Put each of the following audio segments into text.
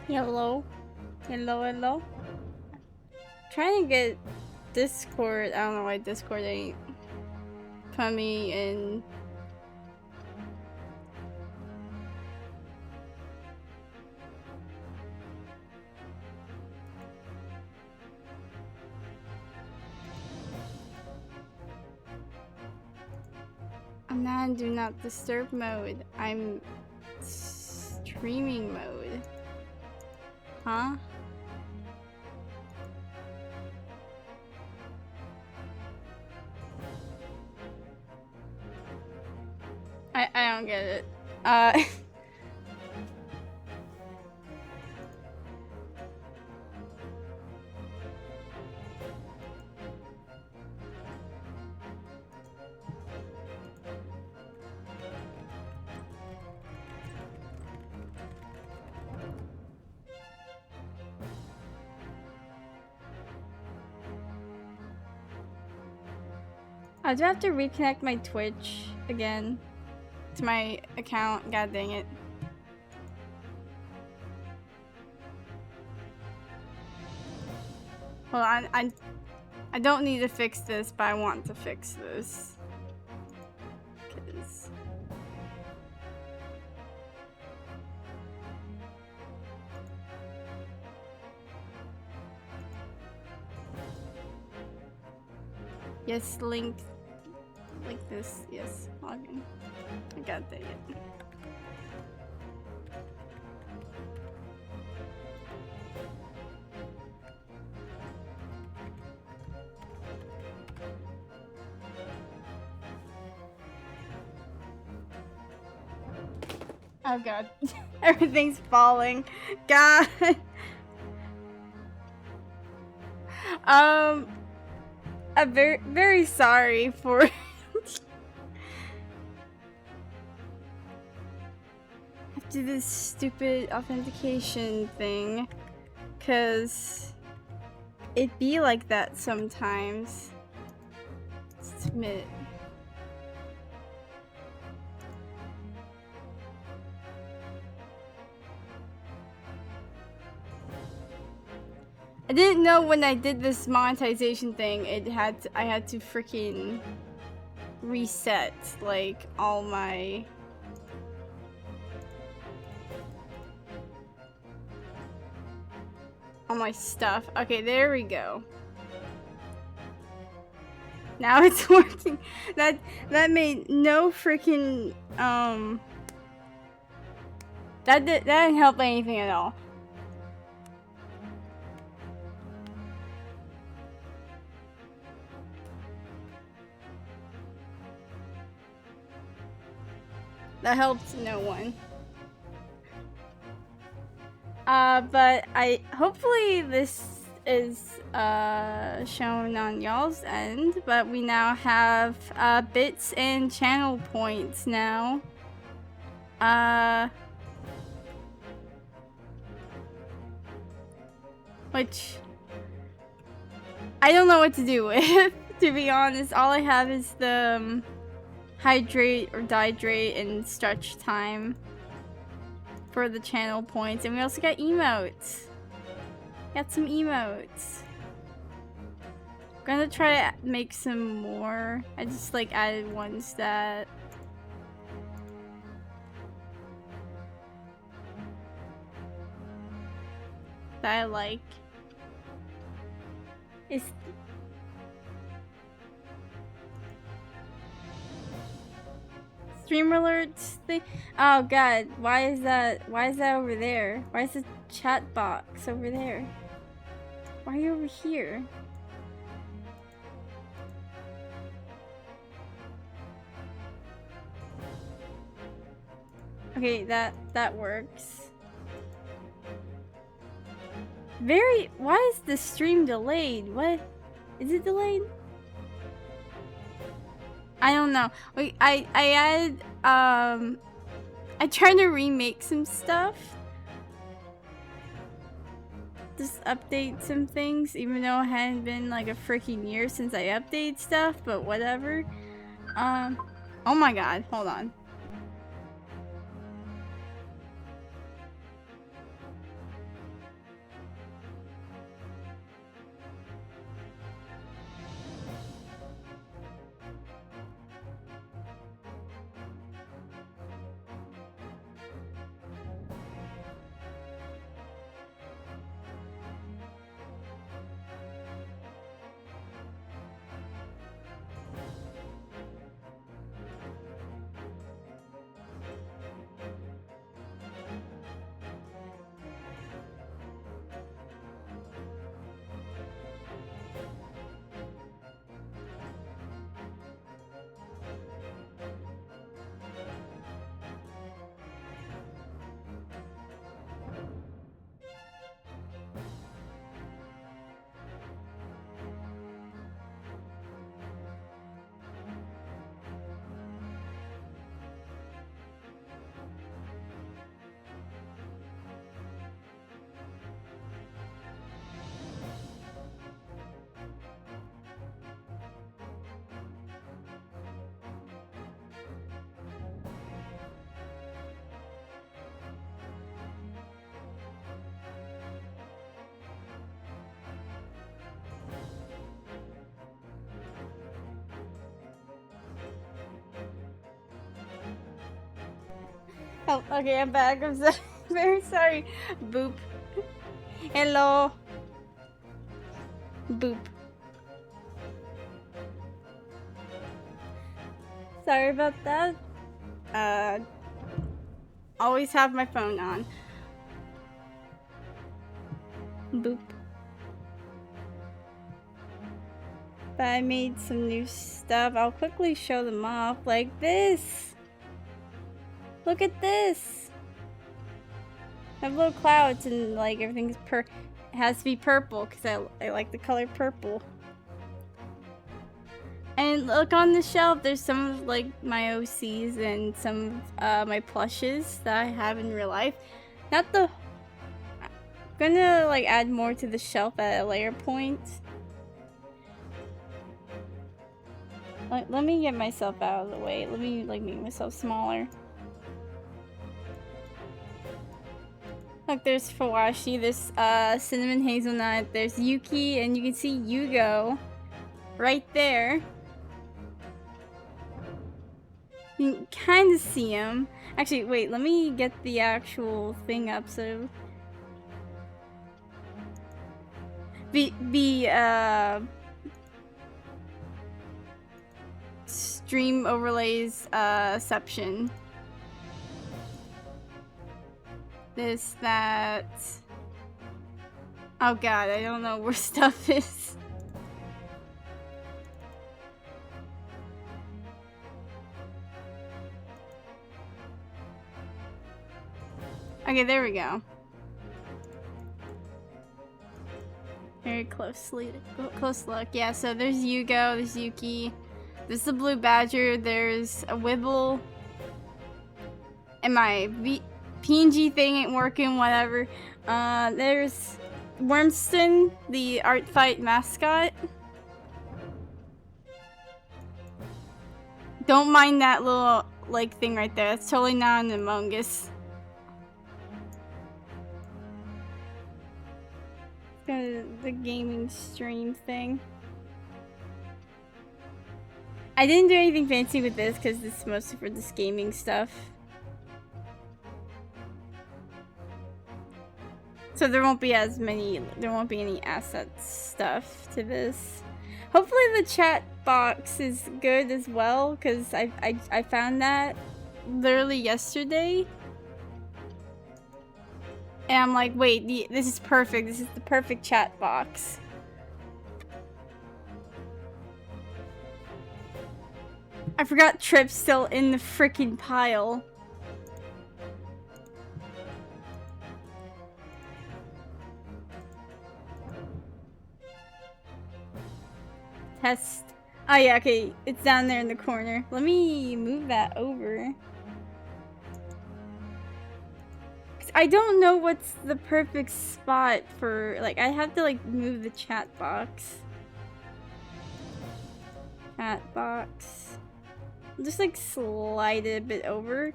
Hello. Hello, hello. Trying to get Discord. I don't know why Discord ain't coming in. I'm not in do not disturb mode. I'm streaming mode. Huh? I don't get it. I do have to reconnect my Twitch again to my account. God dang it. Hold on, I don't need to fix this, but I want to fix this. 'Cause yes, link like this. Yes, login. I got that yet. Oh god. Everything's falling. God. I'm very sorry for do this stupid authentication thing, cause it be like that sometimes. Just admit it. I didn't know when I did this monetization thing, I had to freaking reset like all my stuff. Okay, there we go. Now it's working. That made no freaking that didn't help anything at all. That helped no one. But hopefully this is shown on y'all's end, but we now have bits and channel points now. Which I don't know what to do with, to be honest. All I have is the hydrate or dihydrate and stretch time for the channel points, and we also got emotes. Got some emotes. Gonna try to make some more. I just like added ones that I like. It's stream alerts thing. Oh god, why is that over there? Why is the chat box over there? Why are you over here? Okay, that works. Why is the stream delayed? What? Is it delayed? I don't know. Wait, I added, I tried to remake some stuff. Just update some things, even though it hadn't been like a freaking year since I updated stuff, but whatever. Oh my god, hold on. Oh, okay, I'm back. I'm so very sorry. Boop. Hello. Boop. Sorry about that. Always have my phone on. Boop. But I made some new stuff. I'll quickly show them off. Like this. Look at this. I have little clouds and like everything's it has to be purple because I like the color purple. And look on the shelf, there's some of like my OCs and some of my plushes that I have in real life. Not the... I'm gonna like add more to the shelf at a later point. Let me get myself out of the way. Let me like make myself smaller. Look, there's Fawashi, there's Cinnamon Hazelnut, there's Yuki, and you can see Yugo right there. You can kind of see him. Actually, wait, let me get the actual thing up so... stream overlays exception. This, that... Oh god, I don't know where stuff is. Okay, there we go. Very close look. Yeah, so there's Yugo, there's Yuki, there's the Blue Badger, there's a Wibble, and my PNG thing ain't working, whatever. There's Wormston, the Art Fight mascot. Don't mind that little, like, thing right there. That's totally not an Among Us. The gaming stream thing. I didn't do anything fancy with this because this is mostly for this gaming stuff. So there won't be any asset stuff to this. Hopefully the chat box is good as well, because I found that literally yesterday. And I'm like, wait, this is perfect. This is the perfect chat box. I forgot Trip's still in the freaking pile. Test. Oh yeah, okay. It's down there in the corner. Let me move that over. I don't know what's the perfect spot for, like, I have to, like, move the chat box. Chat box. I'll just, like, slide it a bit over.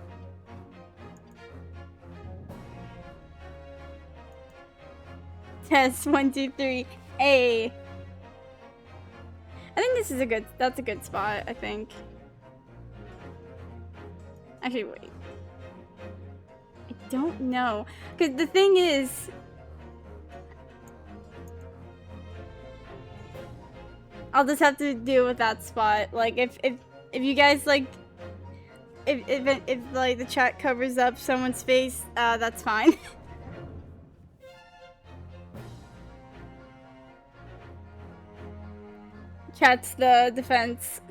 Test 1, 2, 3. A. I think this is that's a good spot, I think. Actually, wait. I don't know. Because the thing is... I'll just have to deal with that spot. Like, if you guys, like... If like, the chat covers up someone's face, that's fine. Chat's the defense.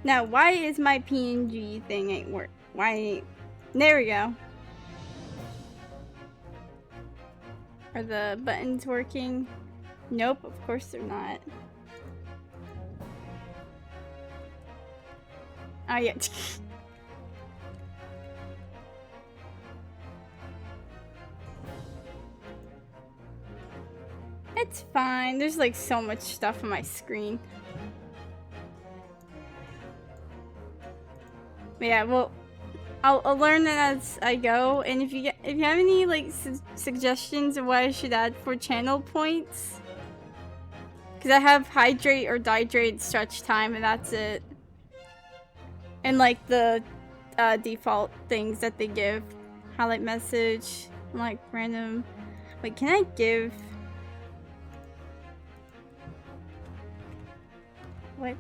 Now, why is my PNG thing ain't work? Why? There we go. Are the buttons working? Nope, of course they're not. Oh yeah. It's fine. There's like so much stuff on my screen. But yeah, well, I'll learn that as I go. And if you have any like suggestions of what I should add for channel points, because I have hydrate or dihydrate stretch time, and that's it. And like the default things that they give. Highlight message, like random. Wait, can I give? What?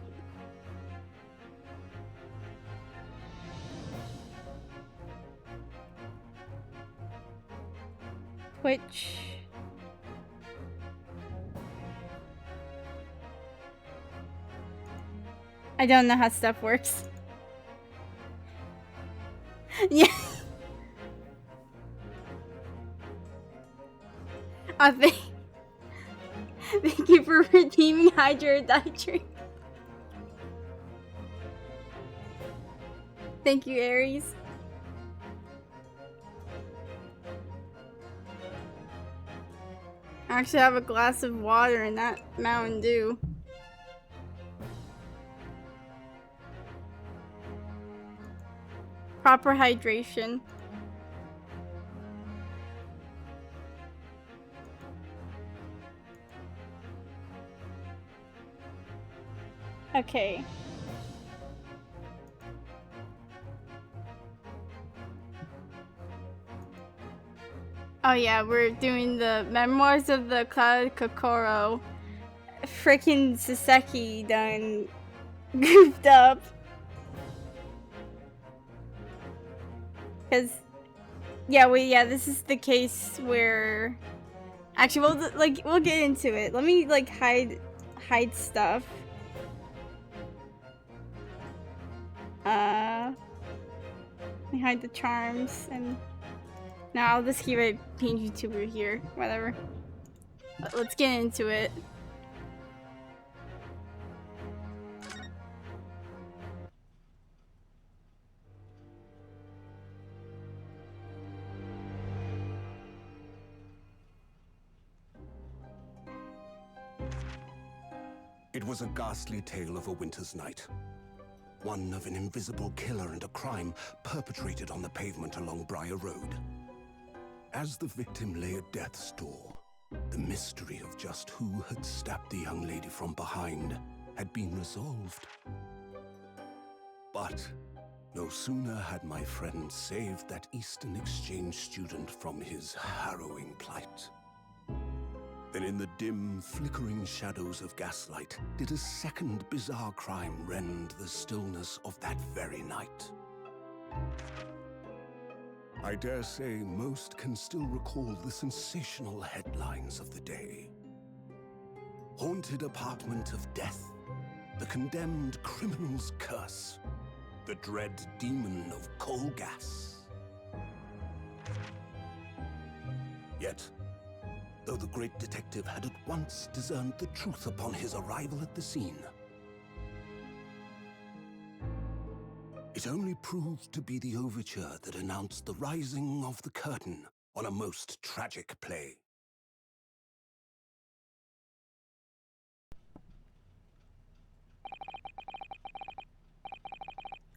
Which? I don't know how stuff works. Yeah. Thank you for redeeming Hydra Dietary. Thank you, Aries. I actually have a glass of water in that Mountain Dew. Proper hydration. Okay. Oh yeah, we're doing the Memoirs of the Clouded Kokoro. Freaking Soseki done goofed up. Cause yeah, this is the case where actually we'll get into it. Let me like hide stuff. Let me hide the charms and now I'll just keep a paint YouTuber here. Whatever. Let's get into it. It was a ghastly tale of a winter's night. One of an invisible killer and a crime perpetrated on the pavement along Briar Road. As the victim lay at death's door, the mystery of just who had stabbed the young lady from behind had been resolved. But no sooner had my friend saved that Eastern Exchange student from his harrowing plight, then in the dim, flickering shadows of gaslight did a second bizarre crime rend the stillness of that very night. I dare say most can still recall the sensational headlines of the day. Haunted apartment of death, the condemned criminal's curse, the dread demon of coal gas. Yet, though the great detective had at once discerned the truth upon his arrival at the scene, it only proved to be the overture that announced the rising of the curtain on a most tragic play.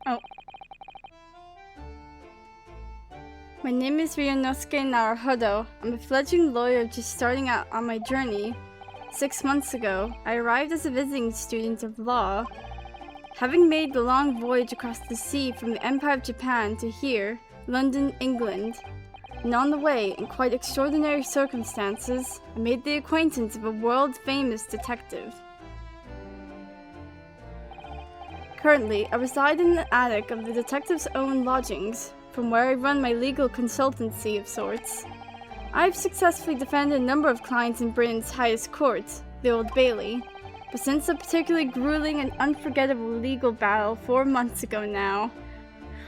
Oh. My name is Ryunosuke Naruhodo. I'm a fledgling lawyer just starting out on my journey. 6 months ago, I arrived as a visiting student of law. Having made the long voyage across the sea from the Empire of Japan to here, London, England, and on the way, in quite extraordinary circumstances, I made the acquaintance of a world-famous detective. Currently, I reside in the attic of the detective's own lodgings, from where I run my legal consultancy of sorts. I've successfully defended a number of clients in Britain's highest court, the Old Bailey, but since a particularly grueling and unforgettable legal battle 4 months ago now,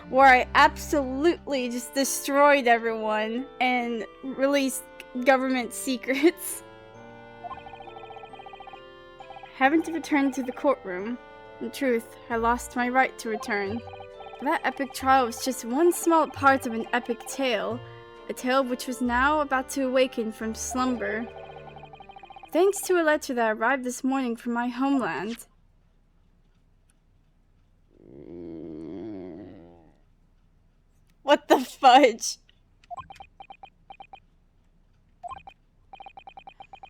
where I absolutely just destroyed everyone and released government secrets, I haven't returned to the courtroom. In truth, I lost my right to return. But that epic trial was just one small part of an epic tale, a tale which was now about to awaken from slumber. Thanks to a letter that arrived this morning from my homeland. What the fudge?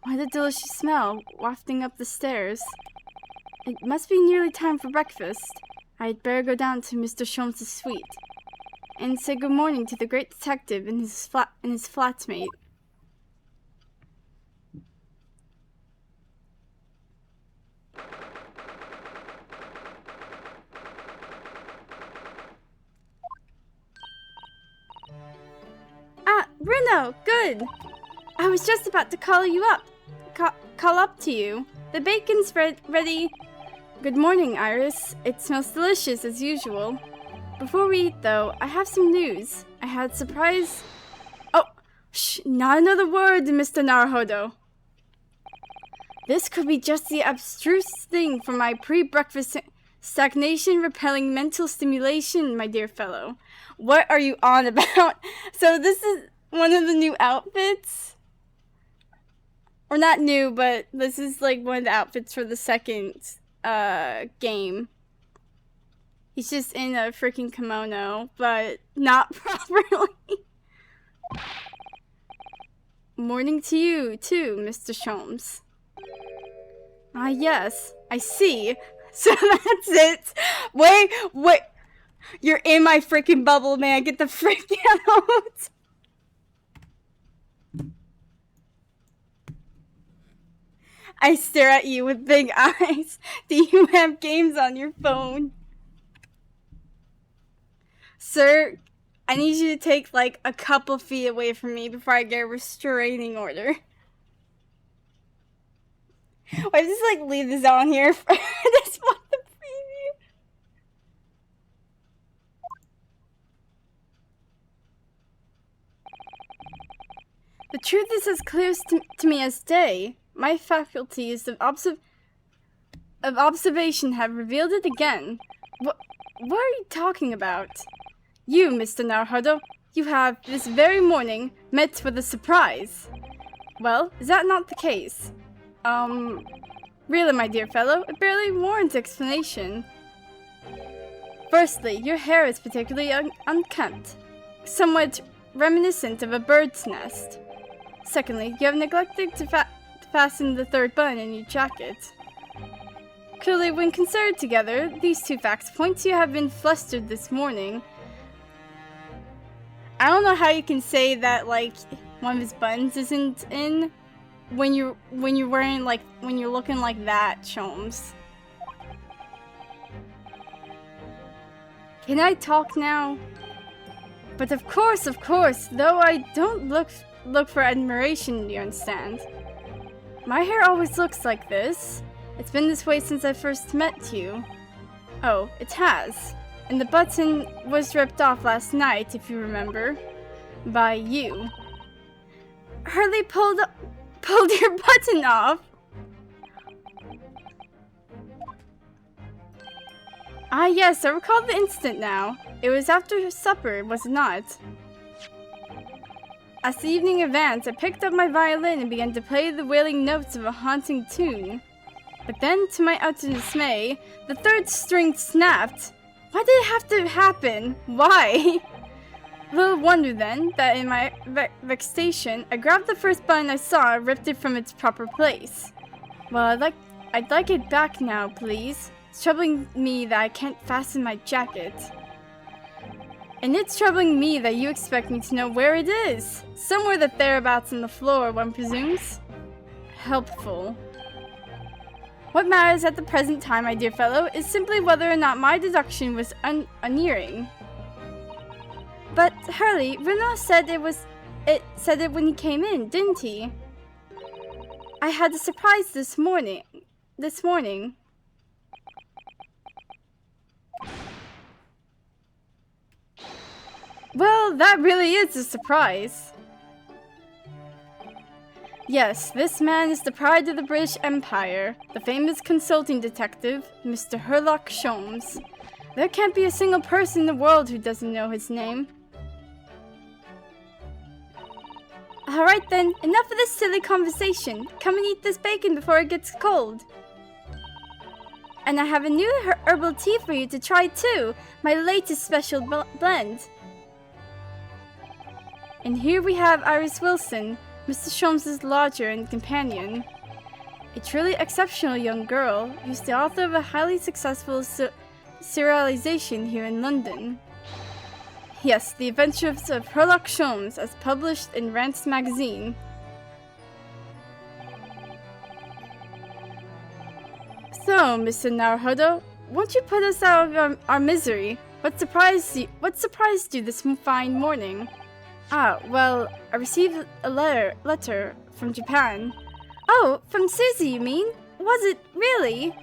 What a delicious smell wafting up the stairs. It must be nearly time for breakfast. I'd better go down to Mr. Sholmes' suite and say good morning to the great detective and his flatmate. Ah, Bruno, good! I was just about to call you up. Call up to you. The bacon's ready. Good morning, Iris. It smells delicious as usual. Before we eat, though, I have some news. I had a surprise... Oh, shh, not another word, Mr. Naruhodo. This could be just the abstruse thing for my pre-breakfast stagnation-repelling mental stimulation, my dear fellow. What are you on about? So this is one of the new outfits? Or not new, but this is like one of the outfits for the second game. He's just in a freaking kimono, but not properly. Morning to you, too, Mr. Sholmes. Ah, yes, I see. So that's it. Wait. You're in my freaking bubble, man. Get the freak out. I stare at you with big eyes. Do you have games on your phone? Sir, I need you to take like a couple feet away from me before I get a restraining order. I just like leave this on here for this one, the preview. The truth is as clear to me as day. My faculties of observation have revealed it again. What are you talking about? You, Mr. Naruhodo, you have, this very morning, met with a surprise. Well, is that not the case? Really, my dear fellow, it barely warrants explanation. Firstly, your hair is particularly unkempt, somewhat reminiscent of a bird's nest. Secondly, you have neglected to fasten the third button in your jacket. Clearly, when considered together, these two facts point to you have been flustered this morning. I don't know how you can say that, like, one of his buttons isn't in when you're wearing, like, when you're looking like that, Sholmes. Can I talk now? But of course, though I don't look for admiration, you understand. My hair always looks like this. It's been this way since I first met you. Oh, it has. And the button was ripped off last night, if you remember. By you. Hurley pulled your button off! Ah yes, I recall the incident now. It was after supper, was it not? As the evening advanced, I picked up my violin and began to play the wailing notes of a haunting tune. But then, to my utter dismay, the third string snapped. Why did it have to happen? Why? Little wonder then, that in my vexation, I grabbed the first button I saw and ripped it from its proper place. Well, I'd like it back now, please. It's troubling me that I can't fasten my jacket. And it's troubling me that you expect me to know where it is. Somewhere thereabouts on the floor, one presumes. Helpful. What matters at the present time, my dear fellow, is simply whether or not my deduction was unerring. But, Hurley, Renaud said said it when he came in, didn't he? I had a surprise this morning. Well, that really is a surprise. Yes, this man is the pride of the British Empire, the famous consulting detective, Mr. Herlock Sholmes. There can't be a single person in the world who doesn't know his name. Alright then, enough of this silly conversation. Come and eat this bacon before it gets cold. And I have a new herbal tea for you to try too, my latest special blend. And here we have Iris Wilson, Mr. Sholmes' lodger and companion. A truly exceptional young girl, who's the author of a highly successful serialization here in London. Yes, The Adventures of Sherlock Holmes, as published in Rant's magazine. So, Mr. Naruhodo, won't you put us out of our misery? What surprised you this fine morning? Ah, well, I received a letter from Japan. Oh, from Susie, you mean? Was it really?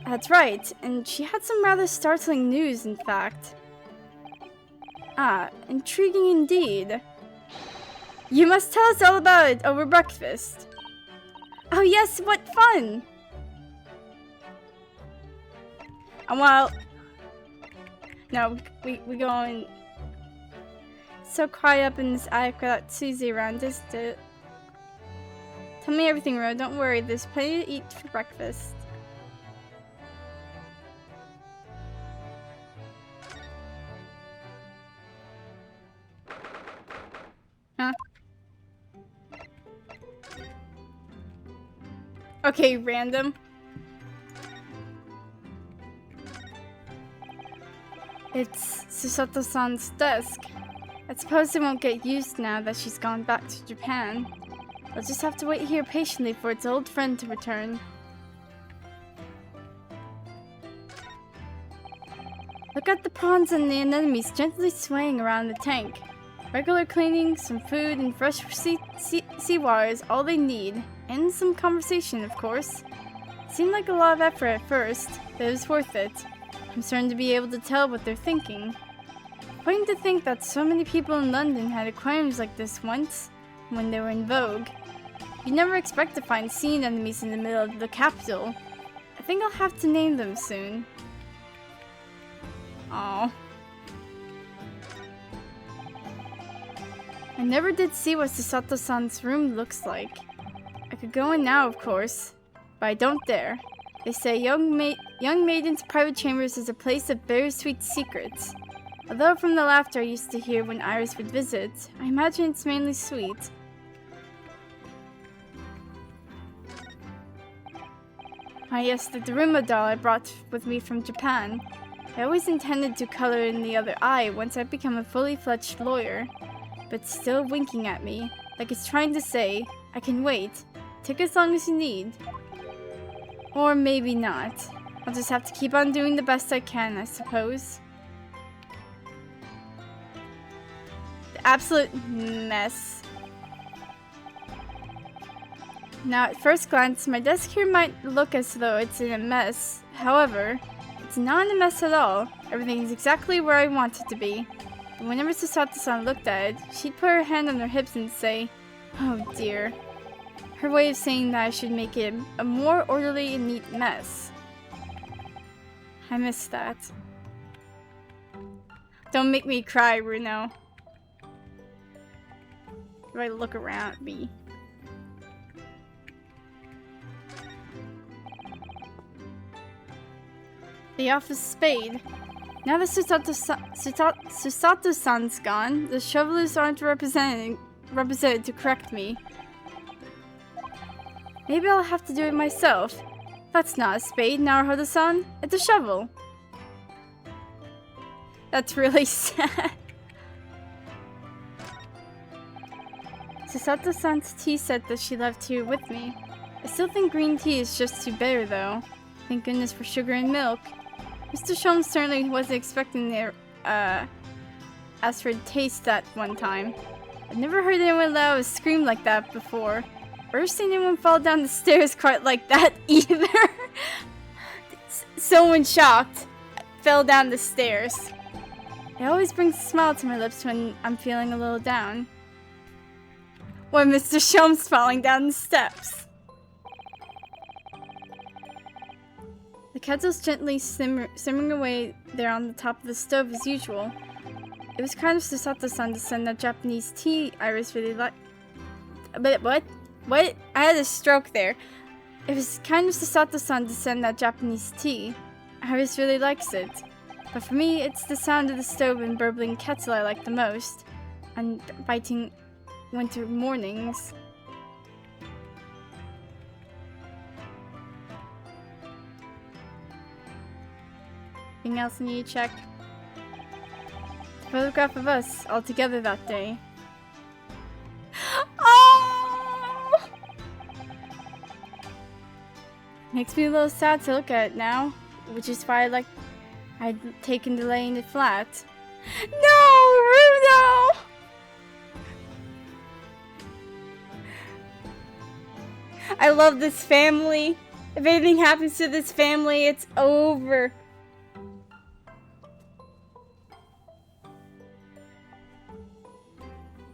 That's right, and she had some rather startling news, in fact. Ah, intriguing indeed. You must tell us all about it over breakfast. Oh yes, what fun! And while... No, we going... So caught up in this attic without Susie around, isn't it? Tell me everything, Ro. Don't worry, there's plenty to eat for breakfast. Huh? Okay, random. It's Susato-san's desk. I suppose it won't get used now that she's gone back to Japan. I'll just have to wait here patiently for its old friend to return. Look at the prawns and the anemones gently swaying around the tank. Regular cleaning, some food, and fresh seawater is all they need. And some conversation, of course. It seemed like a lot of effort at first, but it was worth it. I'm certain to be able to tell what they're thinking. Funny to think that so many people in London had aquariums like this once, when they were in vogue. You'd never expect to find sea anemones in the middle of the capital. I think I'll have to name them soon. Aww. I never did see what Susato-san's room looks like. I could go in now, of course, but I don't dare. They say young maiden's private chambers is a place of bittersweet secrets. Although from the laughter I used to hear when Iris would visit, I imagine it's mainly sweet. Ah yes, the Daruma doll I brought with me from Japan. I always intended to color in the other eye once I become a fully fledged lawyer. But still winking at me, like it's trying to say, I can wait. Take as long as you need. Or maybe not. I'll just have to keep on doing the best I can, I suppose. The absolute mess. Now, at first glance, my desk here might look as though it's in a mess. However, it's not in a mess at all. Everything is exactly where I want it to be. But whenever Susato-san looked at it, she'd put her hand on her hips and say, "Oh dear." Her way of saying that I should make it a more orderly and neat mess. I miss that. Don't make me cry, Bruno. If I look around me. The office spade. Now that Susato-san's gone, the shovelers aren't represented to correct me. Maybe I'll have to do it myself. That's not a spade, Naruhodo-san. It's a shovel. That's really sad. Susato-san's tea said that she left here with me. I still think green tea is just too bitter, though. Thank goodness for sugar and milk. Mr. Sholmes certainly wasn't expecting to ask for a taste that one time. I've never heard anyone let out a scream like that before. Or seen anyone fall down the stairs quite like that either. Someone shocked fell down the stairs. It always brings a smile to my lips when I'm feeling a little down. Or Mr. Sholmes falling down the steps. The kettle's gently simmering away there on the top of the stove as usual. It was kind of Susato-san to send that Japanese tea Iris really liked. But what? What? I had a stroke there. It was kind of Susato-san to send that Japanese tea. Iris really likes it. But for me, it's the sound of the stove and burbling kettle I like the most. And biting winter mornings. Anything else I need to check? The photograph of us all together that day. Oh! Makes me a little sad to look at it now, which is why I'd taken the laying it flat. No, Rudo! I love this family. If anything happens to this family, it's over.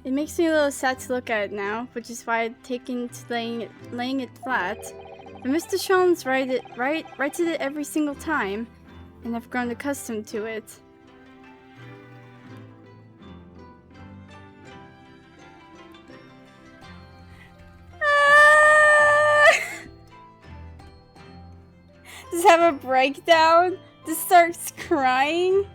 It makes me a little sad to look at it now, which is why I've taken to laying it flat. But Mr. Sean's writes it every single time, and I've grown accustomed to it. Just have a breakdown. Just starts crying.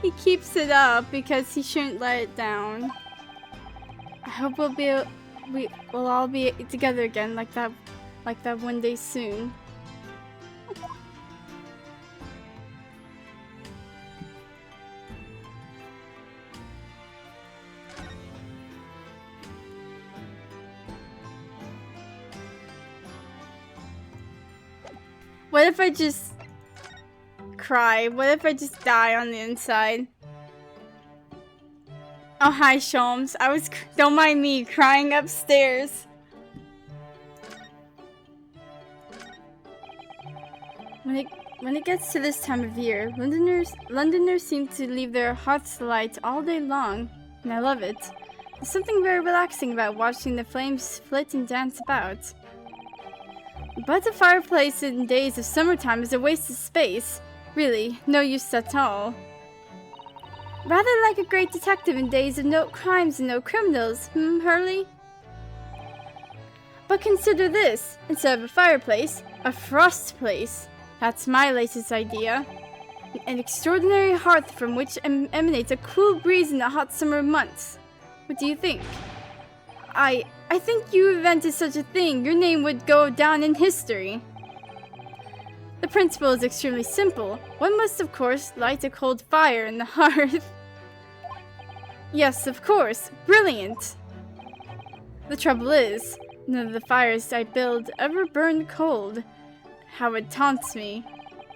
He keeps it up because he shouldn't let it down. I hope we'll all be together again like that one day soon. What if I just cry? What if I just die on the inside? Oh, hi, Sholmes. Don't mind me crying upstairs. When it gets to this time of year, Londoners seem to leave their hearts alight all day long, and I love it. There's something very relaxing about watching the flames flit and dance about. But a fireplace in days of summertime is a waste of space. Really, no use at all. Rather like a great detective in days of no crimes and no criminals, Hurley? But consider this, instead of a fireplace, a frost place. That's my latest idea. An extraordinary hearth from which emanates a cool breeze in the hot summer months. What do you think? I think you invented such a thing. Your name would go down in history. The principle is extremely simple. One must, of course, light a cold fire in the hearth. Yes, of course. Brilliant. The trouble is, none of the fires I build ever burn cold. How it taunts me.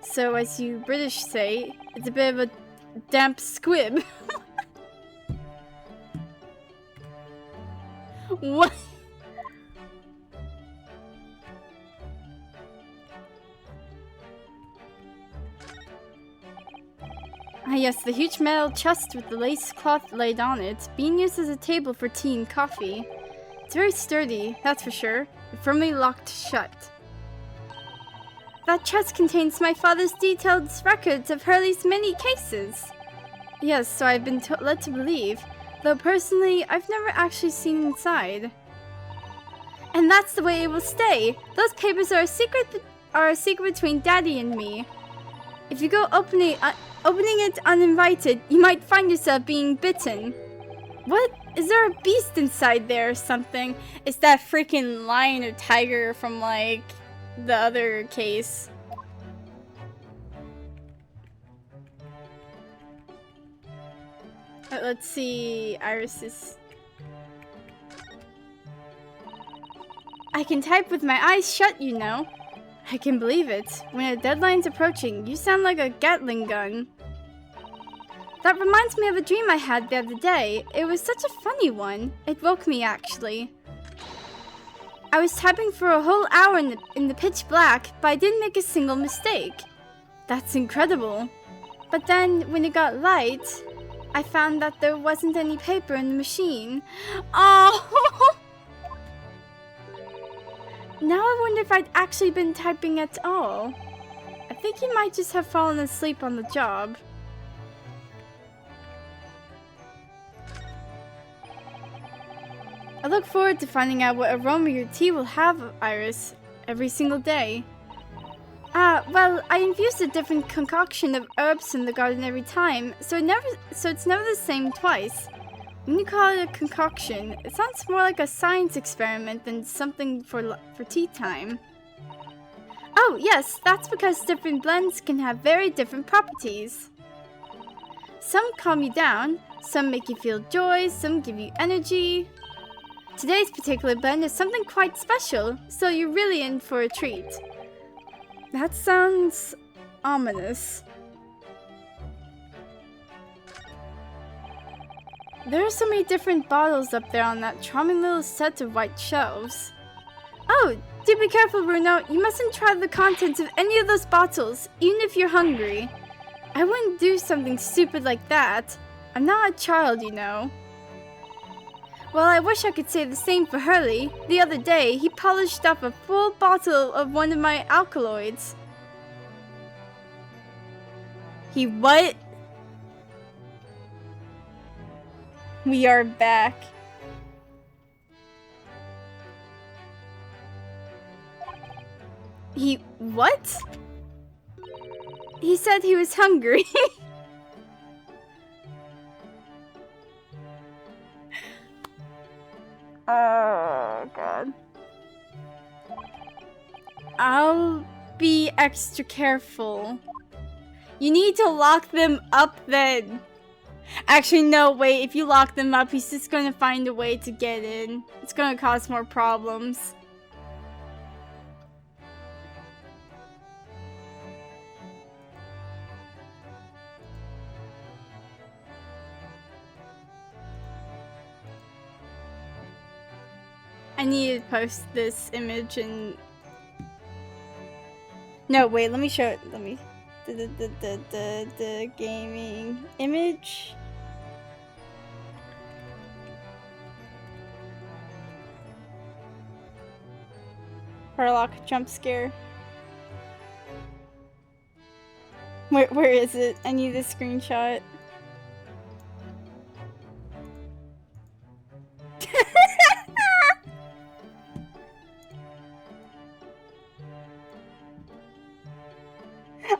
So, as you British say, it's a bit of a damp squib. What? Ah yes, the huge metal chest with the lace cloth laid on it, being used as a table for tea and coffee. It's very sturdy, that's for sure, and firmly locked shut. That chest contains my father's detailed records of Hurley's many cases. Yes, so I've been led to believe, though personally, I've never actually seen inside. And that's the way it will stay. Those papers are a secret between Daddy and me. If you go opening it uninvited, you might find yourself being bitten. What? Is there a beast inside there or something? It's that freaking lion or tiger from, like, the other case. Let's see, Iris's. I can type with my eyes shut, you know. I can believe it. When a deadline's approaching, you sound like a Gatling gun. That reminds me of a dream I had the other day. It was such a funny one. It woke me, actually. I was typing for a whole hour in the pitch black, but I didn't make a single mistake. That's incredible. But then, when it got light, I found that there wasn't any paper in the machine. Oh! Now I wonder if I'd actually been typing at all. I think you might just have fallen asleep on the job. I look forward to finding out what aroma your tea will have, Iris, every single day. Well, I infused a different concoction of herbs in the garden every time, so it's never the same twice. When you call it a concoction, it sounds more like a science experiment than something for tea time. Oh, yes, that's because different blends can have very different properties. Some calm you down, some make you feel joy, some give you energy. Today's particular blend is something quite special, so you're really in for a treat. That sounds ominous. There are so many different bottles up there on that charming little set of white shelves. Oh, do be careful, Bruno. You mustn't try the contents of any of those bottles, even if you're hungry. I wouldn't do something stupid like that. I'm not a child, you know. Well, I wish I could say the same for Hurley. The other day, he polished up a full bottle of one of my alkaloids. He what? We are back. He what? He said he was hungry. Oh, God. I'll be extra careful. You need to lock them up then. Actually, no, wait. If you lock them up, he's just gonna find a way to get in. It's gonna cause more problems. I need to post this image and... No, wait, let me show it. Let me... The gaming image. Harlock jump scare. Where is it? I need a screenshot.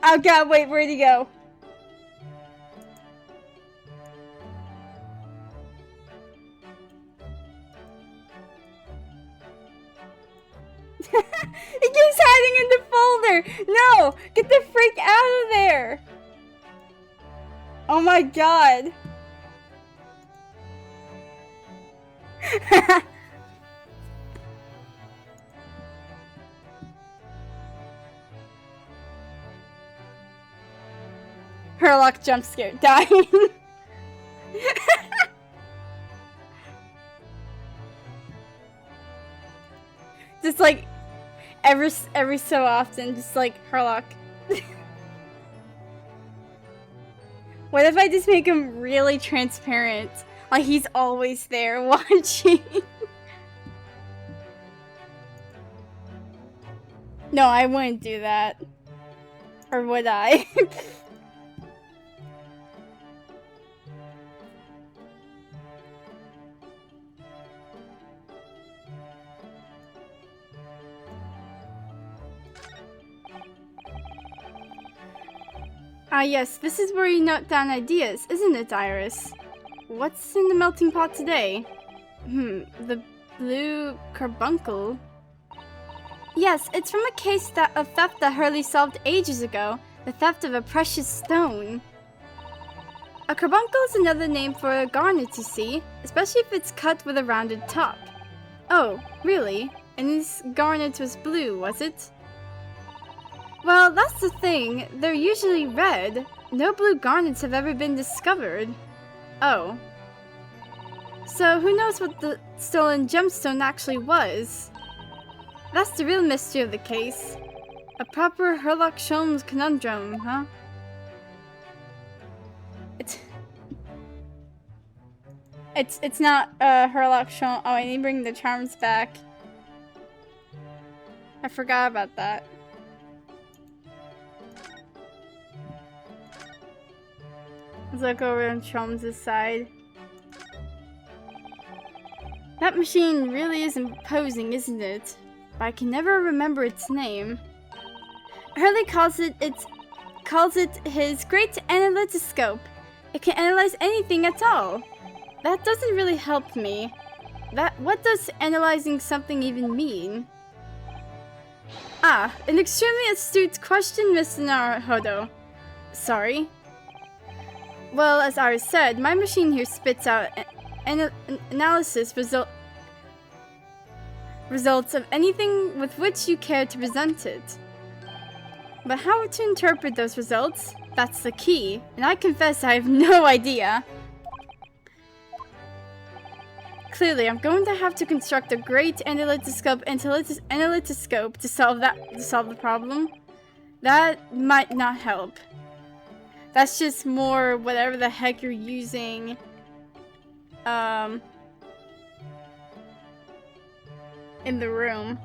Oh God, wait, where'd he go? He keeps hiding in the folder! No! Get the freak out of there! Oh my God. Herlock jump scare, dying. Just like every so often, just like Herlock. What if I just make him really transparent? Like he's always there watching. No, I wouldn't do that. Or would I? Ah yes, this is where you note down ideas, isn't it, Iris? What's in the melting pot today? The blue carbuncle? Yes, it's from a case of theft that Hurley solved ages ago. The theft of a precious stone. A carbuncle is another name for a garnet, you see, especially if it's cut with a rounded top. Oh, really? And this garnet was blue, was it? Well, that's the thing. They're usually red. No blue garnets have ever been discovered. Oh. So who knows what the stolen gemstone actually was? That's the real mystery of the case. A proper Herlock Sholmes conundrum, huh? It's not Herlock Sholmes. Oh, I need to bring the charms back. I forgot about that. Let's look over on Sholmes' side. That machine really is imposing, isn't it? But I can never remember its name. Hurley calls it his great analytoscope. It can analyze anything at all. that doesn't really help me. What does analyzing something even mean? Ah, an extremely astute question, Mr. Naruhodo. Sorry. Well, as Iris said, my machine here spits out analysis results of anything with which you care to present it. But how to interpret those results? That's the key, and I confess I have no idea. Clearly, I'm going to have to construct a great analytoscope to solve the problem. That might not help. That's just more whatever the heck you're using. In the room.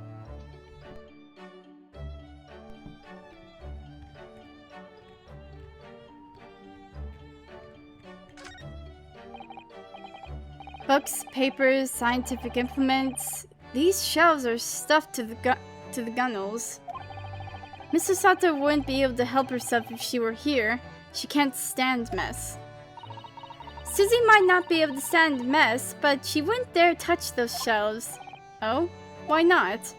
Books, papers, scientific implements. These shelves are stuffed to the gunnels. Mrs. Sato wouldn't be able to help herself if she were here. She can't stand mess. Susie might not be able to stand mess, but she wouldn't dare touch those shelves. Oh? Why not?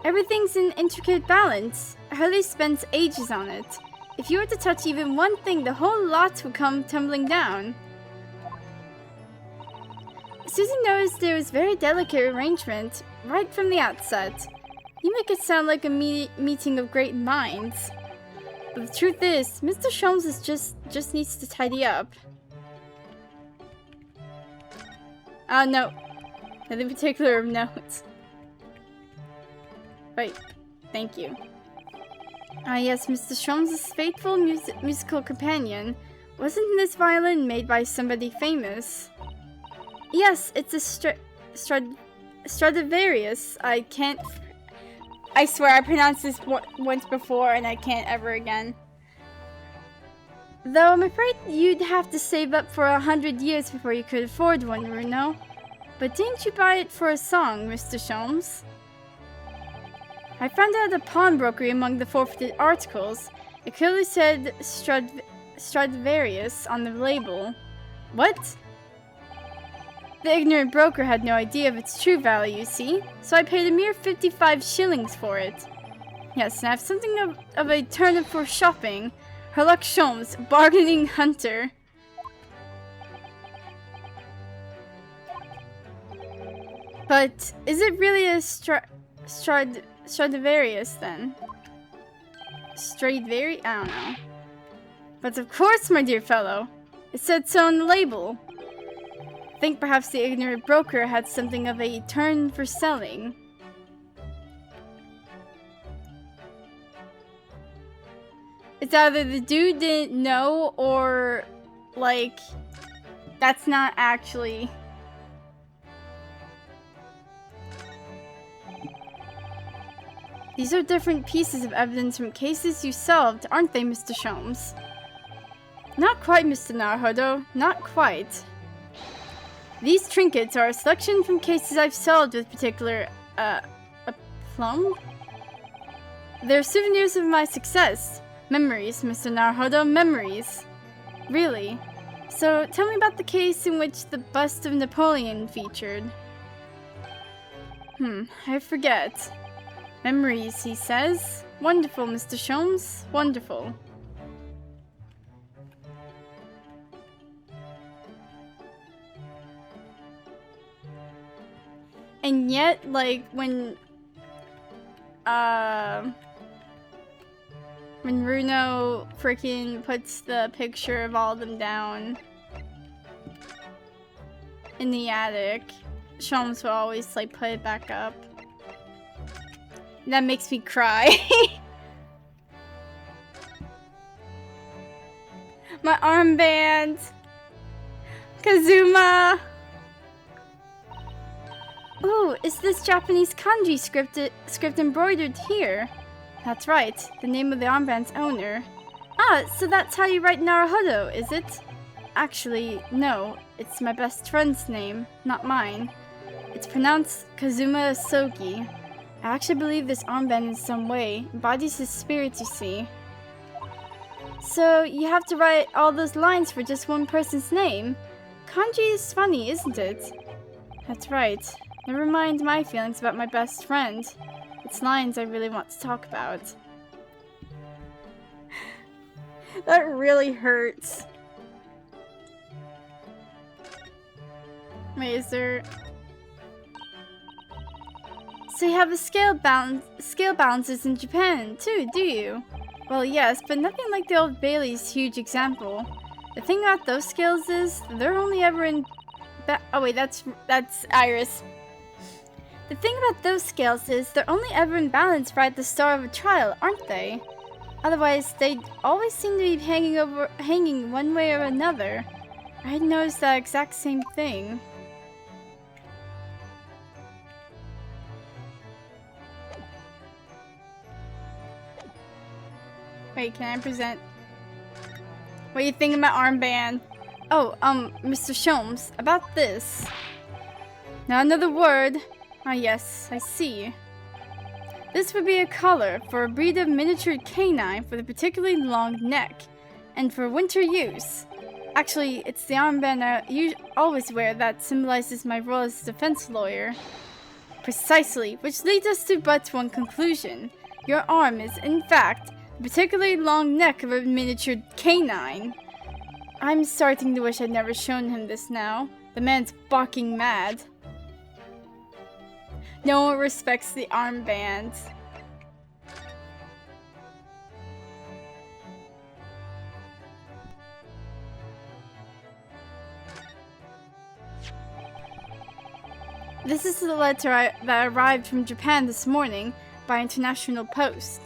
Everything's in intricate balance. Hurley spends ages on it. If you were to touch even one thing, the whole lot would come tumbling down. Susie noticed there was very delicate arrangement right from the outset. You make it sound like a meeting of great minds. But the truth is, Mr. Sholmes just needs to tidy up. No. Nothing particular of note. Wait. Thank you. Ah yes, Mr. Sholmes' faithful musical companion. Wasn't this violin made by somebody famous? Yes, it's a Stradivarius. I swear I pronounced this once before and I can't ever again. Though I'm afraid you'd have to save up for 100 years before you could afford one, Runo. But didn't you buy it for a song, Mr. Sholmes? I found out at a pawnbrokery among the forfeited articles. It clearly said Stradivarius on the label. What? The ignorant broker had no idea of its true value, you see, so I paid a mere 55 shillings for it. Yes, and I have something of a turnip for shopping. Herlock Sholmes, bargaining hunter. But is it really a Stradivarius then? Stradivarius? I don't know. But of course, my dear fellow. It said so on the label. I think perhaps the ignorant broker had something of a turn for selling. It's either the dude didn't know or, like, that's not actually... These are different pieces of evidence from cases you solved, aren't they, Mr. Sholmes? Not quite, Mr. Naruhodo. Not quite. These trinkets are a selection from cases I've solved with particular, aplomb? They're souvenirs of my success. Memories, Mr. Naruhodo, memories. Really? So, tell me about the case in which the bust of Napoleon featured. I forget. Memories, he says. Wonderful, Mr. Sholmes. Wonderful. And yet, like, when Runo freaking puts the picture of all of them down in the attic, Sholmes will always, like, put it back up. That makes me cry. My armband! Kazuma! Ooh, is this Japanese kanji script embroidered here? That's right, the name of the armband's owner. Ah, so that's how you write Naruhodo, is it? Actually, no, it's my best friend's name, not mine. It's pronounced Kazuma Sogi. I actually believe this armband in some way embodies his spirit, you see. So, you have to write all those lines for just one person's name? Kanji is funny, isn't it? That's right. Never mind my feelings about my best friend. It's lines I really want to talk about. That really hurts. Wait, is there... So you have a scale balances in Japan too, do you? Well, yes, but nothing like the Old Bailey's huge example. The thing about those scales is they're only ever in... oh wait, that's Iris. The thing about those scales is they're only ever in balance right at the start of a trial, aren't they? Otherwise, they always seem to be hanging one way or another. I had noticed that exact same thing. Wait, can I present? What do you think of my armband? Oh, Mr. Sholmes, about this. Now another word. Ah, yes, I see. This would be a collar for a breed of miniature canine with a particularly long neck, and for winter use. Actually, it's the armband I always wear that symbolizes my role as a defense lawyer. Precisely, which leads us to but one conclusion. Your arm is, in fact, a particularly long neck of a miniature canine. I'm starting to wish I'd never shown him this now. The man's barking mad. No one respects the armband. This is the letter that arrived from Japan this morning by international post.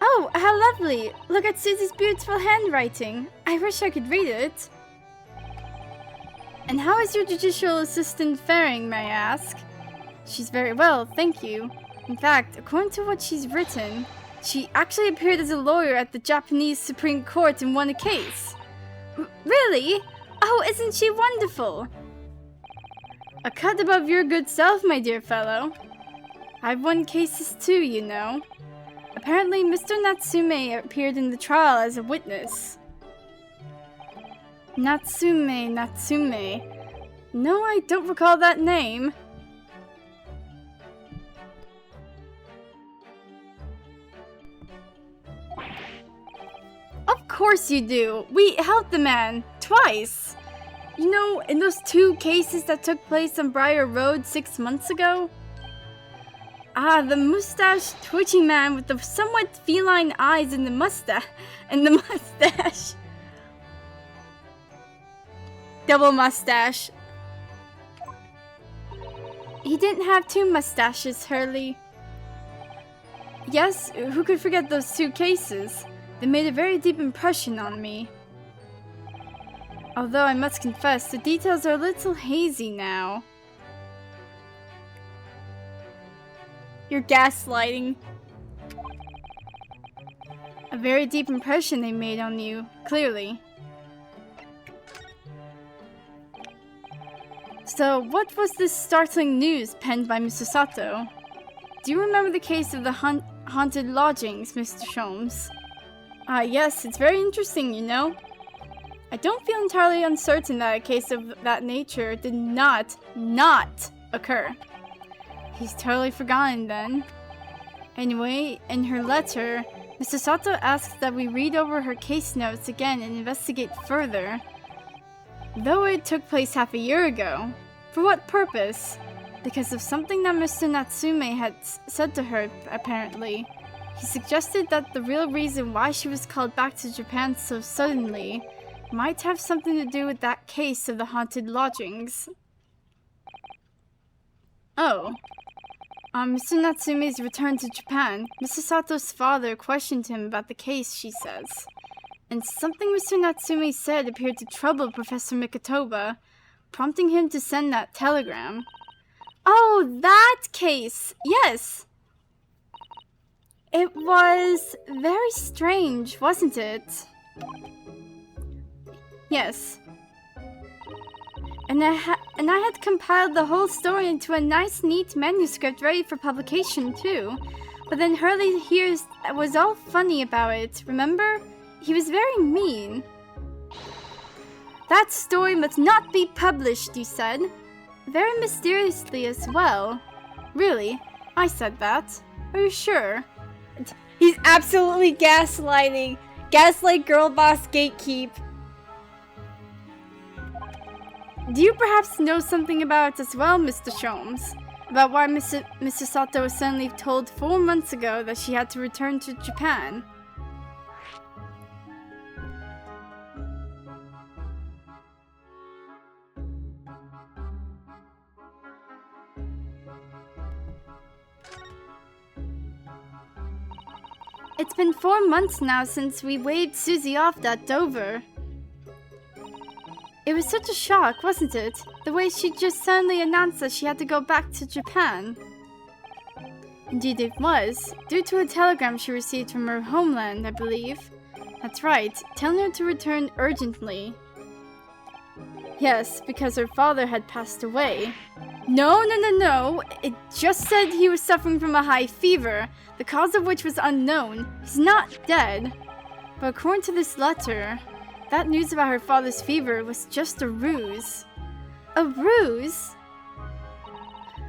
Oh, how lovely! Look at Susie's beautiful handwriting. I wish I could read it. And how is your judicial assistant faring, may I ask? She's very well, thank you. In fact, according to what she's written, she actually appeared as a lawyer at the Japanese Supreme Court and won a case. Really? Oh, isn't she wonderful? A cut above your good self, my dear fellow. I've won cases too, you know. Apparently, Mr. Natsume appeared in the trial as a witness. Natsume. No, I don't recall that name. Of course you do. We helped the man twice. You know, in those 2 cases that took place on Briar Road 6 months ago? Ah, the mustache-twitching man with the somewhat feline eyes and the mustache. Double mustache. He didn't have 2 mustaches, Hurley. Yes, who could forget those 2 cases? They made a very deep impression on me. Although I must confess, the details are a little hazy now. You're gaslighting. A very deep impression they made on you, clearly. So, what was this startling news penned by Mr. Sato? Do you remember the case of the haunted lodgings, Mr. Sholmes? Yes, it's very interesting, you know. I don't feel entirely uncertain that a case of that nature did not occur. He's totally forgotten then. Anyway, in her letter, Mr. Sato asks that we read over her case notes again and investigate further. Though it took place half a year ago. For what purpose? Because of something that Mr. Natsume had said to her, apparently. He suggested that the real reason why she was called back to Japan so suddenly might have something to do with that case of the haunted lodgings. Oh. On Mr. Natsume's return to Japan, Mr. Sato's father questioned him about the case, she says. And something Mr. Natsume said appeared to trouble Professor Mikotoba, prompting him to send that telegram. Oh, that case! Yes! It was very strange, wasn't it? Yes. And I had compiled the whole story into a nice, neat manuscript ready for publication, too. But then Hurley here was all funny about it, remember? He was very mean. That story must not be published, you said. Very mysteriously as well. Really? I said that. Are you sure? He's absolutely gaslighting. Gaslight girl boss gatekeep. Do you perhaps know something about it as well, Mr. Sholmes? About why Mr. Sato was suddenly told 4 months ago that she had to return to Japan? It's been 4 months now since we waved Susie off at Dover. It was such a shock, wasn't it? The way she just suddenly announced that she had to go back to Japan. Indeed it was, due to a telegram she received from her homeland, I believe. That's right, telling her to return urgently. Yes, because her father had passed away. No. It just said he was suffering from a high fever, the cause of which was unknown. He's not dead. But according to this letter, that news about her father's fever was just a ruse. A ruse?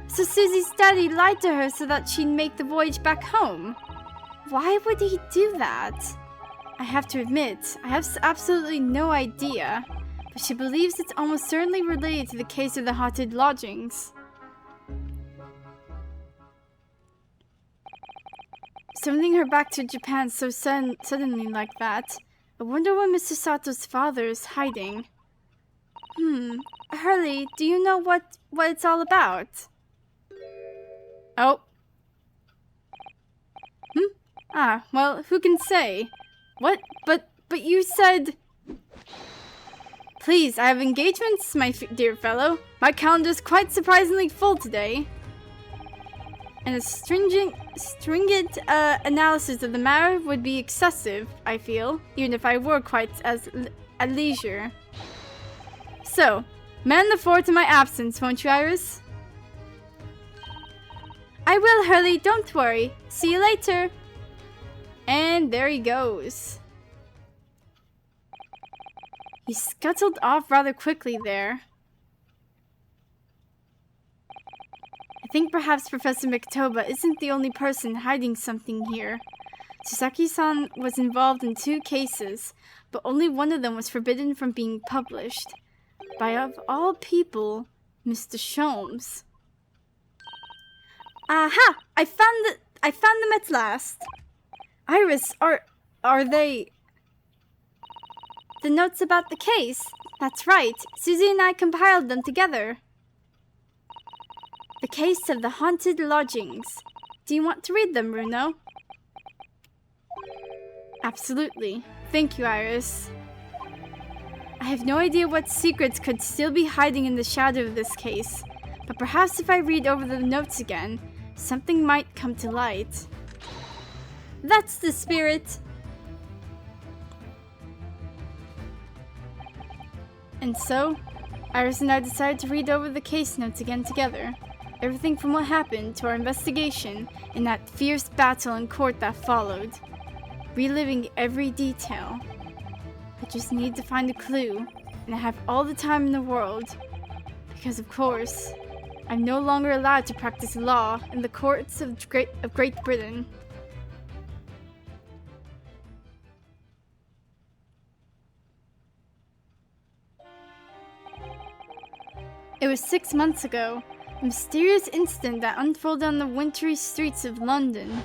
So Susie's daddy lied to her so that she'd make the voyage back home. Why would he do that? I have to admit, I have absolutely no idea. But she believes it's almost certainly related to the case of the haunted lodgings. Sending her back to Japan so suddenly like that. I wonder where Mr. Sato's father is hiding. Hurley, do you know what it's all about? Oh. Ah, well, who can say? What? But you said... Please, I have engagements, my dear fellow. My calendar's quite surprisingly full today. And a stringent analysis of the matter would be excessive, I feel, even if I were quite as at leisure. So, man the fort in my absence, won't you, Iris? I will, Hurley, don't worry. See you later. And there he goes. He scuttled off rather quickly there. I think perhaps Professor Miktoba isn't the only person hiding something here. Soseki-san was involved in 2 cases, but only one of them was forbidden from being published. By of all people, Mr. Sholmes. Aha! I found them at last. Iris, are they... The notes about the case? That's right. Susie and I compiled them together. The case of the haunted lodgings. Do you want to read them, Runo? Absolutely. Thank you, Iris. I have no idea what secrets could still be hiding in the shadow of this case, but perhaps if I read over the notes again, something might come to light. That's the spirit! And so, Iris and I decided to read over the case notes again together. Everything from what happened to our investigation and that fierce battle in court that followed. Reliving every detail. I just need to find a clue, and I have all the time in the world. Because of course, I'm no longer allowed to practice law in the courts of Great Britain. It was 6 months ago, a mysterious incident that unfolded on the wintry streets of London.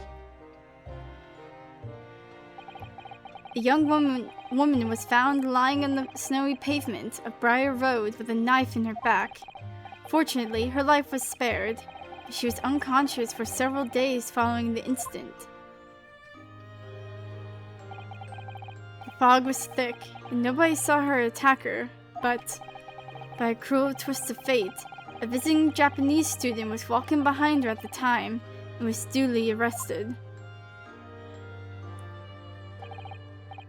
A young woman was found lying on the snowy pavement of Briar Road with a knife in her back. Fortunately, her life was spared, but she was unconscious for several days following the incident. The fog was thick, and nobody saw her attacker, but... by a cruel twist of fate, a visiting Japanese student was walking behind her at the time and was duly arrested.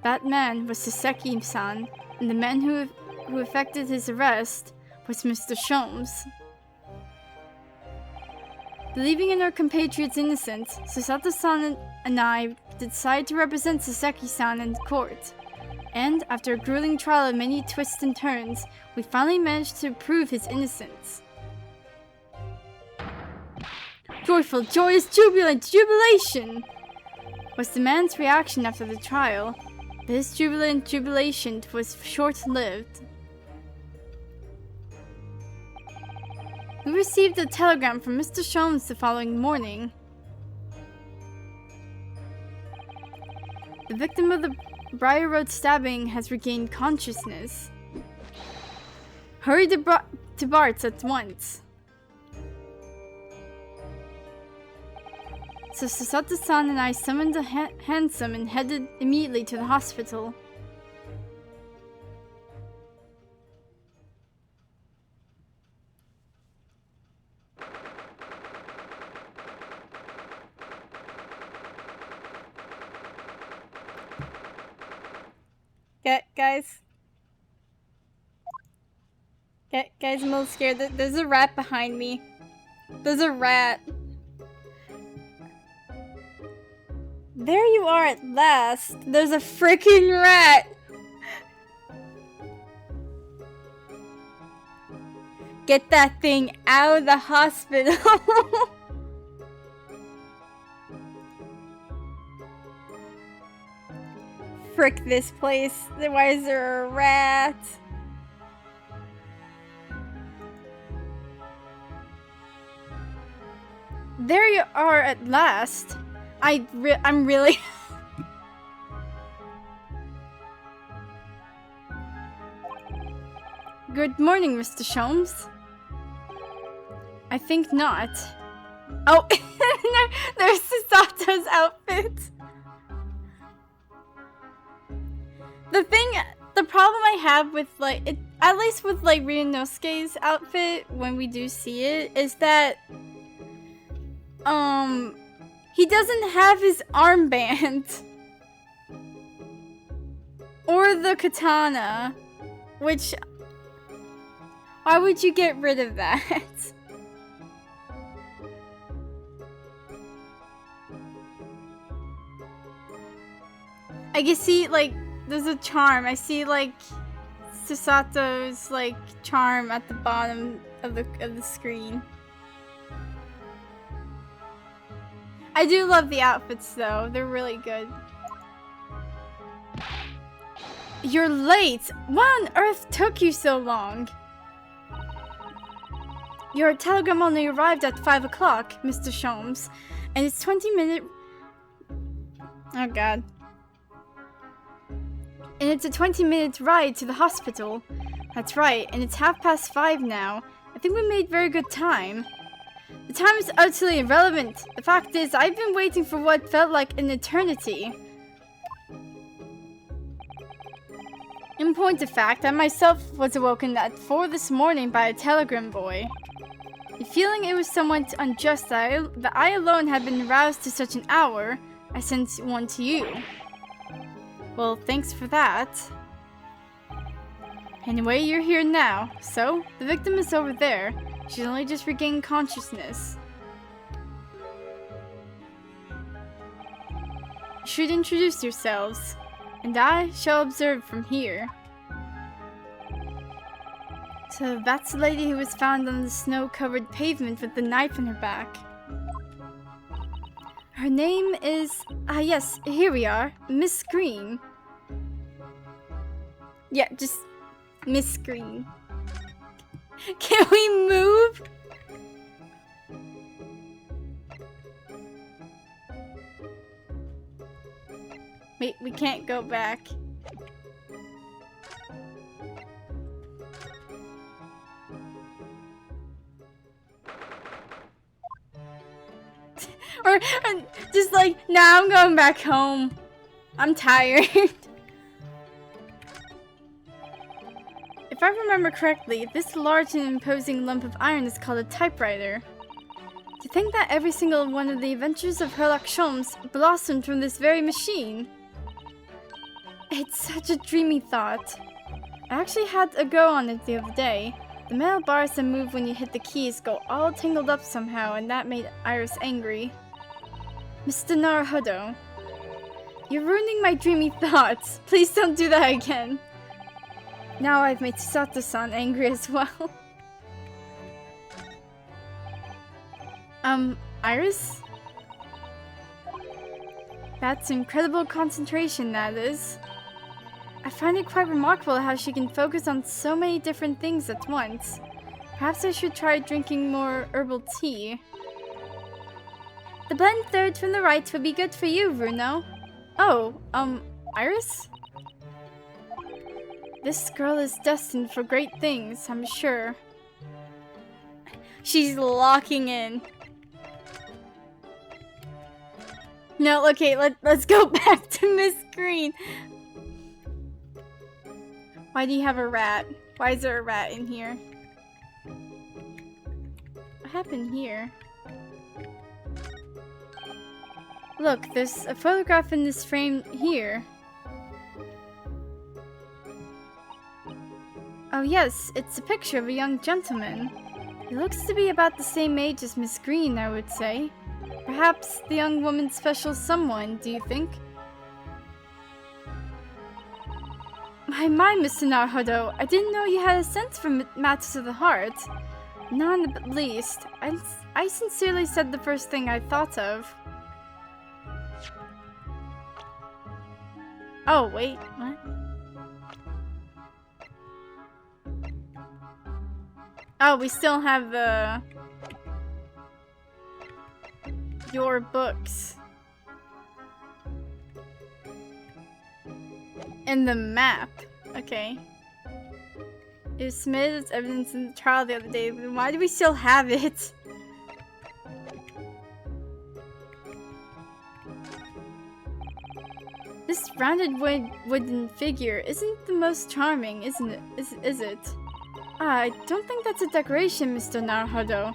That man was Soseki-san, and the man who effected his arrest was Mr. Sholmes. Believing in our compatriot's innocence, Susato-san and I decided to represent Soseki-san in court. And after a grueling trial of many twists and turns, we finally managed to prove his innocence. Joyful, joyous, jubilant, jubilation! Was the man's reaction after the trial. This jubilant jubilation was short-lived. We received a telegram from Mr. Sholmes the following morning. The victim of the Briar Road stabbing has regained consciousness. Hurry to Bart's at once. So Susato-san and I summoned a hansom and headed immediately to the hospital. Guys, I'm a little scared. There's a rat behind me. There's a rat. There you are at last. There's a freaking rat. Get that thing out of the hospital. Frick this place. Why is there a rat? There you are at last. I'm really... Good morning, Mr. Sholmes. I think not. Oh, there's Susato's outfit. The problem I have with, like, at least with, like, Ryunosuke's outfit, when we do see it, is that, he doesn't have his armband. Or the katana. Which, why would you get rid of that? I can see, like, there's a charm. I see, like, Susato's, like, charm at the bottom of the screen. I do love the outfits, though. They're really good. You're late! What on earth took you so long? Your telegram only arrived at 5 o'clock, Mr. Sholmes, and it's 20-minute... Oh, God. And it's a 20-minute ride to the hospital. That's right, and it's 5:30 now. I think we made very good time. The time is utterly irrelevant. The fact is, I've been waiting for what felt like an eternity. In point of fact, I myself was awoken at 4 this morning by a telegram boy. Feeling it was somewhat unjust that I alone had been roused to such an hour, I sent one to you. Well, thanks for that. Anyway, you're here now, so the victim is over there. She's only just regained consciousness. You should introduce yourselves, and I shall observe from here. So that's the lady who was found on the snow-covered pavement with the knife in her back. Her name is... yes, here we are. Miss Green. Yeah, just... Miss Green. Can we move? Wait, we can't go back. or just like, nah, I'm going back home. I'm tired. If I remember correctly, this large and imposing lump of iron is called a typewriter. To think that every single one of the adventures of Herlock Sholmes blossomed from this very machine. It's such a dreamy thought. I actually had a go on it the other day. The metal bars that move when you hit the keys go all tangled up somehow, and that made Iris angry. Mr. Naruhodo. You're ruining my dreamy thoughts. Please don't do that again. Now I've made Sato-san angry as well. Iris? That's incredible concentration, that is. I find it quite remarkable how she can focus on so many different things at once. Perhaps I should try drinking more herbal tea. The blend third from the right would be good for you, Bruno. Oh, Iris? This girl is destined for great things, I'm sure. She's locking in. No, okay, let's go back to Miss Green. Why do you have a rat? Why is there a rat in here? What happened here? Look, there's a photograph in this frame here. Oh yes, it's a picture of a young gentleman. He looks to be about the same age as Miss Green, I would say. Perhaps the young woman's special someone, do you think? My, Mr. Naruhodo, I didn't know you had a sense for matters of the heart. Not in the least. I sincerely said the first thing I thought of. Oh, wait, what? Oh, we still have the... your books. And the map. Okay. It was submitted as evidence in the trial the other day. Why do we still have it? This rounded wooden figure isn't the most charming, isn't it? Is it? I don't think that's a decoration, Mr. Naruhodo.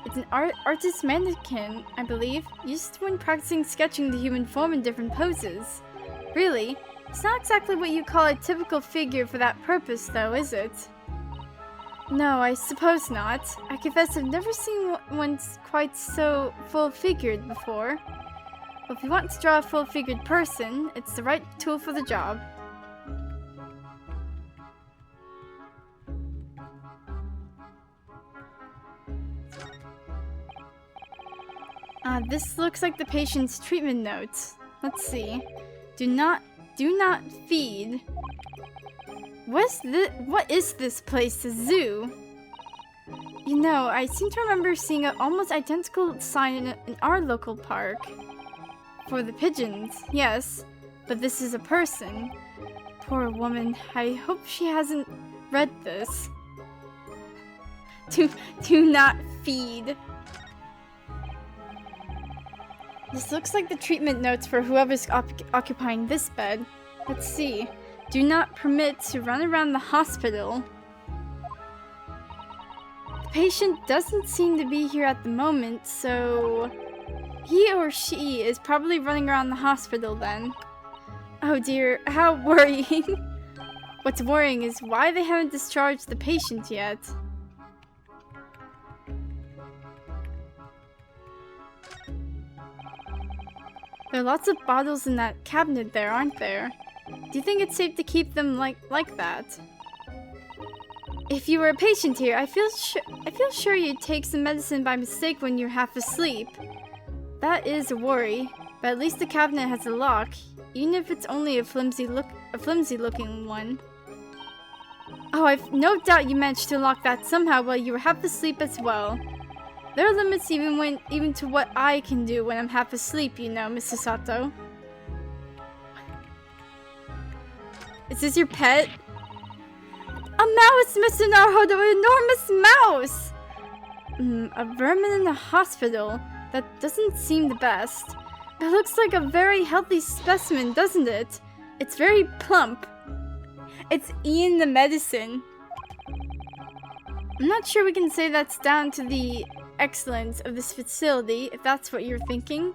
It's an artist's mannequin, I believe, used when practicing sketching the human form in different poses. Really? It's not exactly what you call a typical figure for that purpose, though, is it? No, I suppose not. I confess I've never seen one quite so full-figured before. But if you want to draw a full-figured person, it's the right tool for the job. This looks like the patient's treatment notes. Let's see. Do not feed. What is this place? A zoo? You know, I seem to remember seeing an almost identical sign in our local park. For the pigeons, yes. But this is a person. Poor woman. I hope she hasn't read this. Do not feed. This looks like the treatment notes for whoever's occupying this bed. Let's see. Do not permit to run around the hospital. The patient doesn't seem to be here at the moment, so... he or she is probably running around the hospital then. Oh dear, how worrying. What's worrying is why they haven't discharged the patient yet. There are lots of bottles in that cabinet there, aren't there? Do you think it's safe to keep them like that? If you were a patient here, I feel sure you'd take some medicine by mistake when you're half asleep. That is a worry, but at least the cabinet has a lock, even if it's only a flimsy looking one. Oh, I've no doubt you managed to unlock that somehow while you were half asleep as well. There are limits even to what I can do when I'm half asleep, you know, Mr. Sato. Is this your pet? A mouse, Mr. Naruhodo, an enormous mouse! A vermin in the hospital. That doesn't seem the best. It looks like a very healthy specimen, doesn't it? It's very plump. It's eating the medicine. I'm not sure we can say that's down to the excellence of this facility, if that's what you're thinking.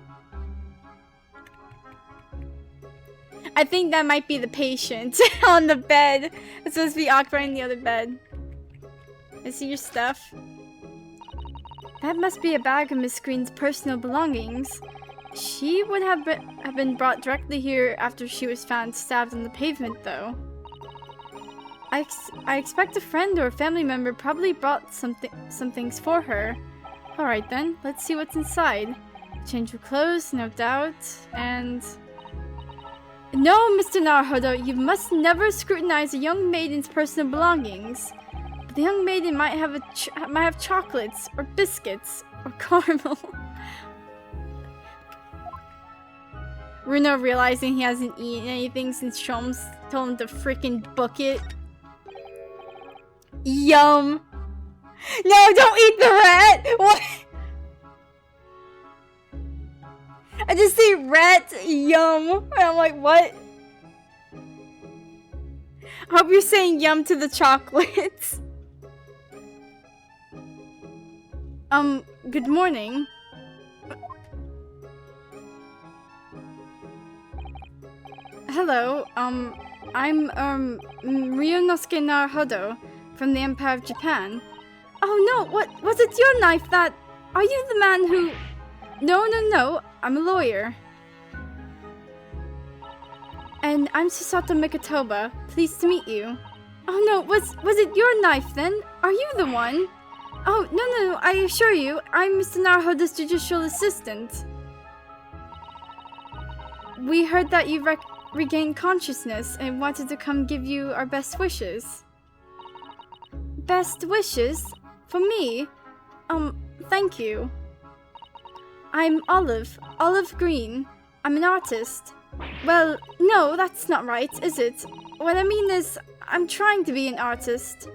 I think that might be the patient on the bed. It's supposed to be occupying the other bed. I see your stuff. That must be a bag of Miss Green's personal belongings. She would have been brought directly here after she was found stabbed on the pavement, though. I expect a friend or a family member probably brought some things for her. Alright then, let's see what's inside. Change of clothes, no doubt, and... No, Mr. Naruhodo, you must never scrutinize a young maiden's personal belongings. But the young maiden might have chocolates, or biscuits, or caramel. Runo realizing he hasn't eaten anything since Sholmes told him to freaking book it. Yum! No, don't eat the rat! What? I just see rat, yum, and I'm like, what? I hope you're saying yum to the chocolates. Good morning. Hello, I'm, Ryunosuke Naruhodo from the Empire of Japan. Oh no, what, was it your knife that... Are you the man who... No, I'm a lawyer. And I'm Susato Mikotoba, pleased to meet you. Oh no, was it your knife then? Are you the one? Oh, no, I assure you, I'm Mr. Naruhodo's judicial assistant. We heard that you regained consciousness and wanted to come give you our best wishes. Best wishes? For me? Thank you. I'm Olive Green. I'm an artist. Well, no, that's not right, is it? What I mean is, I'm trying to be an artist.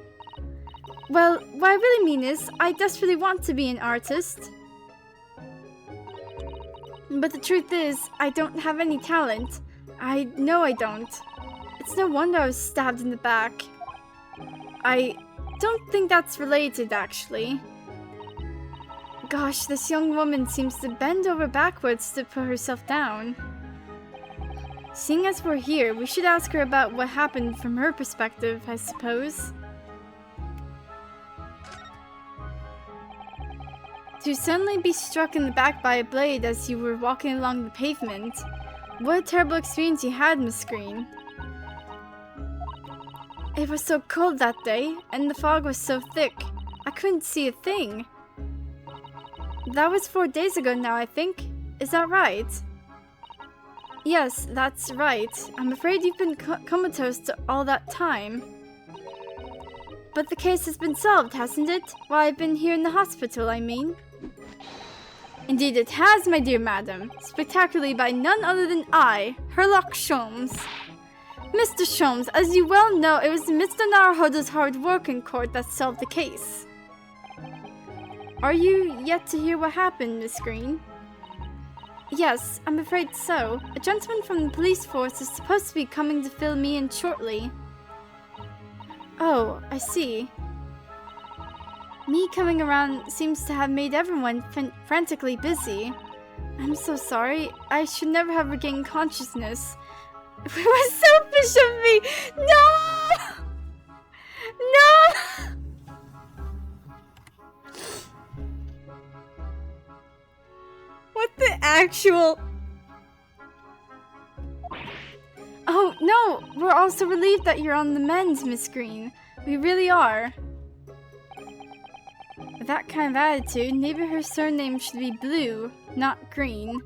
Well, what I really mean is, I desperately want to be an artist. But the truth is, I don't have any talent. I know I don't. It's no wonder I was stabbed in the back. I don't think that's related, actually. Gosh, this young woman seems to bend over backwards to put herself down. Seeing as we're here, we should ask her about what happened from her perspective, I suppose. To suddenly be struck in the back by a blade as you were walking along the pavement. What a terrible experience you had, Miss Green. It was so cold that day, and the fog was so thick. I couldn't see a thing. That was 4 days ago now, I think. Is that right? Yes, that's right. I'm afraid you've been comatose all that time. But the case has been solved, hasn't it? While I've been here in the hospital, I mean. Indeed it has, my dear madam. Spectacularly by none other than I, Herlock Sholmes. Mr. Sholmes, as you well know, it was Mr. Naruhodo's hard work in court that solved the case. Are you yet to hear what happened, Miss Green? Yes, I'm afraid so. A gentleman from the police force is supposed to be coming to fill me in shortly. Oh, I see. Me coming around seems to have made everyone frantically busy. I'm so sorry. I should never have regained consciousness. It was selfish of me! No! No! What the actual... Oh, no! We're also relieved that you're on the mend, Miss Green. We really are. With that kind of attitude, maybe her surname should be Blue, not Green.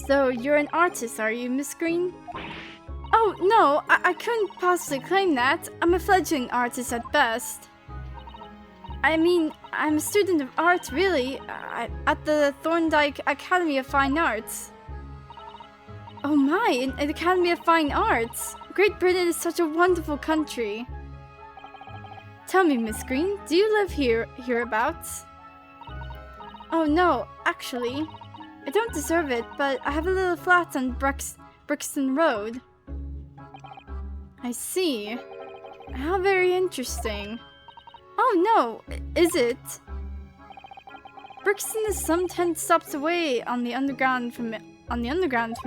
So, you're an artist, are you, Miss Green? Oh, no, I couldn't possibly claim that. I'm a fledgling artist at best. I mean, I'm a student of art, really, at the Thorndike Academy of Fine Arts. Oh my, an Academy of Fine Arts! Great Britain is such a wonderful country. Tell me, Miss Green, do you live hereabouts? Oh no, actually, I don't deserve it, but I have a little flat on Brixton Road. I see. How very interesting. Oh no, is it? Brixton is some 10 stops away on the underground from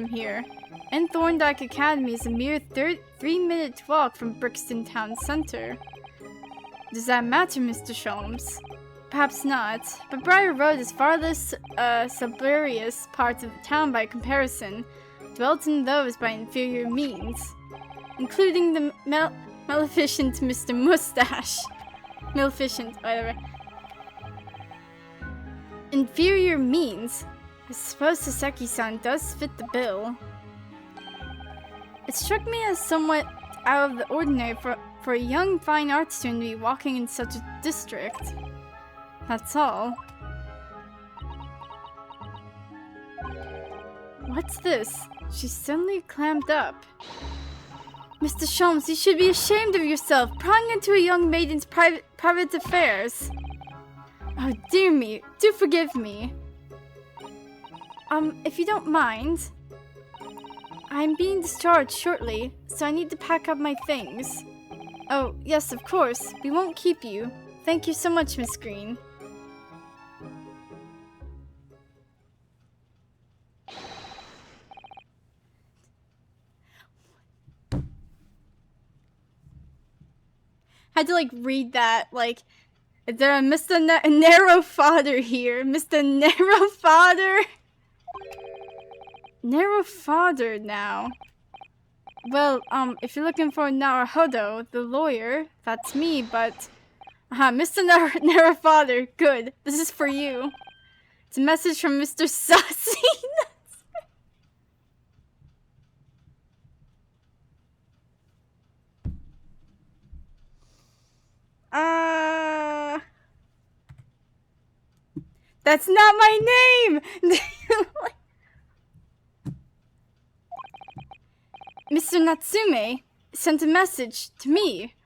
here, and Thorndike Academy is a mere 3-minute walk from Brixton Town Center. Does that matter, Mr. Sholmes? perhaps not, but Briar Road is far less suburbious part of the town by comparison, dwelt in those by inferior means, including the maleficent Mr. Mustache. Maleficent, whatever. Inferior means? I suppose Soseki-san does fit the bill. It struck me as somewhat out of the ordinary for a young fine art student to be walking in such a district. That's all. What's this? She suddenly clammed up. Mr. Sholmes, you should be ashamed of yourself, prying into a young maiden's private affairs. Oh, dear me. Do forgive me. If you don't mind. I'm being discharged shortly, so I need to pack up my things. Oh, yes, of course. We won't keep you. Thank you so much, Miss Green. Had to read that, is there a Mr. Narrow Father here? Mr. Narrow Father? Narrow Father now. Well, if you're looking for Naruhodo, the lawyer, that's me, but... Mr. Narrow Father, good. This is for you. It's a message from Mr. Sassy. That's not my name! Mr. Natsume sent a message to me.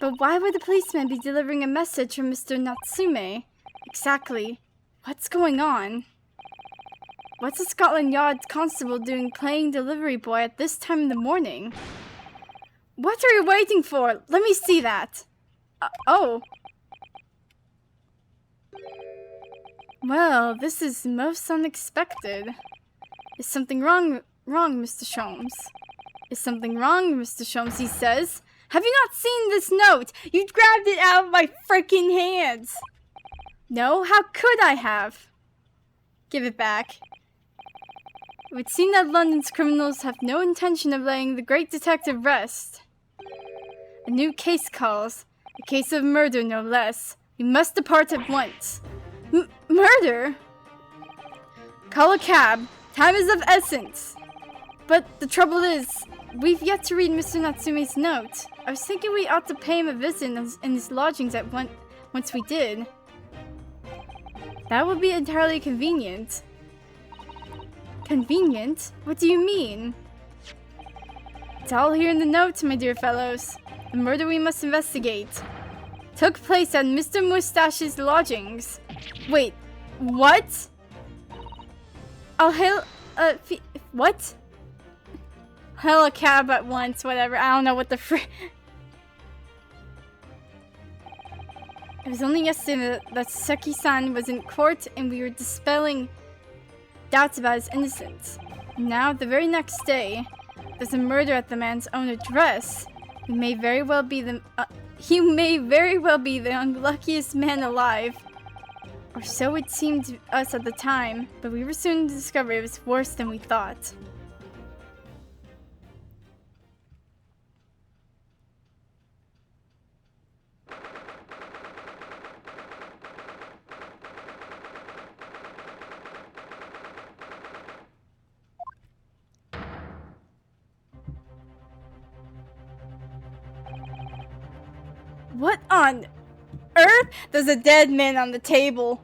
But why would the policeman be delivering a message from Mr. Natsume? Exactly. What's going on? What's a Scotland Yard constable doing playing delivery boy at this time in the morning? What are you waiting for? Let me see that. Oh. Well, this is most unexpected. Is something wrong, Mr. Sholmes? Is something wrong, Mr. Sholmes, he says. Have you not seen this note? You grabbed it out of my freaking hands. No, how could I have? Give it back. It would seem that London's criminals have no intention of letting the great detective rest. A new case calls. A case of murder, no less. We must depart at once. Murder? Call a cab. Time is of essence. But the trouble is, we've yet to read Mr. Natsume's note. I was thinking we ought to pay him a visit in his lodgings once we did. That would be entirely convenient. Convenient? What do you mean? It's all here in the note, my dear fellows. The murder we must investigate took place at Mr. Mustache's lodgings. Wait, what? I'll hail what? Hail a cab at once, whatever. I don't know what the It was only yesterday that Soseki-san was in court and we were dispelling doubts about his innocence. And now, the very next day, there's a murder at the man's own address. He may very well be the unluckiest man alive. Or so it seemed to us at the time, but we were soon to discover it was worse than we thought. What on earth? There's a dead man on the table.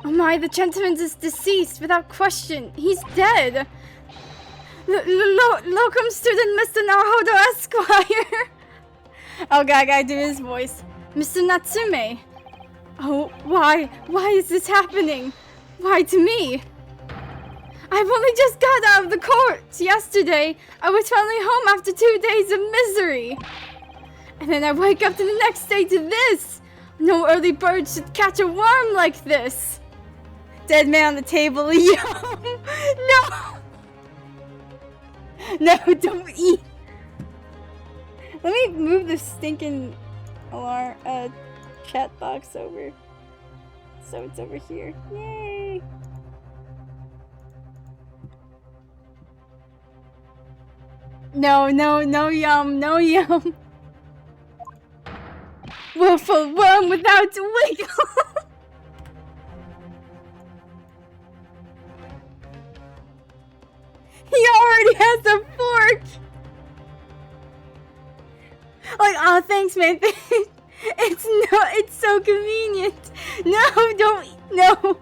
Oh my, the gentleman is deceased without question. He's dead. Locum student Mr. Naruhodo Esquire. Oh god, I gotta do his voice. Mr. Natsume. Oh, why? Why is this happening? Why to me? I've only just got out of the courts yesterday. I was finally home after 2 days of misery. And then I wake up to the next day to this. No early bird should catch a worm like this. Dead man on the table. Yo, no. No, don't eat. Let me move the stinking alarm chat box over. So it's over here. Yay! No, no, no yum, no yum. Wolf of worm without wiggle. He already has a fork. Like, oh, thanks, man. It's so convenient. No, don't, no.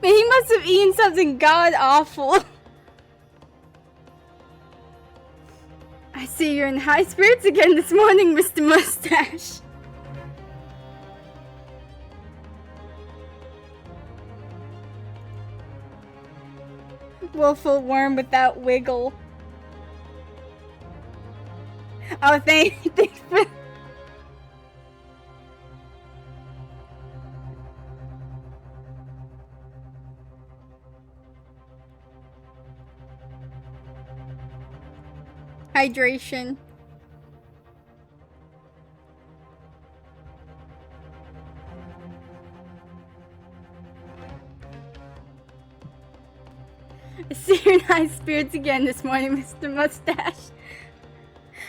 Man, he must have eaten something god awful. I see you're in high spirits again this morning, Mr. Mustache. Willful worm without wiggle. Oh, thanks for... Hydration. I see you're in high spirits again this morning, Mr. Mustache.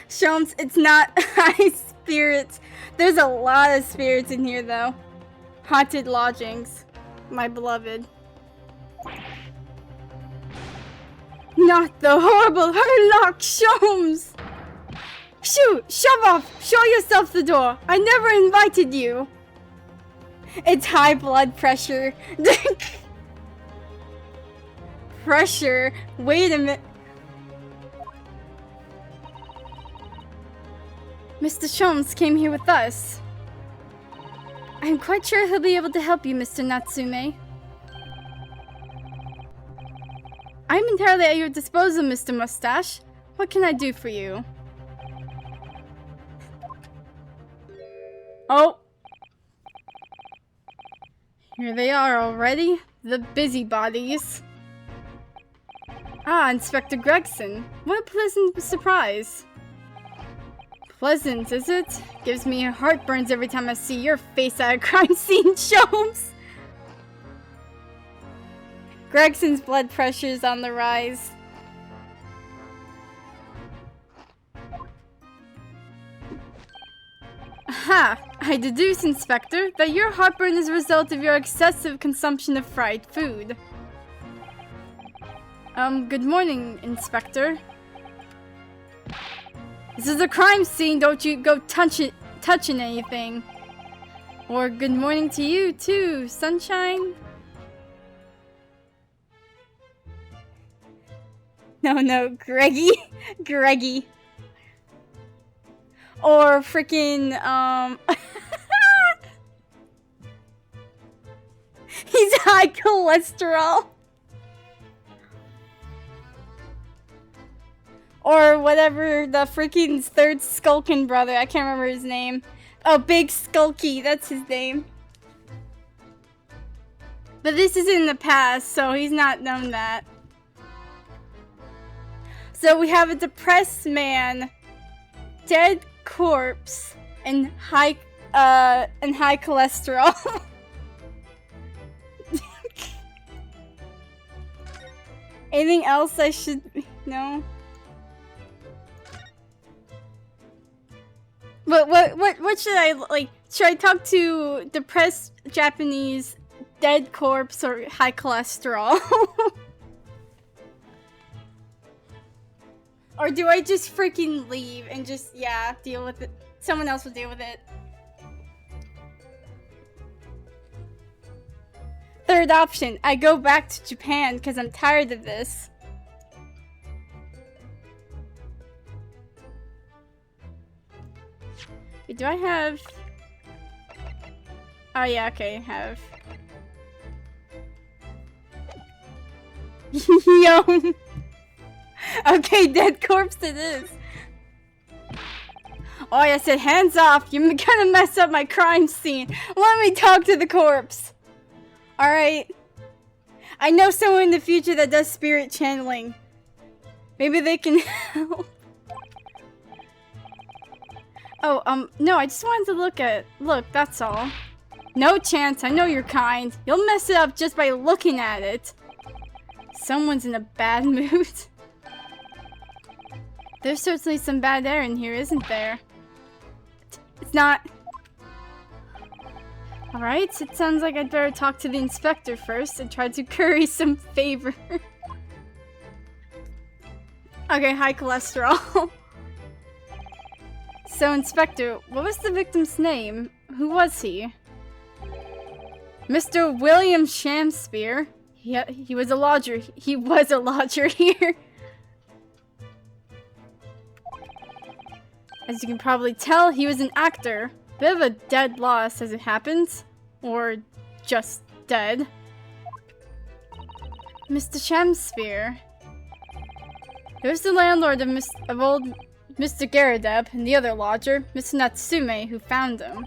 Sholmes, it's not high spirits. There's a lot of spirits in here, though. Haunted lodgings, my beloved. Not the horrible Herlock Sholmes! Shoot! Shove off! Show yourself the door! I never invited you! It's high blood pressure. Pressure? Wait a minute. Mr. Sholmes came here with us. I'm quite sure he'll be able to help you, Mr. Natsume. I'm entirely at your disposal, Mr. Mustache. What can I do for you? Oh! Here they are already, the busybodies. Ah, Inspector Gregson. What a pleasant surprise. Pleasant, is it? Gives me heartburns every time I see your face at a crime scene, Sholmes. Gregson's blood pressure is on the rise. Aha! I deduce, Inspector, that your heartburn is a result of your excessive consumption of fried food. Good morning, Inspector. This is a crime scene, don't you go touching anything. Or good morning to you, too, Sunshine. No, Greggy. Greggy. Or freaking, he's high cholesterol. Or whatever the freaking third Skulkin brother, I can't remember his name. Oh, Big Skulky, that's his name. But this is in the past, so he's not known that. So we have a depressed man, dead corpse, and high cholesterol. Anything else I should know? What should I like? Should I talk to depressed Japanese, dead corpse, or high cholesterol? Or do I just freaking leave and just, yeah, deal with it? Someone else will deal with it. Third option, I go back to Japan because I'm tired of this. Do I have... Oh yeah, okay, I have. Yo. Okay, dead corpse it is. Oh, I said hands off. You're gonna mess up my crime scene. Let me talk to the corpse. Alright. I know someone in the future that does spirit channeling. Maybe they can help. Oh, no, I just wanted to look, that's all. No chance, I know you're kind. You'll mess it up just by looking at it. Someone's in a bad mood. There's certainly some bad air in here, isn't there? It's not. Alright, it sounds like I'd better talk to the inspector first and try to curry some favor. Okay, high cholesterol. So, Inspector, what was the victim's name? Who was he? Mr. William Shamspear. He was a lodger. He was a lodger here. As you can probably tell, he was an actor. Bit of a dead loss as it happens. Or just dead. Mr. Shamspear. He was the landlord of old Mr. Garadeb and the other lodger, Mr. Natsume, who found him.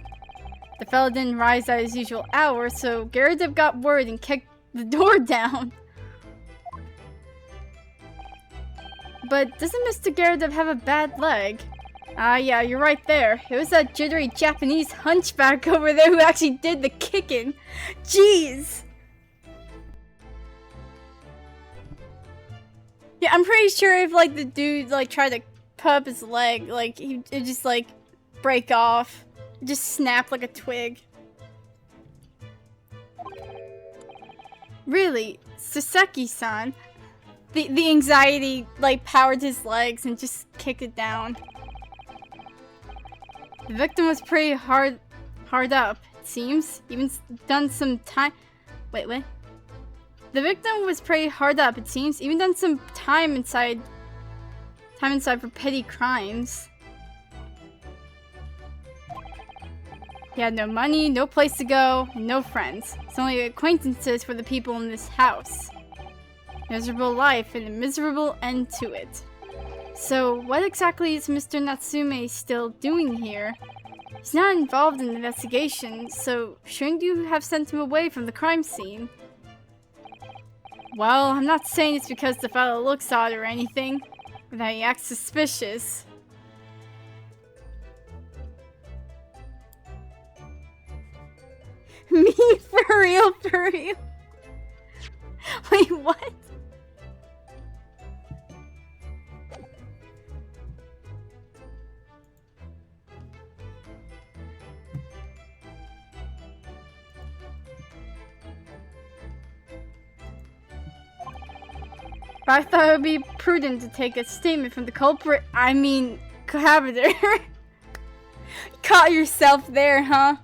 The fella didn't rise at his usual hour, so Garadeb got word and kicked the door down. But doesn't Mr. Garadeb have a bad leg? Ah, yeah, you're right there. It was that jittery Japanese hunchback over there who actually did the kicking. Jeez! Yeah, I'm pretty sure if, like, the dude, like, tried to cut up his leg, like, it'd just, like, break off. Just snap like a twig. Really? Soseki-san? The anxiety, like, powered his legs and just kicked it down. The victim was pretty hard up, it seems. Even done some time... Wait. The victim was pretty hard up, it seems. Even done some time inside for petty crimes. He had no money, no place to go, and no friends. It's only acquaintances for the people in this house. Miserable life and a miserable end to it. So, what exactly is Mr. Natsume still doing here? He's not involved in the investigation, so shouldn't you have sent him away from the crime scene? Well, I'm not saying it's because the fellow looks odd or anything, or that he acts suspicious. Me? For real? Wait, what? I thought it would be prudent to take a statement from the culprit, I mean, cohabiter. Caught yourself there, huh?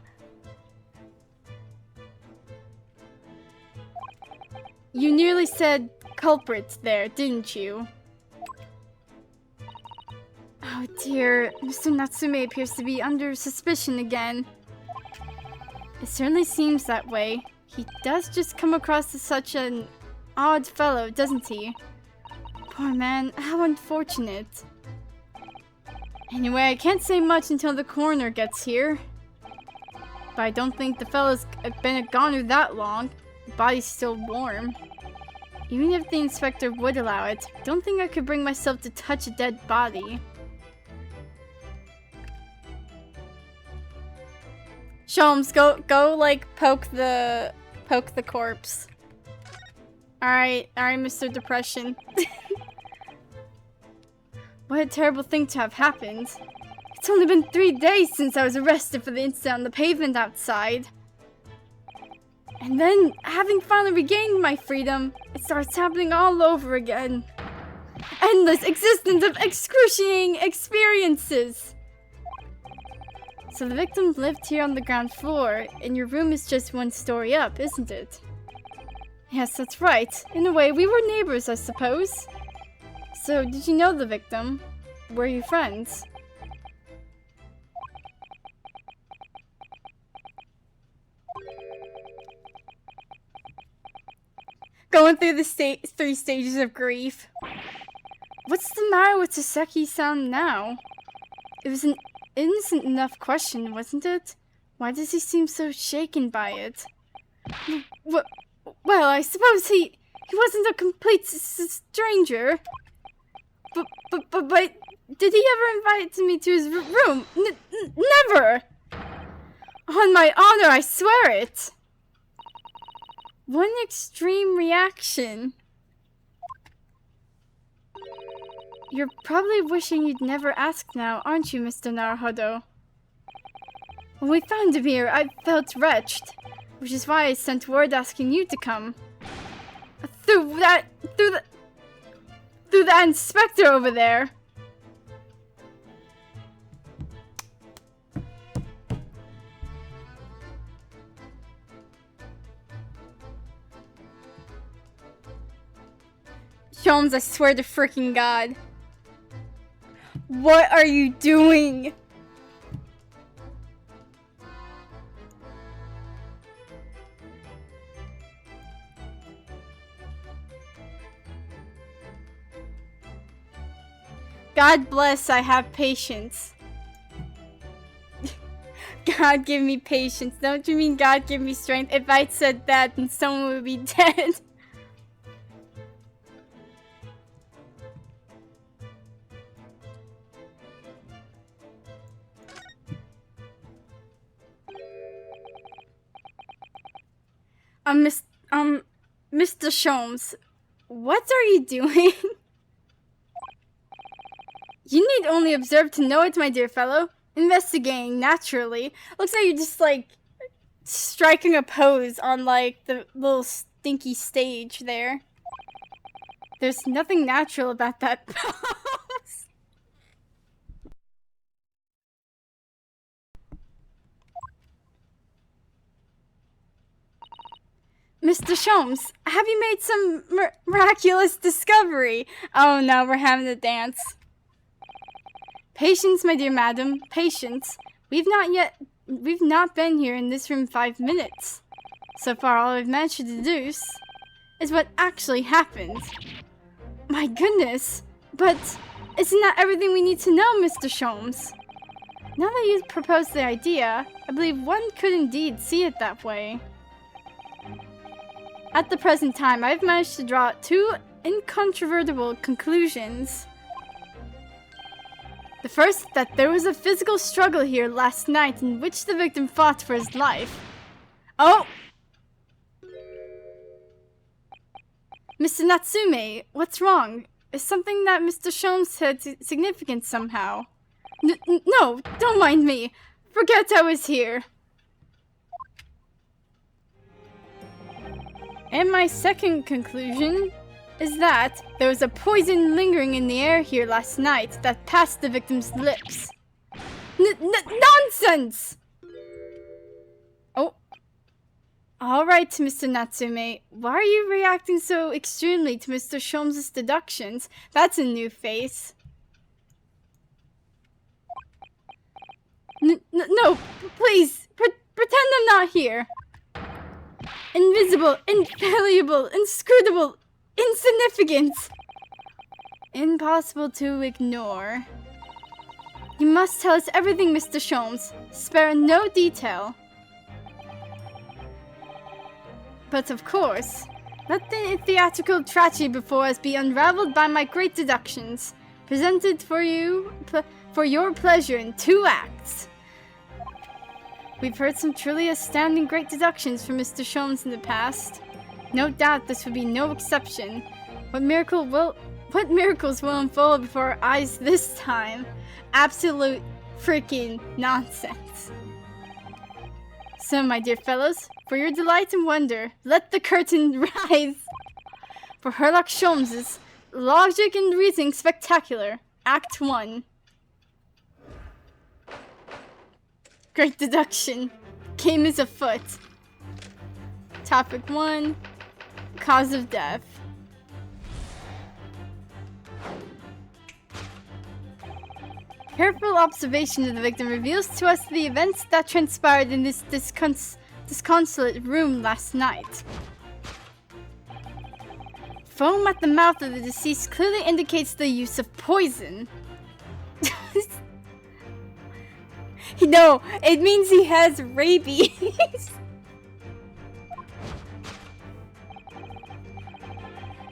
You nearly said culprits there, didn't you? Oh dear, Mr. Natsume appears to be under suspicion again. It certainly seems that way. He does just come across as such an odd fellow, doesn't he? Poor man, how unfortunate. Anyway, I can't say much until the coroner gets here. But I don't think the fellow's been a goner that long. The body's still warm. Even if the inspector would allow it, I don't think I could bring myself to touch a dead body. Sholmes, go like poke the corpse. Alright, Mr. Depression. What a terrible thing to have happened. It's only been 3 days since I was arrested for the incident on the pavement outside. And then, having finally regained my freedom, it starts happening all over again. Endless existence of excruciating experiences. So the victim lived here on the ground floor, and your room is just 1 story up, isn't it? Yes, that's right. In a way, we were neighbors, I suppose. So, did you know the victim? Were you friends? Going through the 3 stages of grief. What's the matter with Soseki-san now? It was an innocent enough question, wasn't it? Why does he seem so shaken by it? Well, I suppose he wasn't a complete stranger. But did he ever invite me to his room? Never! On my honor, I swear it! One extreme reaction. You're probably wishing you'd never asked now, aren't you, Mr. Naruhodo? When we found him here, I felt wretched, which is why I sent word asking you to come. Through that inspector over there. Sholmes, I swear to freaking God. What are you doing? God bless, I have patience. God give me patience. Don't you mean God give me strength? If I'd said that, then someone would be dead. Mr. Sholmes, what are you doing? You need only observe to know it, my dear fellow. Investigating, naturally. Looks like you're just, like, striking a pose on, like, the little stinky stage there. There's nothing natural about that pose. Mr. Sholmes, have you made some miraculous discovery? Oh no, we're having a dance. Patience, my dear madam, patience. We've not been here in this room 5 minutes. So far, all I've managed to deduce is what actually happened. My goodness, but isn't that everything we need to know, Mr. Sholmes? Now that you've proposed the idea, I believe one could indeed see it that way. At the present time, I've managed to draw 2 incontrovertible conclusions. The first, that there was a physical struggle here last night in which the victim fought for his life. Oh! Mr. Natsume, what's wrong? Is something that Mr. Sholmes said significant somehow? No, don't mind me. Forget I was here. And my second conclusion is that there was a poison lingering in the air here last night that passed the victim's lips. Nonsense! Oh. Alright, Mr. Natsume. Why are you reacting so extremely to Mr. Sholmes' deductions? That's a new face. No, please, pretend I'm not here. Invisible, infallible, inscrutable, insignificant. Impossible to ignore. You must tell us everything, Mr. Sholmes. Spare no detail. But of course, let the theatrical tragedy before us be unraveled by my great deductions, presented for you, for your pleasure in 2 acts. We've heard some truly astounding great deductions from Mr. Sholmes in the past. No doubt this would be no exception. What miracles will unfold before our eyes this time? Absolute freaking nonsense. So, my dear fellows, for your delight and wonder, let the curtain rise for Herlock Sholmes' Logic and Reasoning Spectacular, Act 1. Great deduction. Game is afoot. Topic 1. Cause of death. Careful observation of the victim reveals to us the events that transpired in this disconsolate room last night. Foam at the mouth of the deceased clearly indicates the use of poison. No, it means he has rabies.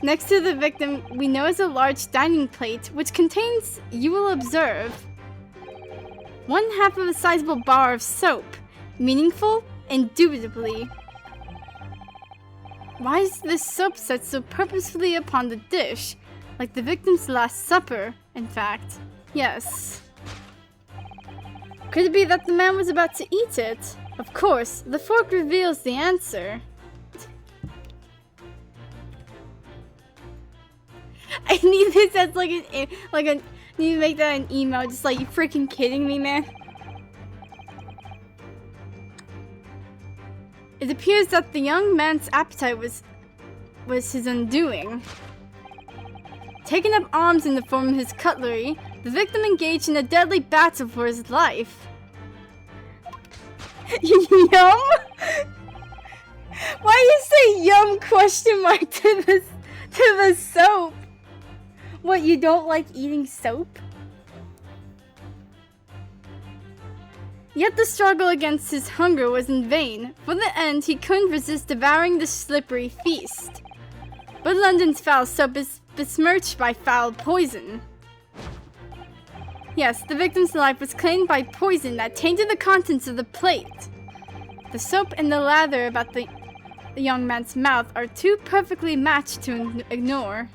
Next to the victim, we know is a large dining plate, which contains, you will observe, 1/2 of a sizable bar of soap. Meaningful? Indubitably. Why is this soap set so purposefully upon the dish? Like the victim's last supper, in fact. Yes. Could it be that the man was about to eat it? Of course, the fork reveals the answer. I need this as need to make that an email, just like, you freaking kidding me, man? It appears that the young man's appetite was his undoing. Taking up arms in the form of his cutlery, the victim engaged in a deadly battle for his life. Yum? Why do you say yum question mark to the soap? What, you don't like eating soap? Yet the struggle against his hunger was in vain. For the end, he couldn't resist devouring the slippery feast. But London's foul soap is besmirched by foul poison. Yes, the victim's life was claimed by poison that tainted the contents of the plate. The soap and the lather about the young man's mouth are too perfectly matched to ignore.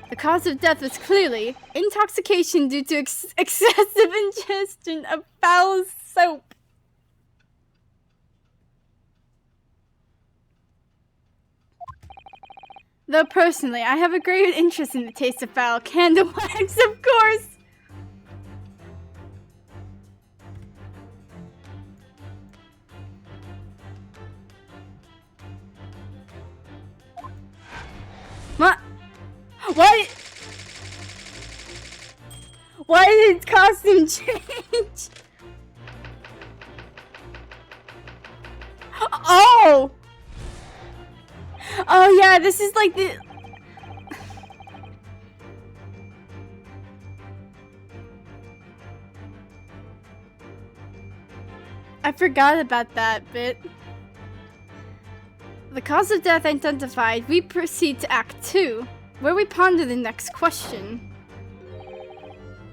The cause of death was clearly intoxication due to excessive ingestion of foul soap. Though personally, I have a great interest in the taste of foul candle wax, of course. What? What? Why did its costume change? Oh! Oh yeah, this is like the... I forgot about that bit. The cause of death identified, we proceed to Act 2, where we ponder the next question.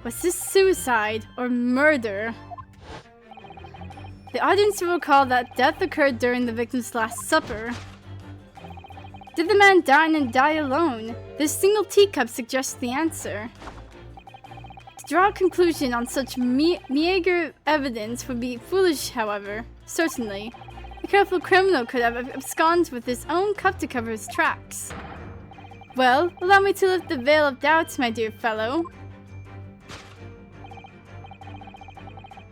Was this suicide or murder? The audience will recall that death occurred during the victim's last supper. Did the man dine and die alone? This single teacup suggests the answer. To draw a conclusion on such meager evidence would be foolish, however. Certainly. A careful criminal could have absconded with his own cup to cover his tracks. Well, allow me to lift the veil of doubts, my dear fellow.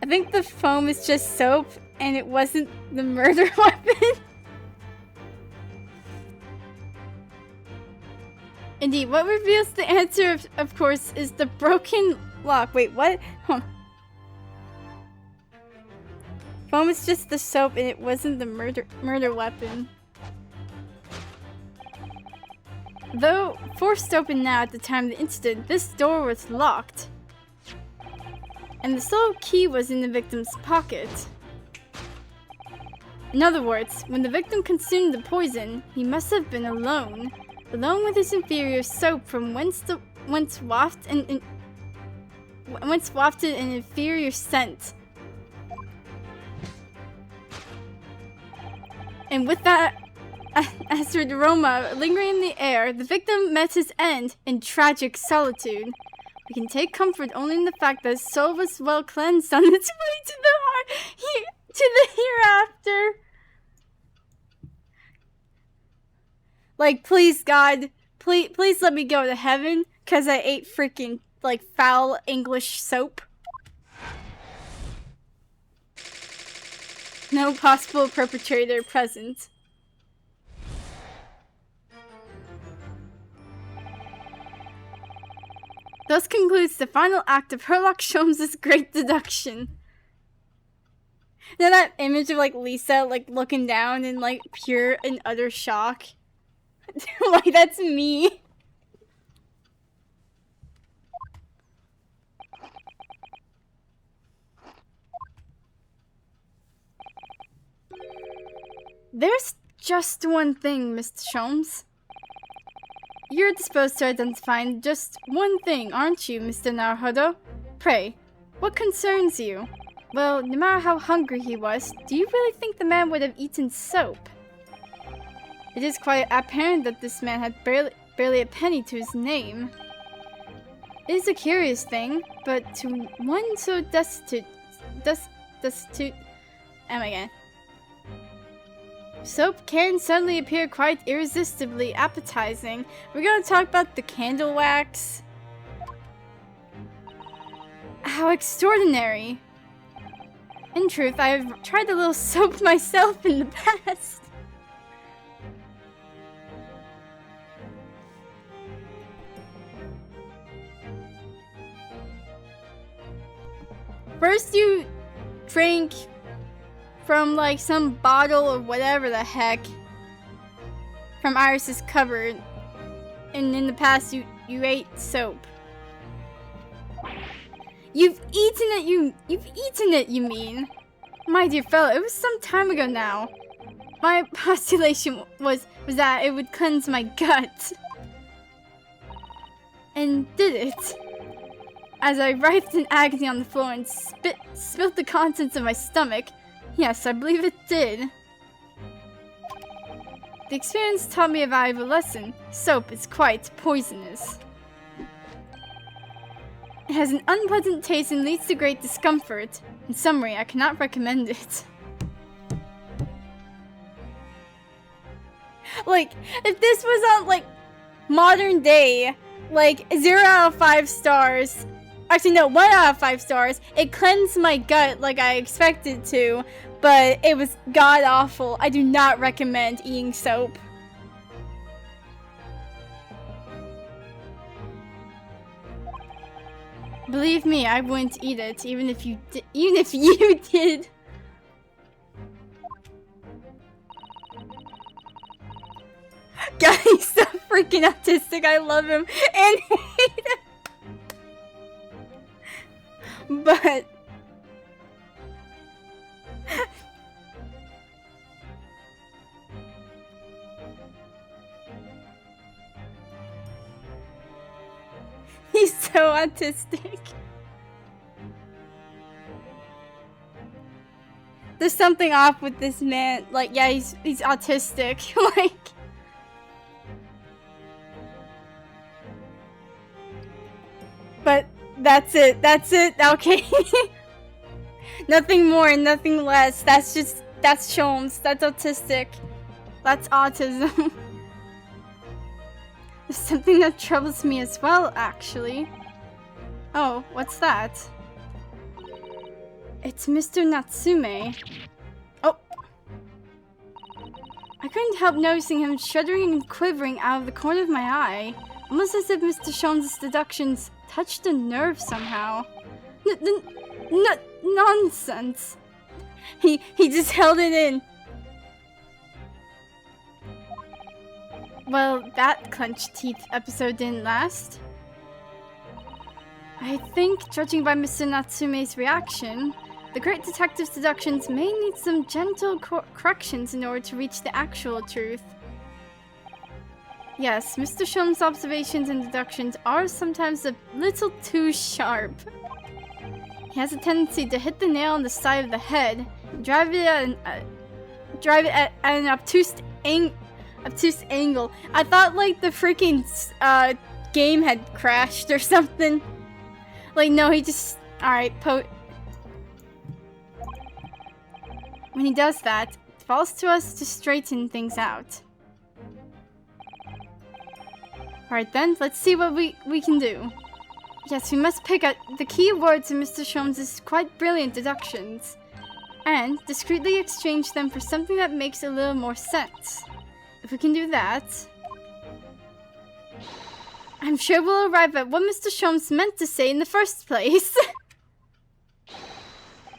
I think the foam is just soap, and it wasn't the murder weapon. Indeed, what reveals the answer, of course, is the broken lock. Wait, what? Huh. Foam is just the soap, and it wasn't the murder weapon. Though forced open now at the time of the incident, this door was locked. And the sole key was in the victim's pocket. In other words, when the victim consumed the poison, he must have been alone. Alone with his inferior soap from whence wafted an inferior scent. And with that acrid aroma lingering in the air, the victim met his end in tragic solitude. We can take comfort only in the fact that his soul was well cleansed on its way to the hereafter. Like, please, God, please let me go to heaven, cause I ate freaking, like, foul English soap. No possible perpetrator present. Thus concludes the final act of Herlock Sholmes' great deduction. Now that image of, like, Lisa, like, looking down in, like, pure and utter shock. Like, that's me. There's just one thing, Mr. Sholmes. you're disposed to identify just one thing, aren't you, Mr. Naruhodo? Pray, what concerns you? Well, no matter how hungry he was, do you really think the man would have eaten soap? It is quite apparent that this man had barely a penny to his name. It is a curious thing, but to one so destitute... Soap can suddenly appear quite irresistibly appetizing. We're gonna talk about the candle wax. How extraordinary! In truth, I've tried a little soap myself in the past. First you drink from like some bottle or whatever the heck from Iris's cupboard, and in the past you ate soap. You've eaten it, you mean? My dear fellow, it was some time ago now. My postulation was that it would cleanse my gut. And did it? As I writhed in agony on the floor and spilt the contents of my stomach, yes, I believe it did. The experience taught me a valuable lesson. Soap is quite poisonous. It has an unpleasant taste and leads to great discomfort. In summary, I cannot recommend it. Like, if this was on, like, modern day, like, 0 out of 5 stars. Actually, no, 1 out of 5 stars. It cleansed my gut like I expected to, but it was god-awful. I do not recommend eating soap. Believe me, I wouldn't eat it, even if you did. God, he's so freaking autistic. I love him and hate him. But he's so autistic. There's something off with this man. Like, yeah, he's autistic. Like, but that's it. Okay. Nothing more, nothing less. That's Sholmes. That's autistic. That's autism. There's something that troubles me as well, actually. Oh, what's that? It's Mr. Natsume. Oh. I couldn't help noticing him shuddering and quivering out of the corner of my eye. Almost as if Mr. Sholmes' deductions touched a nerve somehow. Nonsense. He just held it in. Well, that clenched teeth episode didn't last. I think, judging by Mr. Natsume's reaction, the great detective's deductions may need some gentle corrections in order to reach the actual truth. Yes, Mr. Sholmes' observations and deductions are sometimes a little too sharp. He has a tendency to hit the nail on the side of the head, drive it at an obtuse angle. I thought like the freaking game had crashed or something. Like, no, he just... Alright, when he does that, it falls to us to straighten things out. Alright then, let's see what we can do. Yes, we must pick out the key words in Mr. Sholmes' quite brilliant deductions, and discreetly exchange them for something that makes a little more sense. If we can do that, I'm sure we'll arrive at what Mr. Sholmes meant to say in the first place.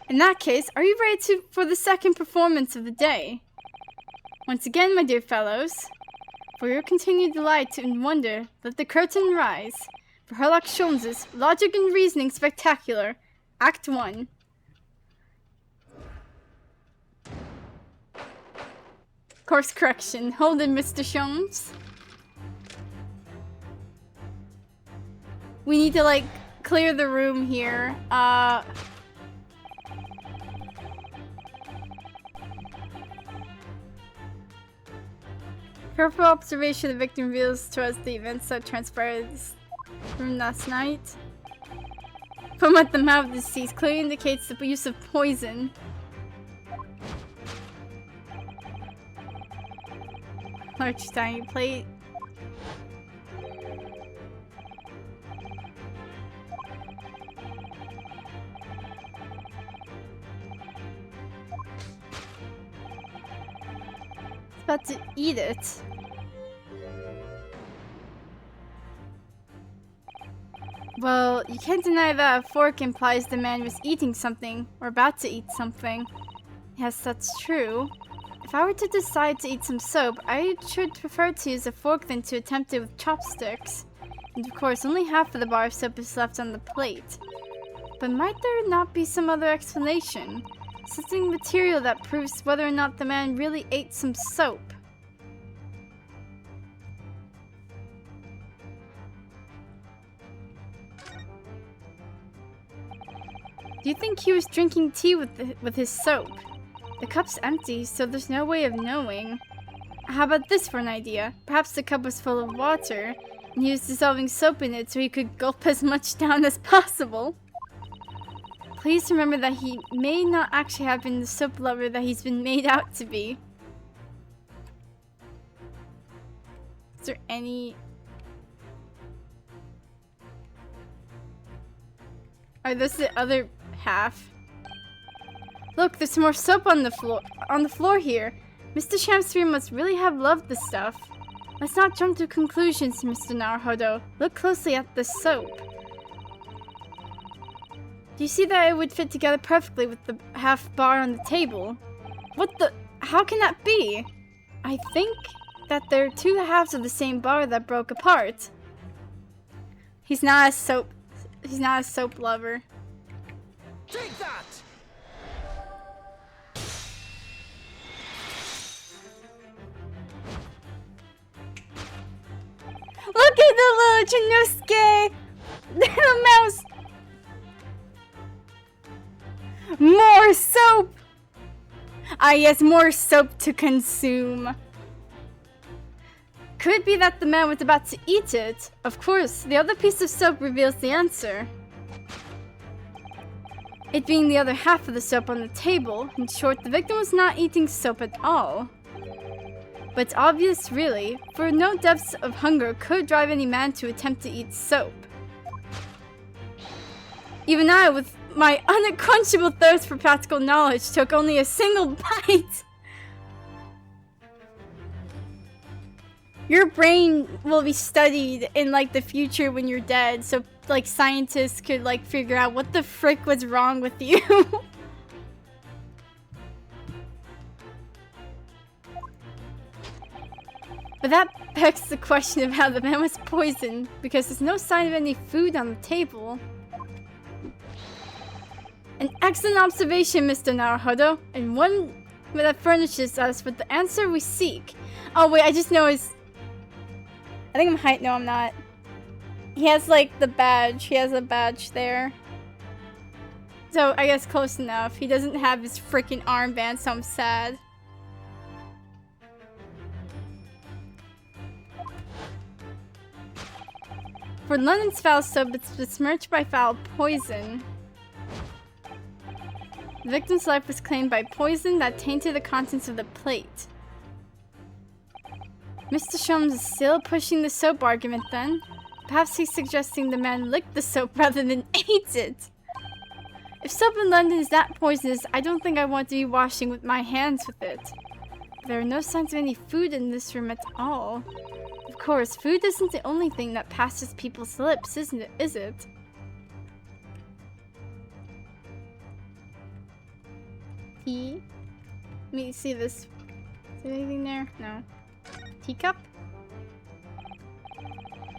In that case, are you ready for the second performance of the day? Once again, my dear fellows, for your continued delight and wonder, let the curtain rise. For Herlock Sholmes' Logic and Reasoning Spectacular, Act 1. Course correction. Hold it, Mr. Sholmes. We need to, like, clear the room here. Careful observation of the victim reveals to us the events that transpired from last night. From what the mouth of the deceased clearly indicates the use of poison. Large tiny plate. About to eat it. Well, you can't deny that a fork implies the man was eating something, or about to eat something. Yes, that's true. If I were to decide to eat some soap, I should prefer to use a fork than to attempt it with chopsticks. And of course, only half of the bar of soap is left on the plate. But might there not be some other explanation? Something material that proves whether or not the man really ate some soap. Do you think he was drinking tea with his soap? The cup's empty, so there's no way of knowing. How about this for an idea? Perhaps the cup was full of water, and he was dissolving soap in it so he could gulp as much down as possible. Please remember that he may not actually have been the soap lover that he's been made out to be. Is there any... Are those the other half? Look, there's more soap on the floor here. Mr. Shamsphere must really have loved the stuff. Let's not jump to conclusions, Mr. Naruhodo. Look closely at the soap. Do you see that it would fit together perfectly with the half bar on the table? What the? How can that be? I think that there are two halves of the same bar that broke apart. He's not a soap lover. Take that! Look at the little Chinosuke! The mouse! More soap! Ah yes, more soap to consume. Could it be that the man was about to eat it? Of course, the other piece of soap reveals the answer. It being the other half of the soap on the table. In short, the victim was not eating soap at all. But it's obvious, really, for no depths of hunger could drive any man to attempt to eat soap. Even I, with my unquenchable thirst for practical knowledge, took only a single bite. Your brain will be studied in, like, the future when you're dead, so, like, scientists could, like, figure out what the frick was wrong with you. But that begs the question of how the man was poisoned, because there's no sign of any food on the table. An excellent observation, Mr. Naruhodo, and one that furnishes us with the answer we seek. Oh wait, I just know his... I think I'm height. No, I'm not. He has, like, the badge. He has a badge there. So, I guess close enough. He doesn't have his freaking armband, so I'm sad. For London's foul soap, it's besmirched by foul poison. The victim's life was claimed by poison that tainted the contents of the plate. Mr. Sholmes is still pushing the soap argument then. Perhaps he's suggesting the man licked the soap rather than ate it. If soap in London is that poisonous, I don't think I want to be washing with my hands with it. There are no signs of any food in this room at all. Of course, food isn't the only thing that passes people's lips, isn't it? Is it? Tea? Let me see this. Is there anything there? No. Teacup?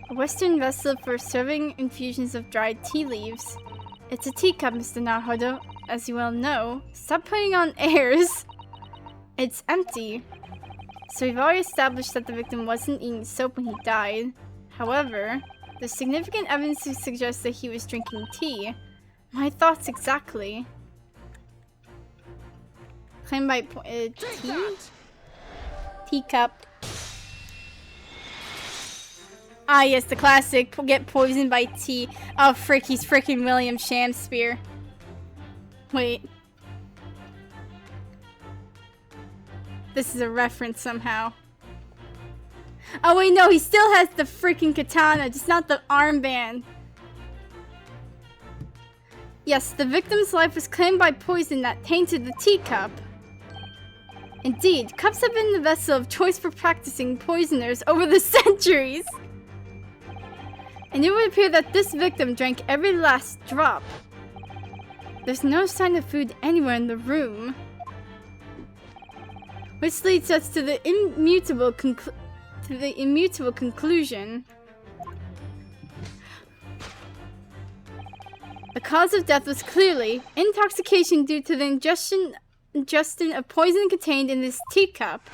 A Western vessel for serving infusions of dried tea leaves. It's a teacup, Mr. Naruhodo, as you well know. Stop putting on airs! It's empty. So we've already established that the victim wasn't eating soap when he died. However, There's significant evidence to suggest that he was drinking tea. My thoughts exactly. Claimed by tea? Teacup. Ah, yes, the classic. Get poisoned by tea. Oh, frick, he's freaking William Shakespeare. Wait. This is a reference somehow. Oh, wait, no, he still has the freaking katana, just not the armband. Yes, the victim's life was claimed by poison that tainted the teacup. Indeed, cups have been the vessel of choice for practicing poisoners over the centuries. And it would appear that this victim drank every last drop. There's no sign of food anywhere in the room. Which leads us to the immutable conclusion. The cause of death was clearly intoxication due to the ingestion of poison contained in this teacup.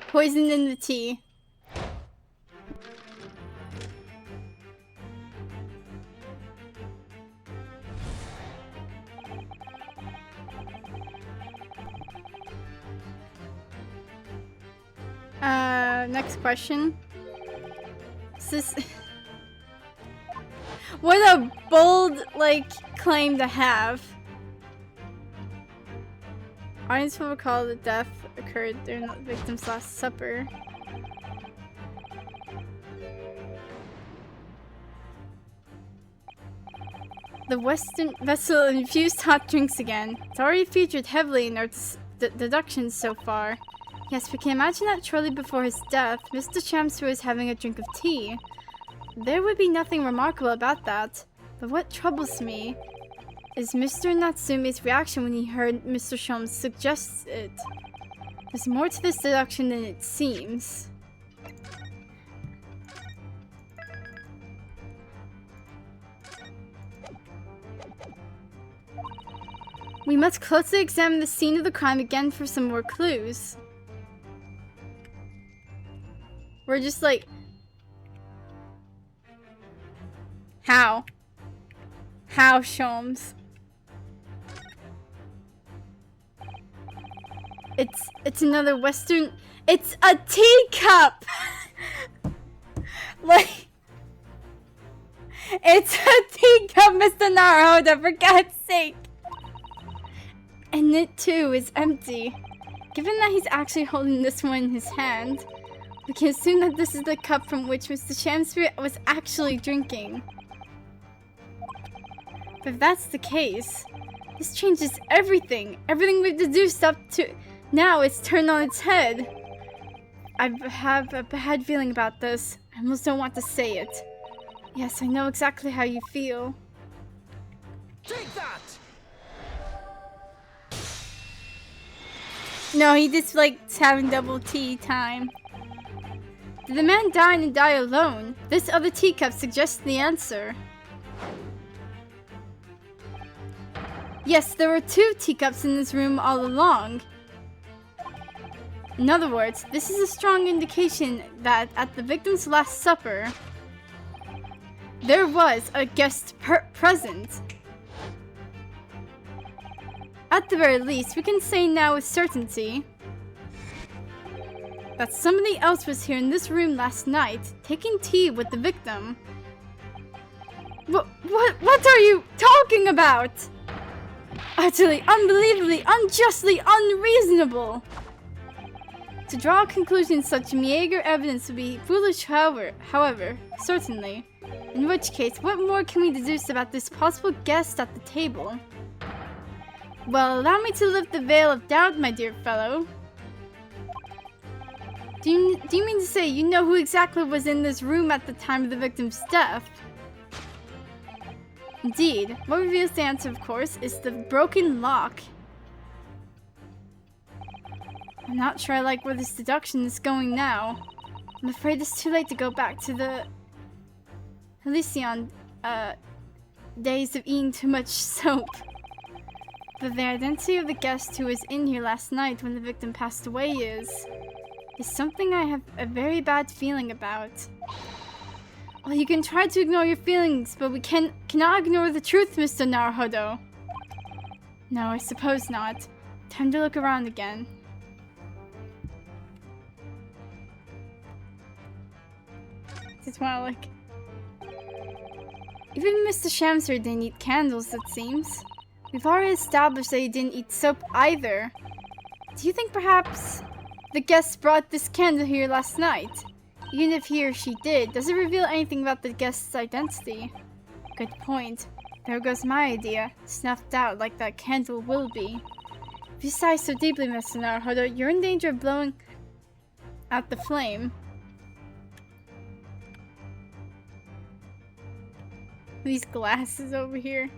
Poison in the tea. Next question. What a bold, claim to have. Audience will recall the death occurred during the victim's last supper. The Western vessel infused hot drinks again. It's already featured heavily in our deductions so far. Yes, we can imagine that shortly before his death, Mr. Shamsu was having a drink of tea. There would be nothing remarkable about that. But what troubles me is Mr. Natsume's reaction when he heard Mr. Sholmes suggest it. There's more to this deduction than it seems. We must closely examine the scene of the crime again for some more clues. We're just like... How? How, Sholmes? It's another Western... It's a teacup! It's a teacup, Mr. Naruhodo, for God's sake! And it, too, is empty. Given that he's actually holding this one in his hand, we can assume that this is the cup from which Mr. Shamsu was actually drinking. But if that's the case, this changes everything. Everything we've deduced up to now is turned on its head. I have a bad feeling about this. I almost don't want to say it. Yes, I know exactly how you feel. Take that! No, he just likes having double tea time. Did the man dine and die alone? This other teacup suggests the answer. Yes, there were 2 teacups in this room all along. In other words, this is a strong indication that at the victim's last supper, there was a guest present. At the very least, we can say now with certainty that somebody else was here in this room last night, taking tea with the victim. What are you talking about? Utterly, unbelievably, unjustly unreasonable! To draw a conclusion such meager evidence would be foolish, however, certainly. In which case, what more can we deduce about this possible guest at the table? Well, allow me to lift the veil of doubt, my dear fellow. Do you mean to say you know who exactly was in this room at the time of the victim's death? Indeed. What reveals the answer, of course, is the broken lock. I'm not sure I like where this deduction is going now. I'm afraid it's too late to go back to the halcyon days of eating too much soap. But the identity of the guest who was in here last night when the victim passed away is... is something I have a very bad feeling about. Well, you can try to ignore your feelings, but we cannot ignore the truth, Mr. Naruhodo. No, I suppose not. Time to look around again. Just wanna like... Even Mr. Shamser didn't eat candles, it seems. We've already established that he didn't eat soap either. Do you think perhaps the guest brought this candle here last night? Even if he or she did, does it reveal anything about the guest's identity? Good point. There goes my idea, snuffed out like that candle will be. If you sigh so deeply, Mr. Naruhodo, you're in danger of blowing out the flame. These glasses over here.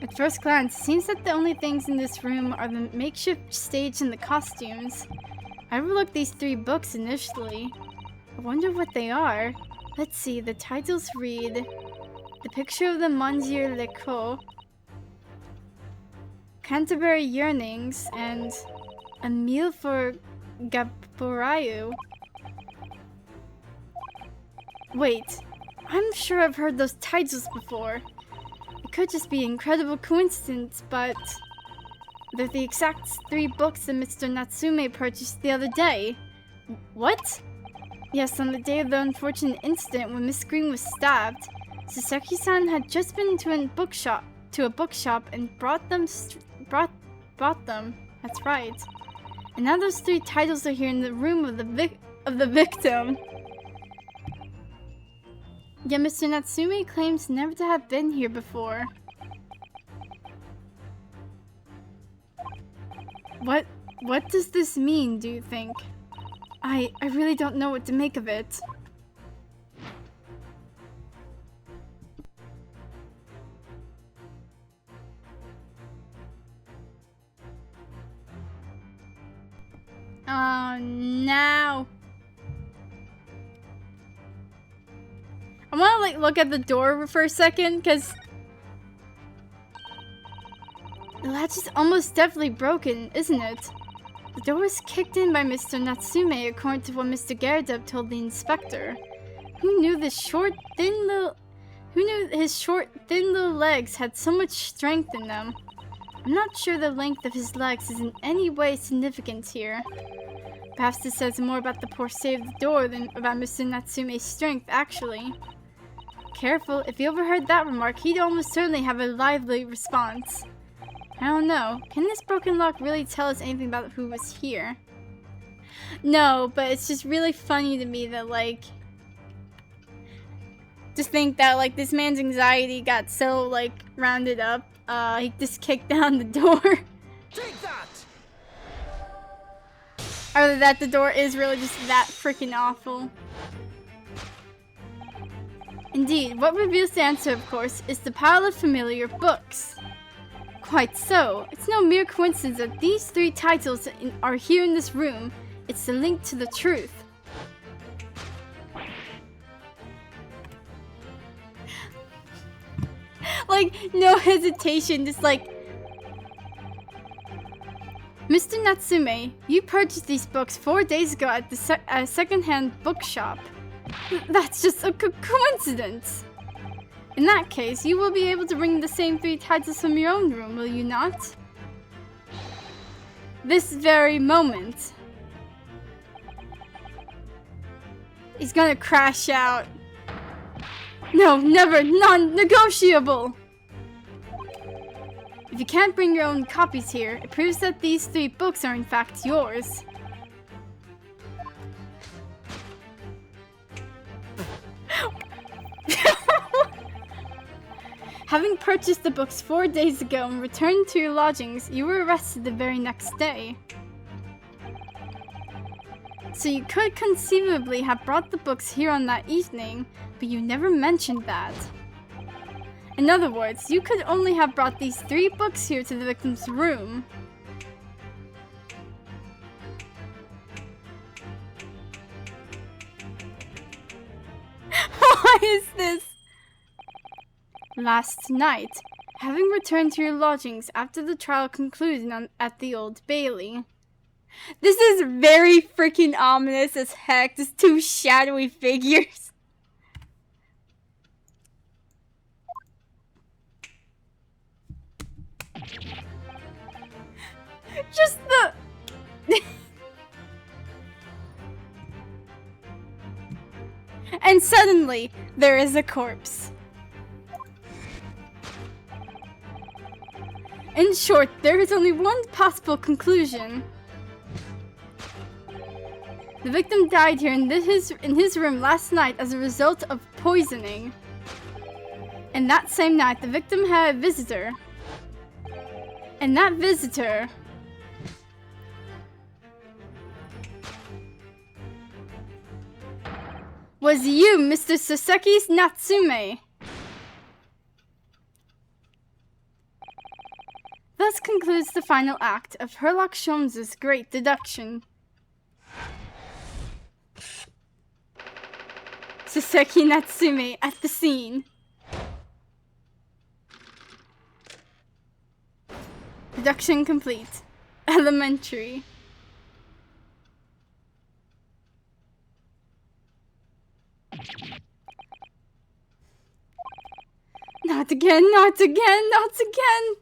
At first glance, it seems that the only things in this room are the makeshift stage and the costumes. I overlooked these 3 books initially. I wonder what they are. Let's see, the titles read... The Picture of the Monsieur Lecoq, Canterbury Yearnings, and A Meal for Gaborayu. Wait, I'm sure I've heard those titles before. It could just be an incredible coincidence, but they're the exact 3 books that Mr. Natsume purchased the other day. What? Yes, on the day of the unfortunate incident when Miss Green was stabbed, Soseki-san had just been to a bookshop and brought them. That's right. And now those 3 titles are here in the room of the victim. Yet Mr. Natsume claims never to have been here before. What does this mean, do you think? I really don't know what to make of it. Oh, no. I want to like look at the door for a second, because the latch is almost definitely broken, isn't it? The door was kicked in by Mr. Natsume, according to what Mr. Gardev told the inspector. Who knew his short, thin little legs had so much strength in them? I'm not sure the length of his legs is in any way significant here. Perhaps this says more about the poor state of the door than about Mr. Natsume's strength, actually. Careful, if he overheard that remark, he'd almost certainly have a lively response. I don't know. Can this broken lock really tell us anything about who was here? No, but it's just really funny to me that, like... Just think that, like, this man's anxiety got so, like, rounded up. He just kicked down the door. Take that! Or that the door is really just that freaking awful. Indeed, what reveals the answer, of course, is the pile of familiar books. Quite so. It's no mere coincidence that these 3 titles are here in this room. It's the link to the truth. Like, no hesitation, just like... Mr. Natsume, you purchased these books 4 days ago at the second-hand bookshop. That's just a coincidence. In that case, you will be able to bring the same 3 titles from your own room, will you not? This very moment. He's gonna crash out. No, never, non-negotiable! If you can't bring your own copies here, it proves that these 3 books are in fact yours. Having purchased the books 4 days ago and returned to your lodgings, you were arrested the very next day. So you could conceivably have brought the books here on that evening, but you never mentioned that. In other words, you could only have brought these 3 books here to the victim's room. Why is this? Last night, Having returned to your lodgings after the trial concluded at the Old Bailey. This is very freaking ominous as heck. These two shadowy figures. Just the... And suddenly, there is a corpse. In short, there is only one possible conclusion. The victim died here in his room last night as a result of poisoning. And that same night, the victim had a visitor. And that visitor... was you, Mr. Soseki Natsume. Thus concludes the final act of Sherlock Holmes's great deduction. Soseki Natsume at the scene. Deduction complete. Elementary. Not again, not again, not again!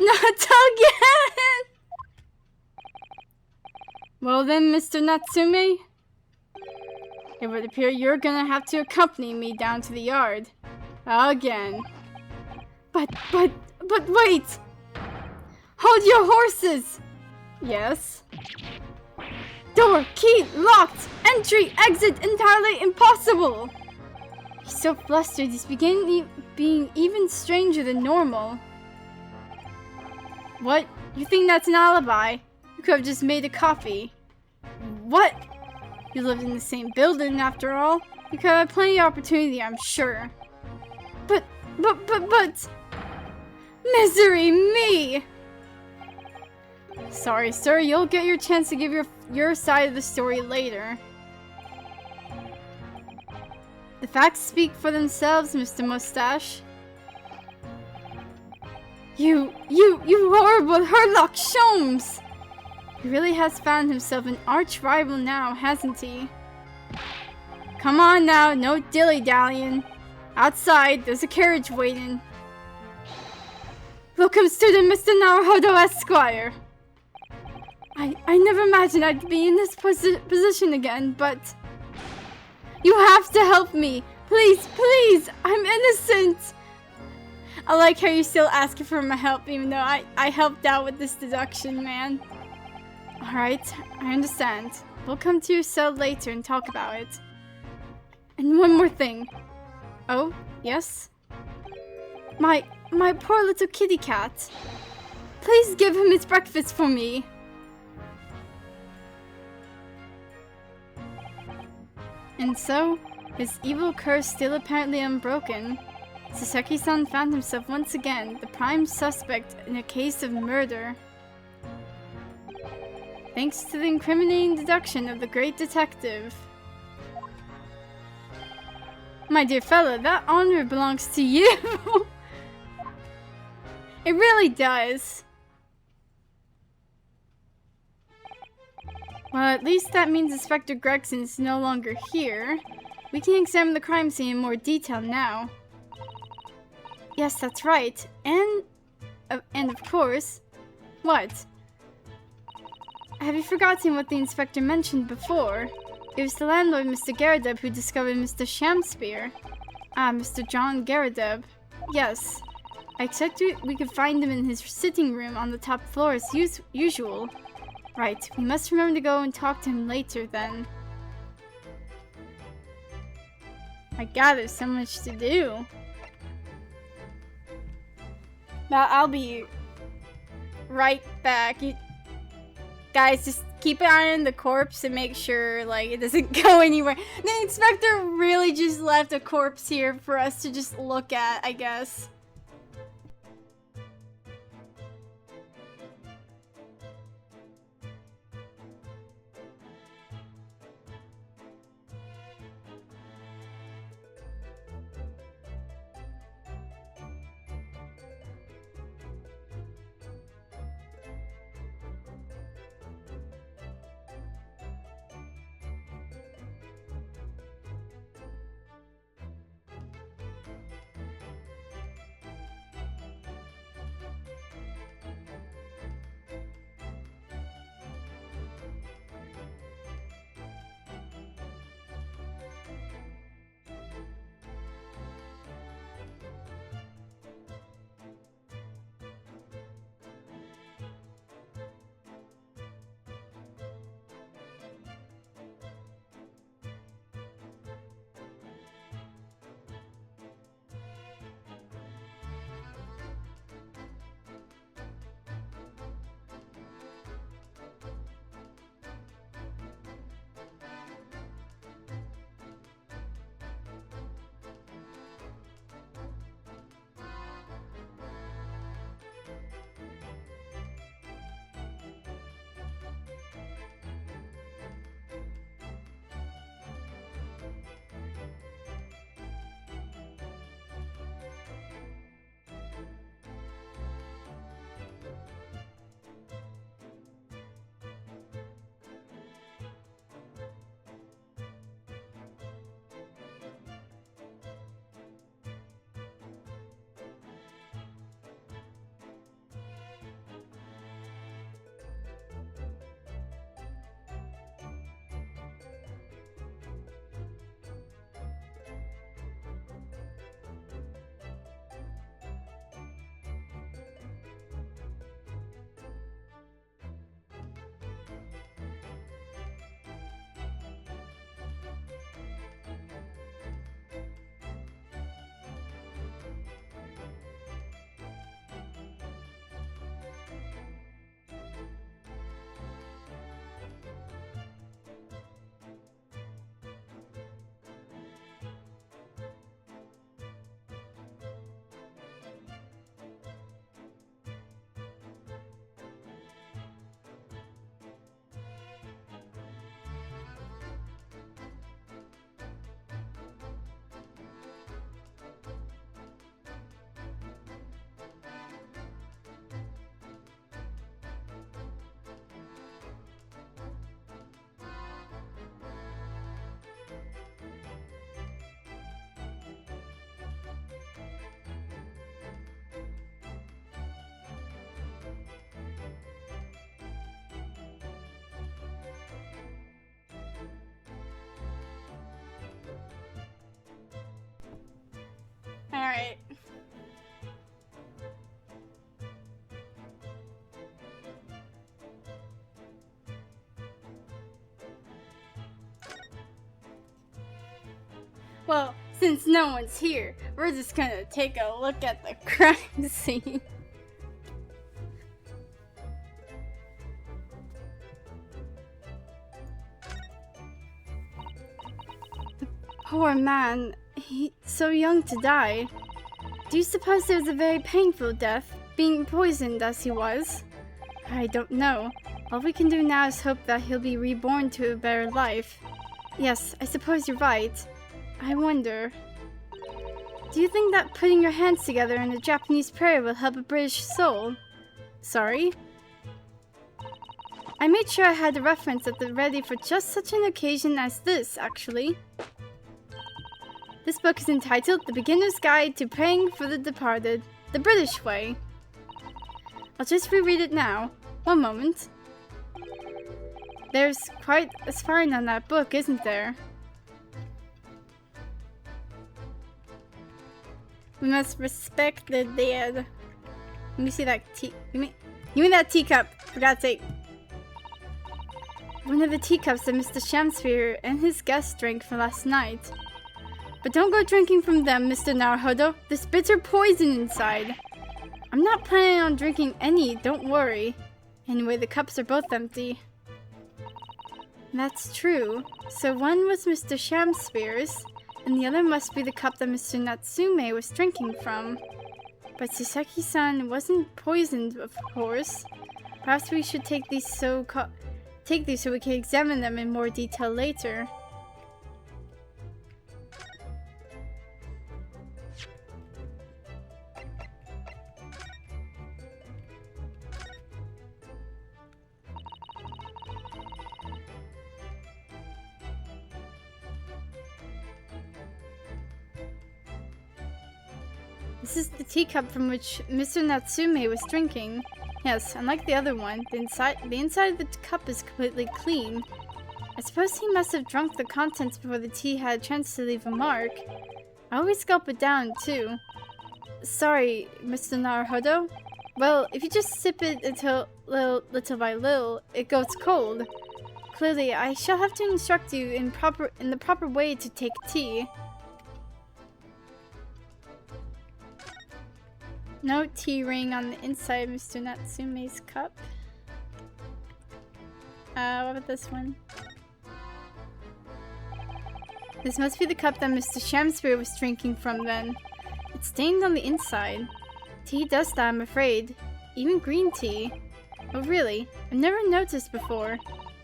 Not again! Well then, Mr. Natsume, it would appear you're gonna have to accompany me down to the yard. Again. But wait! Hold your horses! Yes? Door, key, locked! Entry, exit, entirely impossible! He's so flustered, he's beginning being even stranger than normal. What? You think that's an alibi? You could have just made a copy. What? You lived in the same building, after all. You could have had plenty of opportunity, I'm sure. But... Misery me! Sorry, sir. You'll get your chance to give your side of the story later. The facts speak for themselves, Mr. Mustache. You horrible Sherlock Holmes! He really has found himself an arch rival now, hasn't he? Come on now, no dilly-dallying. Outside, there's a carriage waiting. Welcome, student Mr. Naruhodo Esquire. I never imagined I'd be in this position again, but... You have to help me! Please, please! I'm innocent! I like how you're still asking for my help, even though I helped out with this deduction, man. Alright, I understand. We'll come to your cell later and talk about it. And one more thing. Oh, yes? My poor little kitty cat. Please give him his breakfast for me. And so, his evil curse still apparently unbroken, Soseki-san found himself once again the prime suspect in a case of murder. Thanks to the incriminating deduction of the great detective. My dear fellow, that honor belongs to you! It really does. Well, at least that means Inspector Gregson is no longer here. We can examine the crime scene in more detail now. Yes, that's right. And of course... What? Have you forgotten what the inspector mentioned before? It was the landlord, Mr. Garadeb, who discovered Mr. Shamspear. Ah, Mr. John Garadeb. Yes. I expect we could find him in his sitting room on the top floor as usual. Right, we must remember to go and talk to him later then. My god, there's so much to do. But I'll be right back. Guys, just keep an eye on the corpse and make sure, like, it doesn't go anywhere. The inspector really just left a corpse here for us to just look at, I guess. Alright. Well, since no one's here, we're just gonna take a look at the crime scene. Poor man, he's so young to die. Do you suppose it was a very painful death, being poisoned as he was? I don't know. All we can do now is hope that he'll be reborn to a better life. Yes, I suppose you're right. I wonder... Do you think that putting your hands together in a Japanese prayer will help a British soul? Sorry? I made sure I had a reference at the ready for just such an occasion as this, actually. This book is entitled The Beginner's Guide to Praying for the Departed, the British Way. I'll just reread it now. One moment. There's quite a spine on that book, isn't there? We must respect the dead. Let me see that tea. Give me that teacup, for God's sake. One of the teacups that Mr. Shamsphere and his guests drank for last night. But don't go drinking from them, Mr. Naruhodo. There's bitter poison inside. I'm not planning on drinking any, don't worry. Anyway, the cups are both empty. That's true. So one was Mr. Shamsphere's, and the other must be the cup that Mr. Natsume was drinking from. But Soseki-san wasn't poisoned, of course. Perhaps we should take these so we can examine them in more detail later. This is the teacup from which Mr. Natsume was drinking. Yes, unlike the other one, the inside of the cup is completely clean. I suppose he must have drunk the contents before the tea had a chance to leave a mark. I always gulp it down, too. Sorry, Mr. Naruhodo. Well, if you just sip it until little by little, it goes cold. Clearly, I shall have to instruct you in the proper way to take tea. No tea ring on the inside of Mr. Natsume's cup. What about this one? This must be the cup that Mr. Shamsphere was drinking from then. It's stained on the inside. Tea does that, I'm afraid. Even green tea. Oh really? I've never noticed before.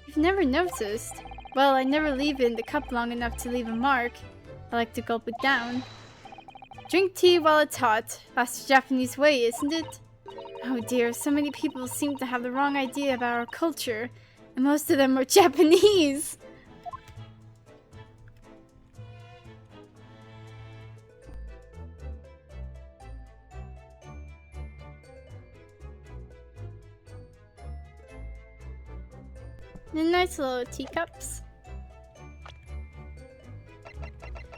You've never noticed? Well, I never leave it in the cup long enough to leave a mark. I like to gulp it down. Drink tea while it's hot. That's the Japanese way, isn't it? Oh dear, so many people seem to have the wrong idea about our culture. And most of them are Japanese! They're nice little teacups.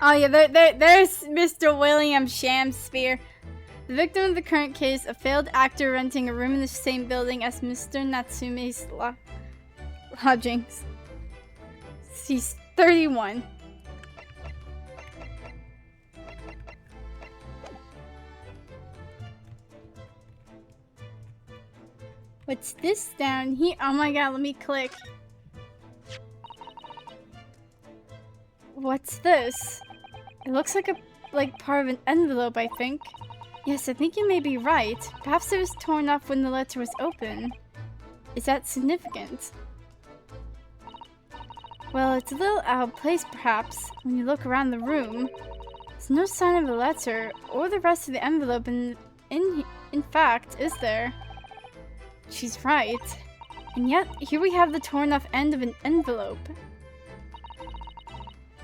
Oh yeah, there's Mr. William Shamsphere. The victim of the current case, a failed actor renting a room in the same building as Mr. Natsume's lodgings. He's 31. What's this down here? Oh my god, let me click. What's this? It looks like part of an envelope, I think. Yes, I think you may be right. Perhaps it was torn off when the letter was open. Is that significant? Well, it's a little out of place, perhaps, when you look around the room. There's no sign of the letter, or the rest of the envelope in fact, is there? She's right. And yet, here we have the torn off end of an envelope.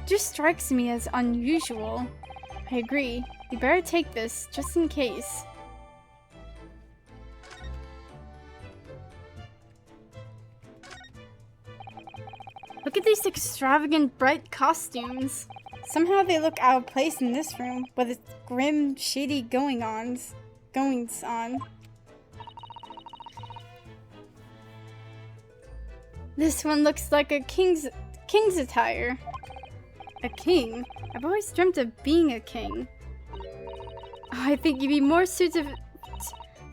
It just strikes me as unusual. I agree. You better take this, just in case. Look at these extravagant, bright costumes. Somehow they look out of place in this room with its grim, shady goings on. This one looks like a king's attire. A king? I've always dreamt of being a king. Oh, I think you'd be more suited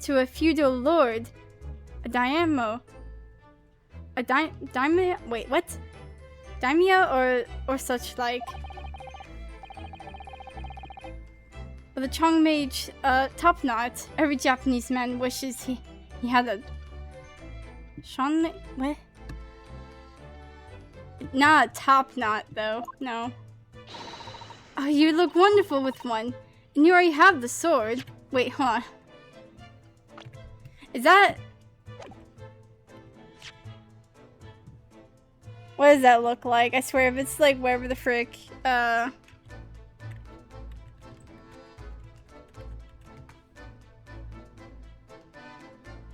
to a feudal lord. A daimyo. Wait, what? Daimyo or such like. With a Chong mage top knot, every Japanese man wishes he had a Sean what? Not a top knot though, no. Oh, you look wonderful with one. And you already have the sword. Wait, hold on. Is that... What does that look like? I swear if it's like wherever the frick,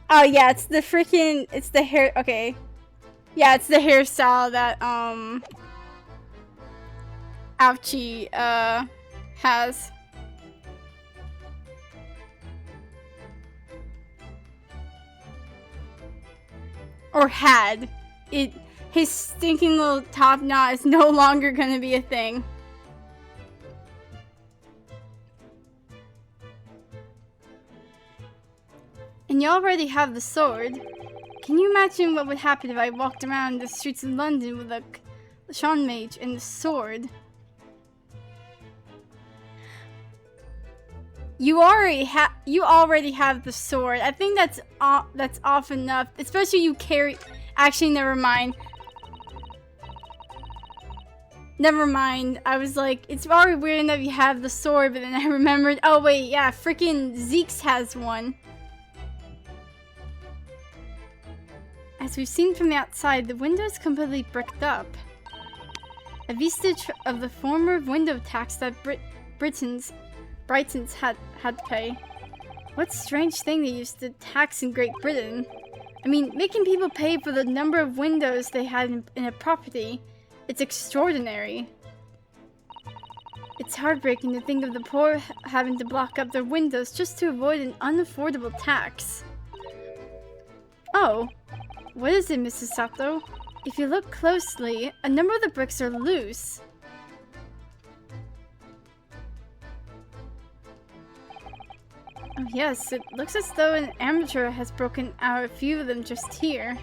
Oh yeah, it's the freaking, it's the hair, okay. Yeah, it's the hairstyle that, Ouchie, has. Or had. His stinking little top knot is no longer gonna be a thing. And you already have the sword. Can you imagine what would happen if I walked around the streets of London with a Sean mage and the sword? You already have the sword. I think that's off enough. Especially you carry. Actually, never mind. Never mind. I was like, it's already weird enough you have the sword, but then I remembered. Oh wait, yeah, freaking Zeke's has one. As we've seen from the outside, the window is completely bricked up. A vestige of the former window tax that Britons had to pay. What strange thing they used to tax in Great Britain. I mean, making people pay for the number of windows they had in a property. It's extraordinary. It's heartbreaking to think of the poor having to block up their windows just to avoid an unaffordable tax. Oh. What is it, Mrs. Sato? If you look closely, a number of the bricks are loose. Oh yes, it looks as though an amateur has broken out a few of them just here.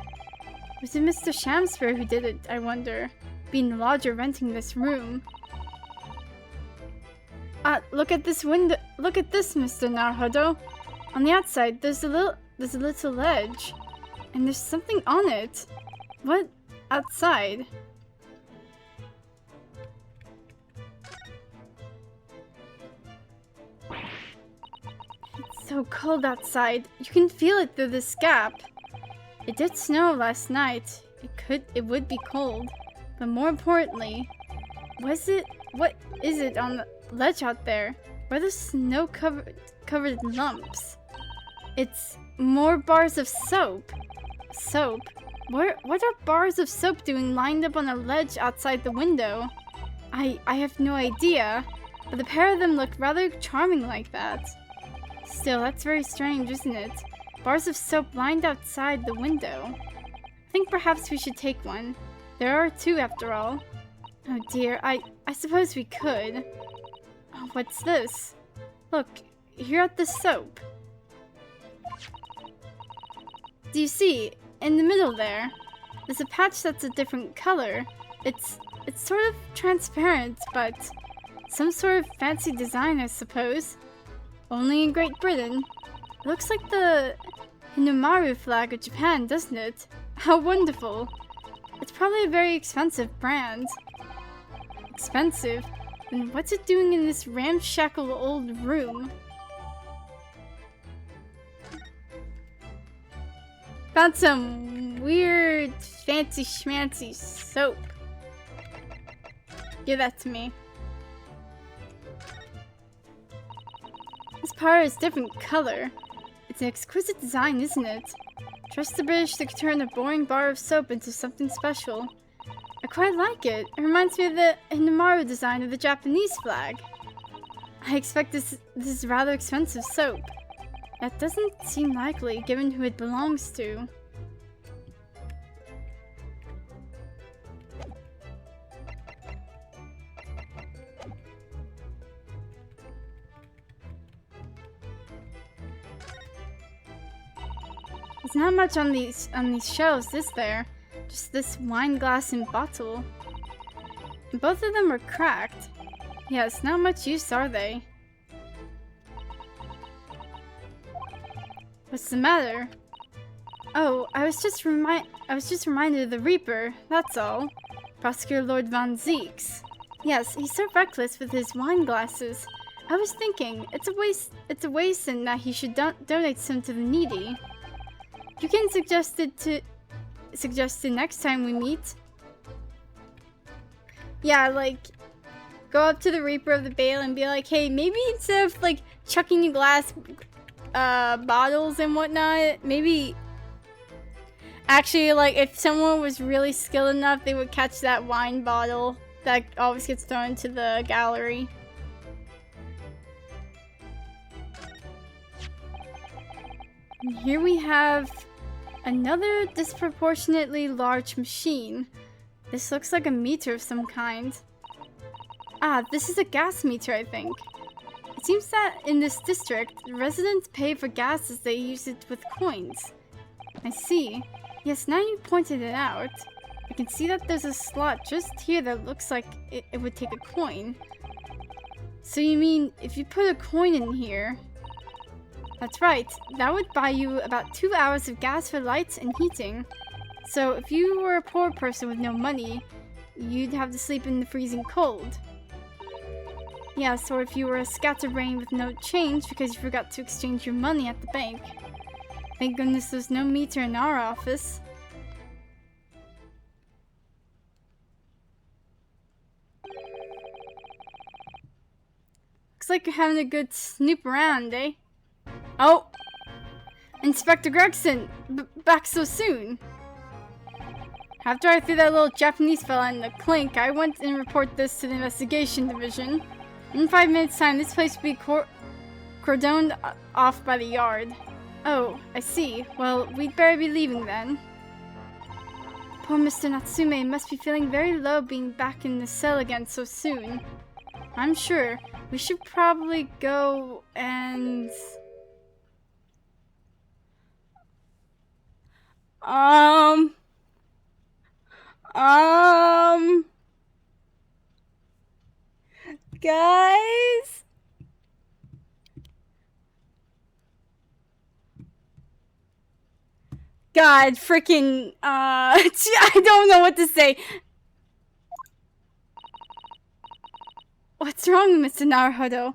Was it Mr. Shamsbury who did it, I wonder? Being the lodger renting this room. Look at this window. Look at this, Mr. Naruhodo. On the outside, there's a little ledge. And there's something on it. What? Outside? It's so cold outside. You can feel it through this gap. It did snow last night. It would be cold. But more importantly, what is it on the ledge out there? Where the snow covered lumps? It's more bars of soap. Soap? What are bars of soap doing lined up on a ledge outside the window? I have no idea, but the pair of them look rather charming like that. Still, that's very strange, isn't it? Bars of soap lined outside the window. I think perhaps we should take one. There are two after all. Oh dear, I suppose we could. Oh, what's this? Look, here at the soap. Do you see? In the middle there, there's a patch that's a different color. It's sort of transparent, but some sort of fancy design, I suppose. Only in Great Britain. It looks like the Hinamaru flag of Japan, doesn't it? How wonderful. It's probably a very expensive brand. Expensive? And what's it doing in this ramshackle old room? Found some weird, fancy schmancy soap. Give that to me. This powder is different color. It's an exquisite design, isn't it? Trust the British to turn a boring bar of soap into something special. A quite like it. It reminds me of the Hinamaru design of the Japanese flag. I expect this is rather expensive soap. That doesn't seem likely, given who it belongs to. There's not much on these shelves, is there? Just this wine glass and bottle. And both of them are cracked. Yes, not much use, are they? What's the matter? Oh, I was just reminded of the Reaper, that's all. Prosecutor Lord Von Zeeks. Yes, he's so reckless with his wine glasses. I was thinking, it's a waste and that he should donate some to the needy. You can suggest it next time we meet. Yeah, like, go up to the Reaper of the Bale and be like, hey, maybe instead of, like, chucking you glass bottles and whatnot, maybe... Actually, like, if someone was really skilled enough, they would catch that wine bottle that always gets thrown into the gallery. And here we have another disproportionately large machine. This looks like a meter of some kind. Ah, this is a gas meter, I think. It seems that in this district, residents pay for gas as they use it with coins. I see. Yes, now you pointed it out. I can see that there's a slot just here that looks like it would take a coin. So you mean, if you put a coin in here... That's right, that would buy you about 2 hours of gas for lights and heating. So if you were a poor person with no money, you'd have to sleep in the freezing cold. Yes, or if you were a scatterbrain with no change because you forgot to exchange your money at the bank. Thank goodness there's no meter in our office. Looks like you're having a good snoop around, eh? Oh! Inspector Gregson! Back so soon! After I threw that little Japanese fella in the clink, I went and reported this to the investigation division. In 5 minutes' time, this place will be cordoned off by the yard. Oh, I see. Well, we'd better be leaving then. Poor Mr. Natsume must be feeling very low being back in the cell again so soon. I'm sure. We should probably go and... Guys? God, freaking, I don't know what to say. What's wrong, Mr. Naruhodo?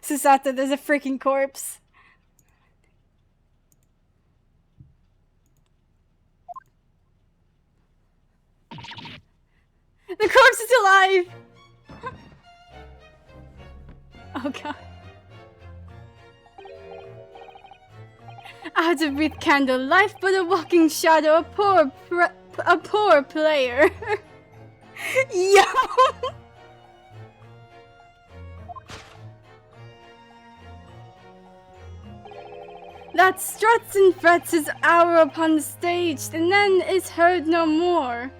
Susato, there's a freaking corpse. The corpse is alive! Oh god. Out of breath candle, life but a walking shadow, a poor player. Yo! That struts and frets his hour upon the stage, and then is heard no more.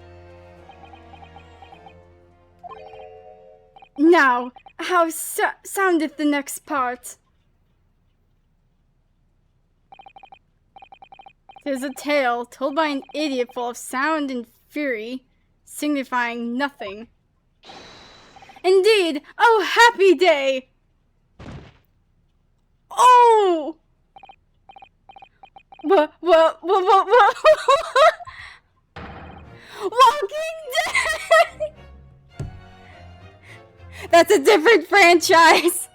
Now, how soundeth the next part? 'Tis a tale told by an idiot full of sound and fury, signifying nothing. Indeed, oh happy day! Oh! What? Walking Dead! That's a different franchise!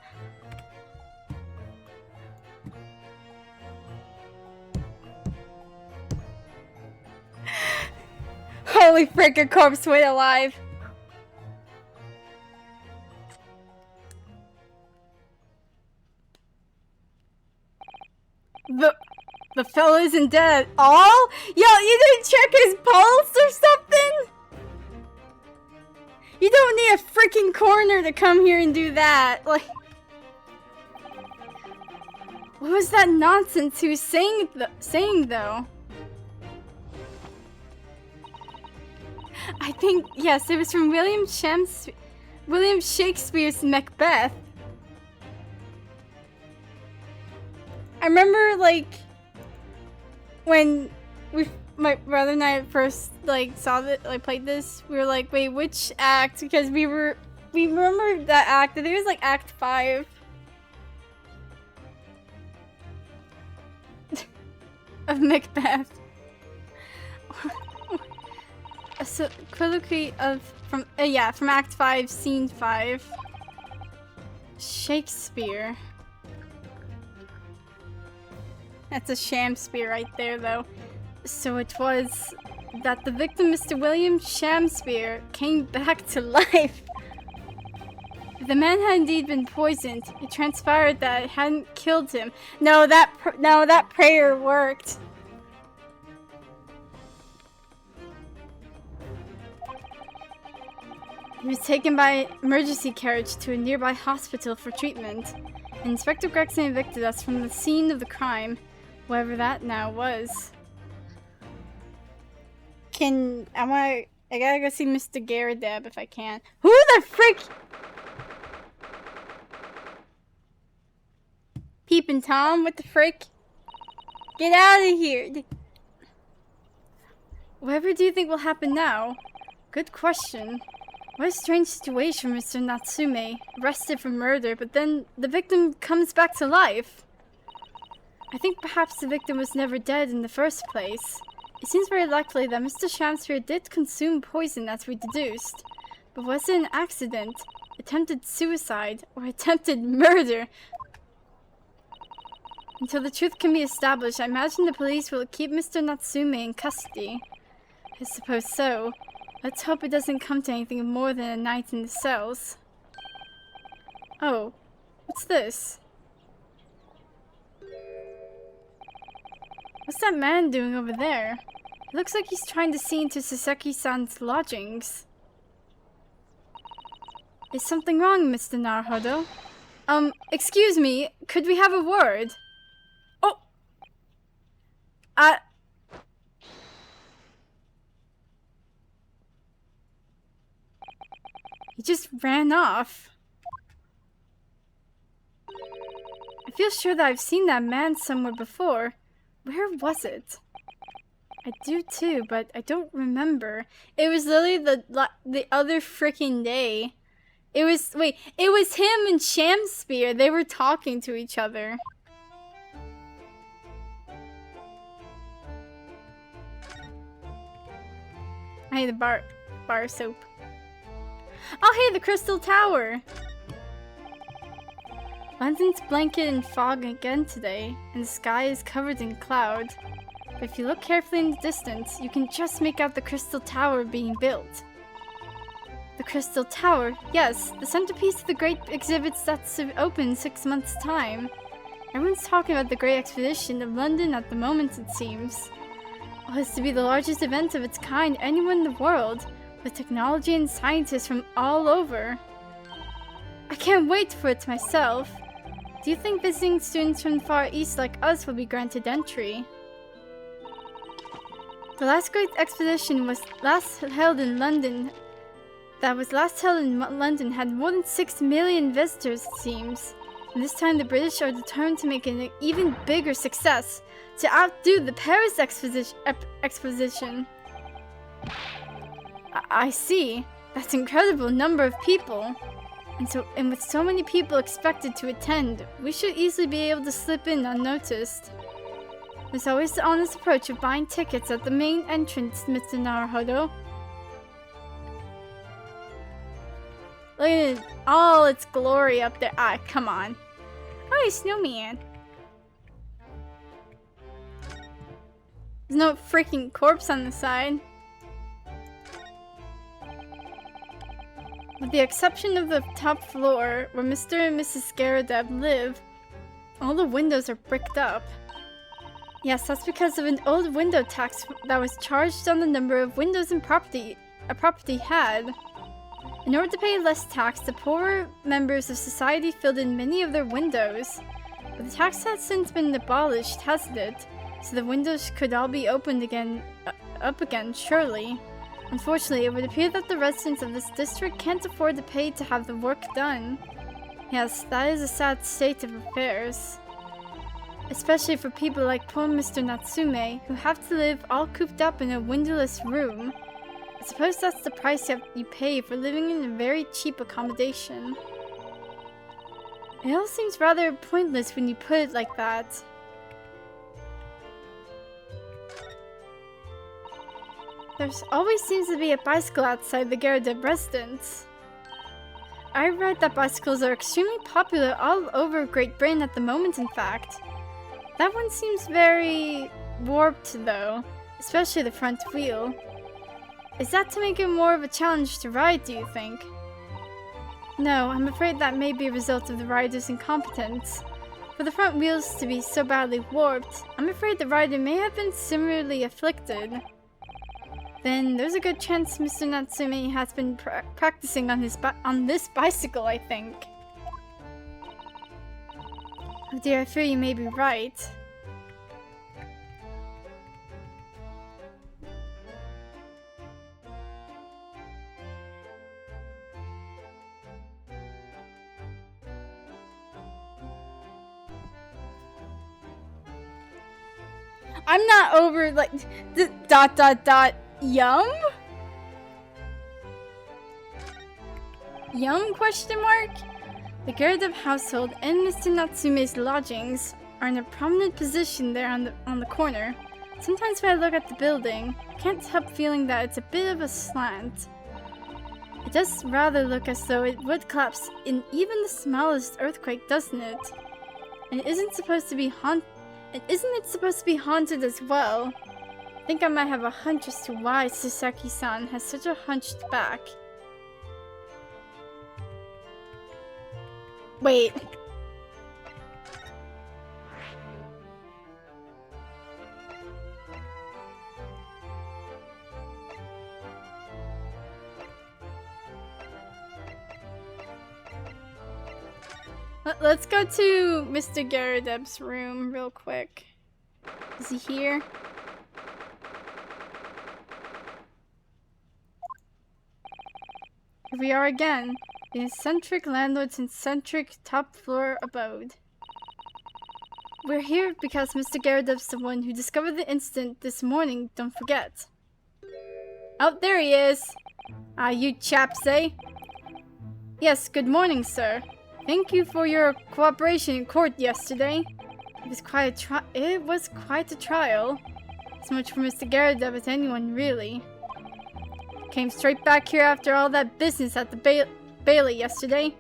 Holy frick, a corpse way alive! The fella isn't dead at all? Yo, you didn't check his pulse or something? You don't need a freaking coroner to come here and do that. Like, what was that nonsense he was saying though? I think, yes, it was from William Shakespeare's Macbeth. I remember, like, when my brother and I first, like, saw that, like, played this, we were like, wait, which act? Because we remembered that act. I think it was, like, Act 5. Of Macbeth. So, colloquy from Act 5, Scene 5. Shakespeare. That's a Shakespeare right there, though. So it was that the victim, Mr. William Shakespeare, came back to life. The man had indeed been poisoned. It transpired that it hadn't killed him. No, that prayer worked. He was taken by emergency carriage to a nearby hospital for treatment. Inspector Gregson evicted us from the scene of the crime, wherever that now was. I gotta go see Mr. Garadeb if I can. Who the frick? Peepin' Tom, what the frick? Get out of here! Whatever do you think will happen now? Good question. What a strange situation for Mr. Natsume, arrested for murder, but then the victim comes back to life. I think perhaps the victim was never dead in the first place. It seems very likely that Mr. Shakespeare did consume poison as we deduced. But was it an accident, attempted suicide, or attempted murder? Until the truth can be established, I imagine the police will keep Mr. Natsume in custody. I suppose so. Let's hope it doesn't come to anything more than a night in the cells. Oh, what's this? What's that man doing over there? It looks like he's trying to see into Soseki-san's lodgings. Is something wrong, Mr. Naruhodo? Excuse me, could we have a word? Oh! He just ran off. I feel sure that I've seen that man somewhere before. Where was it? I do too, but I don't remember. It was literally the other freaking day. It was him and Shakespeare. They were talking to each other. I need a bar soap. Oh hey, the Crystal Tower! London's blanketed in fog again today, and the sky is covered in cloud. But if you look carefully in the distance, you can just make out the Crystal Tower being built. The Crystal Tower, yes, the centerpiece of the great exhibits that's open in 6 months' time. Everyone's talking about the Great Expedition of London at the moment, it seems. Oh, it's to be the largest event of its kind anywhere in the world, with technology and scientists from all over. I can't wait for it myself. Do you think visiting students from the Far East like us will be granted entry? The last great expedition was last held in London had more than 6 million visitors, it seems. And this time the British are determined to make it an even bigger success, to outdo the Paris exposition. I see. That's an incredible number of people. And with so many people expected to attend, we should easily be able to slip in unnoticed. There's always the honest approach of buying tickets at the main entrance, Mr. Naruhodo. Look at it, all its glory up there. Ah, come on. Oh, a snowman. There's no freaking corpse on the side. With the exception of the top floor, where Mr. and Mrs. Garadeb live, all the windows are bricked up. Yes, that's because of an old window tax that was charged on the number of windows a property had. In order to pay less tax, the poorer members of society filled in many of their windows. But the tax has since been abolished, hasn't it? So the windows could all be opened again, up again, surely. Unfortunately, it would appear that the residents of this district can't afford to pay to have the work done. Yes, that is a sad state of affairs. Especially for people like poor Mr. Natsume, who have to live all cooped up in a windowless room. I suppose that's the price you pay for living in a very cheap accommodation. It all seems rather pointless when you put it like that. There always seems to be a bicycle outside the Garrett residence. I read that bicycles are extremely popular all over Great Britain at the moment, in fact. That one seems very warped though, especially the front wheel. Is that to make it more of a challenge to ride, do you think? No, I'm afraid that may be a result of the rider's incompetence. For the front wheels to be so badly warped, I'm afraid the rider may have been similarly afflicted. Then there's a good chance Mr. Natsume has been practicing on this bicycle, I think. Oh dear, I fear you may be right. I'm not over, like, yum? Yum, question mark? The Garrett household and Mr. Natsume's lodgings are in a prominent position there on the corner. Sometimes when I look at the building, I can't help feeling that it's a bit of a slant. It does rather look as though it would collapse in even the smallest earthquake, doesn't it? And isn't it supposed to be haunted as well? I think I might have a hunch as to why Soseki-san has such a hunched back. Wait. Let's go to Mr. Garredeb's room real quick. Is he here? Here we are again. The eccentric landlord's eccentric top floor abode. We're here because Mr. Garredeb's the one who discovered the incident this morning, don't forget. Oh, there he is! You chaps, eh? Yes, good morning, sir. Thank you for your cooperation in court yesterday. It was quite a trial. As much for Mr. Garredeb as anyone, really. Came straight back here after all that business at the Bailey yesterday.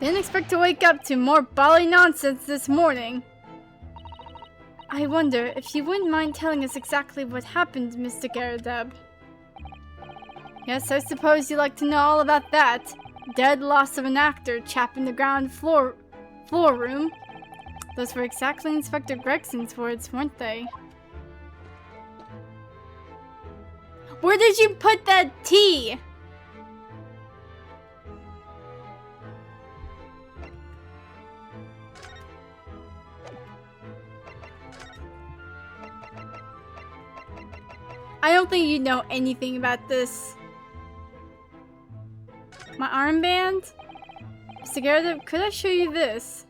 Didn't expect to wake up to more bally nonsense this morning. I wonder if you wouldn't mind telling us exactly what happened, Mr. Garredeb. Yes, I suppose you'd like to know all about that. Dead loss of an actor chap in the ground floor room. Those were exactly Inspector Gregson's words, weren't they? Where did you put that tea? I don't think you know anything about this. My armband? Mr. Garrett, could I show you this?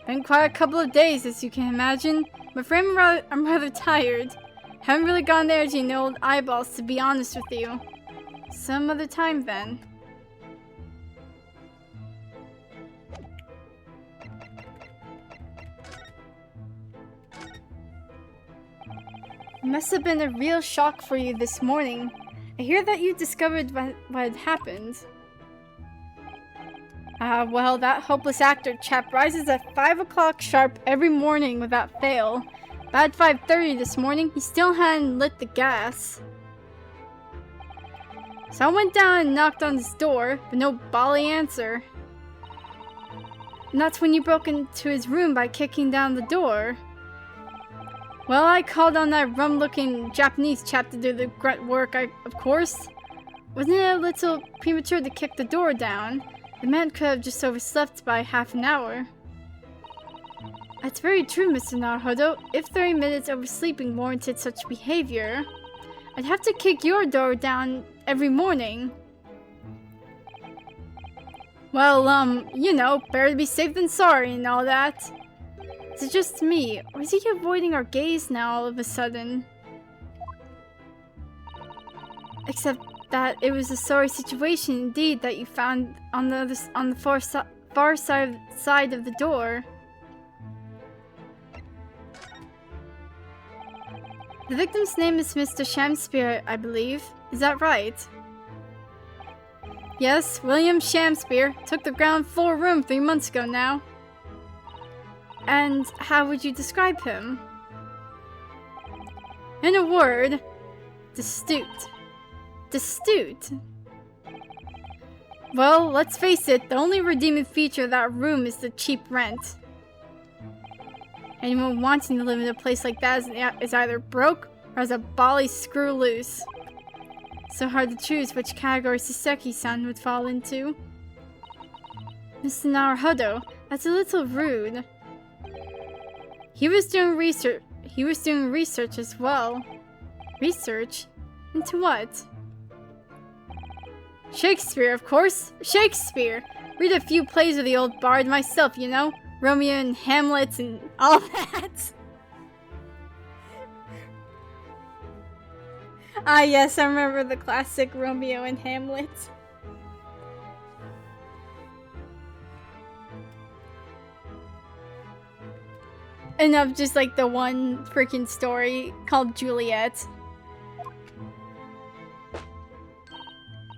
Been quite a couple of days, as you can imagine. I'm afraid I'm rather tired. Haven't really got the energy in the old eyeballs, to be honest with you. Some other time, then. It must have been a real shock for you this morning. I hear that you discovered what had happened. Well, that hopeless actor chap rises at 5 o'clock sharp every morning without fail. About 5:30 this morning, he still hadn't lit the gas. So I went down and knocked on his door, but no bally answer. And that's when you broke into his room by kicking down the door. Well, I called on that rum-looking Japanese chap to do the grunt work, of course. Wasn't it a little premature to kick the door down? The man could have just overslept by half an hour. That's very true, Mr. Naruhodo. If 30 minutes oversleeping warranted such behavior, I'd have to kick your door down every morning. Well, you know, better to be safe than sorry and all that. Is it just me, or is he avoiding our gaze now all of a sudden? Except that it was a sorry situation indeed that you found on the far side of the door. The victim's name is Mr. Shamspear, I believe. Is that right? Yes, William Shamspear took the ground floor room 3 months ago now. And how would you describe him? In a word, astute. Astute? Well, let's face it, the only redeeming feature of that room is the cheap rent. Anyone wanting to live in a place like that is either broke or has a bally screw loose. So hard to choose which category Soseki-san would fall into. Mr. Naruhodo, that's a little rude. He was doing research as well. Research? Into what? Shakespeare, of course. Shakespeare! Read a few plays of the old bard myself, you know? Romeo and Hamlet and all that. Ah yes, I remember the classic Romeo and Hamlet. And of just like the one freaking story called Juliet.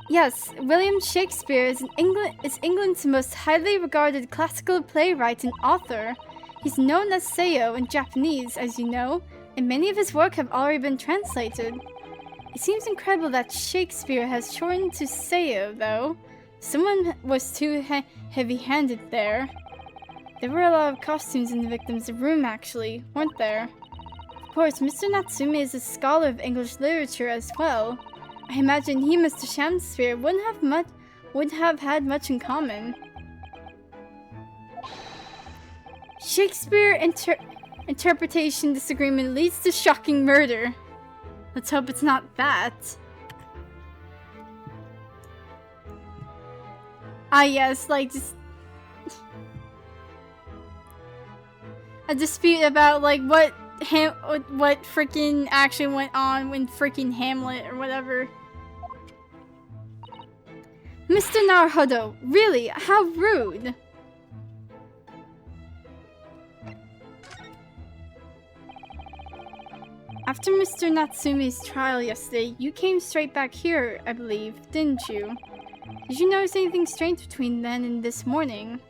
Yes, William Shakespeare is England's most highly regarded classical playwright and author. He's known as Seiyo in Japanese, as you know, and many of his work have already been translated. It seems incredible that Shakespeare has shortened to Seiyo, though. Someone was too heavy-handed there. There were a lot of costumes in the victim's room, actually, weren't there? Of course, Mr. Natsume is a scholar of English literature as well. I imagine he and Mr. Shamspear wouldn't have had much in common. Shakespeare interpretation disagreement leads to shocking murder. Let's hope it's not that. Ah yes, like just a dispute about like what freaking actually went on when freaking Hamlet or whatever. Mr. Naruhodo, really? How rude! After Mr. Natsume's trial yesterday, you came straight back here, I believe, didn't you? Did you notice anything strange between then and this morning?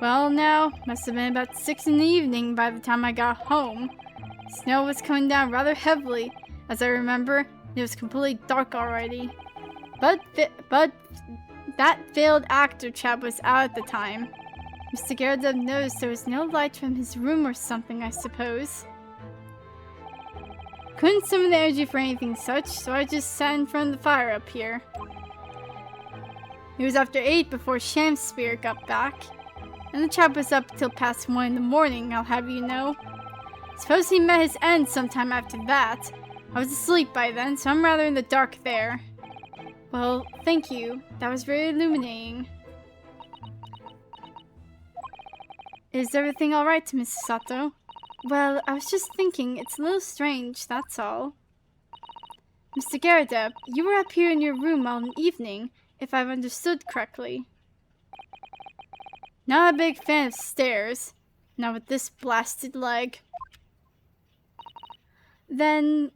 Well, now, must have been about 6 in the evening by the time I got home. Snow was coming down rather heavily, as I remember, and it was completely dark already. But that failed actor chap was out at the time. Mr. Garrett noticed there was no light from his room or something, I suppose. Couldn't summon the energy for anything such, so I just sat in front of the fire up here. It was after 8 before Shamspear got back, and the chap was up till past 1 in the morning, I'll have you know. Suppose he met his end sometime after that. I was asleep by then, so I'm rather in the dark there. Well, thank you. That was very illuminating. Is everything alright, Mrs. Sato? Well, I was just thinking, it's a little strange, that's all. Mr. Garrett, you were up here in your room all evening, if I've understood correctly. Not a big fan of stairs. Not with this blasted leg. Then,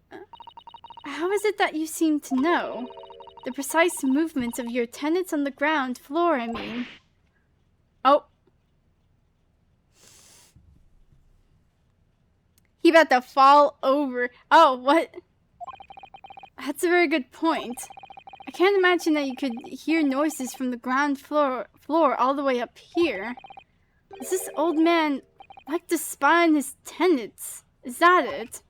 how is it that you seem to know? The precise movements of your tenants on the ground floor, I mean. Oh. He about to fall over. Oh, what? That's a very good point. I can't imagine that you could hear noises from the ground floor all the way up here. Is this old man Like to spy on his tenants. Is that it?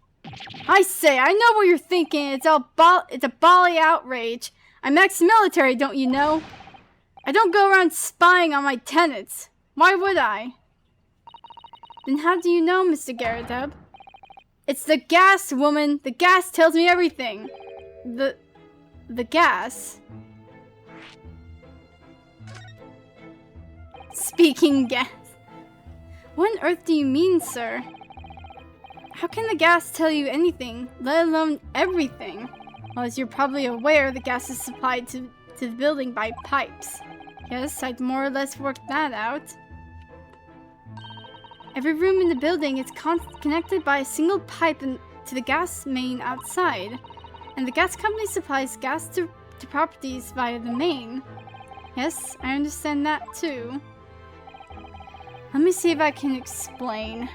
I say, I know what you're thinking. It's a Bali outrage. I'm ex-military, don't you know? I don't go around spying on my tenants. Why would I? Then how do you know, Mr. Garadeb? It's the gas, woman. The gas tells me everything. The gas? Speaking gas. What on earth do you mean, sir? How can the gas tell you anything, let alone everything? Well, as you're probably aware, the gas is supplied to the building by pipes. Yes, I'd more or less worked that out. Every room in the building is connected by a single pipe to the gas main outside, and the gas company supplies gas to properties via the main. Yes, I understand that too. Let me see if I can explain.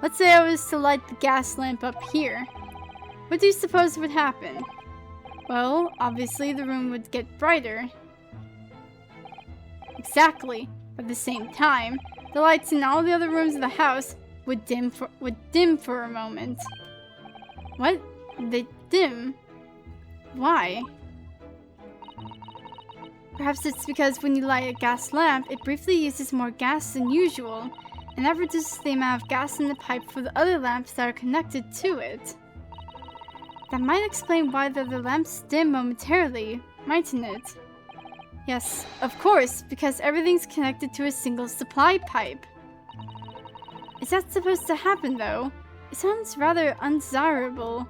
Let's say I was to light the gas lamp up here. What do you suppose would happen? Well, obviously the room would get brighter. Exactly. At the same time, the lights in all the other rooms of the house would dim for a moment. What? They dim? Why? Perhaps it's because when you light a gas lamp, it briefly uses more gas than usual, and that reduces the amount of gas in the pipe for the other lamps that are connected to it. That might explain why the other lamps dim momentarily, mightn't it? Yes, of course, because everything's connected to a single supply pipe. Is that supposed to happen, though? It sounds rather undesirable.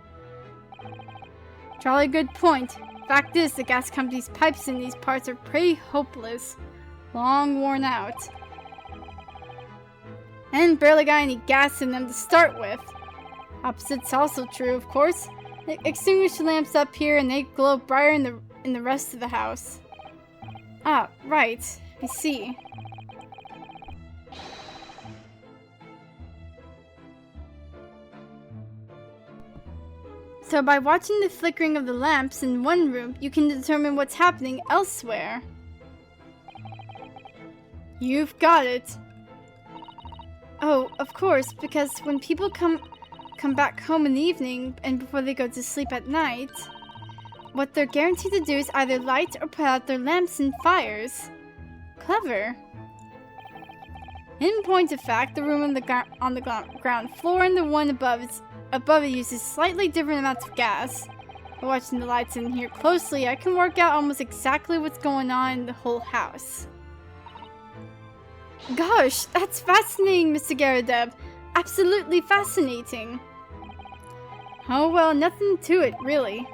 Jolly good point. Fact is, the gas company's pipes in these parts are pretty hopeless. Long worn out. And barely got any gas in them to start with. Opposite's also true, of course. They extinguish the lamps up here and they glow brighter in the rest of the house. Ah, right. I see. So by watching the flickering of the lamps in one room, you can determine what's happening elsewhere. You've got it. Oh, of course, because when people come back home in the evening and before they go to sleep at night, what they're guaranteed to do is either light or put out their lamps and fires. Clever. In point of fact, the room on the ground floor and the one above it uses slightly different amounts of gas. By watching the lights in here closely, I can work out almost exactly what's going on in the whole house. Gosh, that's fascinating, Mr. Garadeb. Absolutely fascinating. Oh well, nothing to it, really.